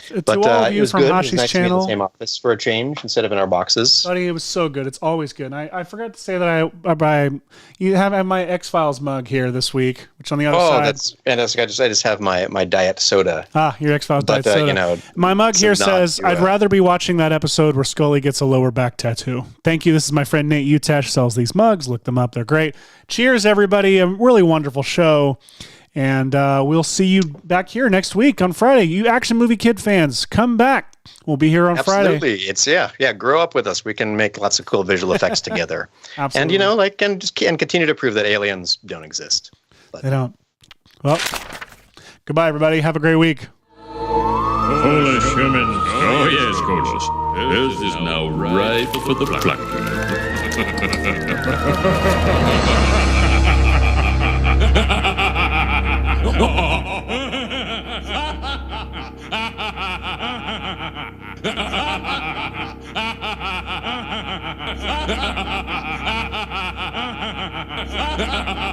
S12: To all of you from Hashi's
S11: nice
S12: channel.
S11: To be in the same office for a change instead of in our boxes.
S12: Buddy, it was so good. It's always good. I forgot to say that you have my X-Files mug here this week, which on the other side.
S11: I just have my diet soda.
S12: Your X-Files diet soda. My mug here says, I'd rather be watching that episode where Scully gets a lower back tattoo. Thank you. This is my friend Nate Utash, sells these mugs. Look them up. They're great. Cheers, everybody. A really wonderful show. And we'll see you back here next week on Friday. You Action Movie Kid fans, come back. We'll be here on Friday.
S11: Absolutely. It's grow up with us. We can make lots of cool visual effects together.
S12: Absolutely.
S11: And continue to prove that aliens don't exist.
S12: They don't. Well, goodbye, everybody. Have a great week.
S15: Foolish humans. Oh, yes, gorgeous. This is now ripe for the plucking. Ha ha ha!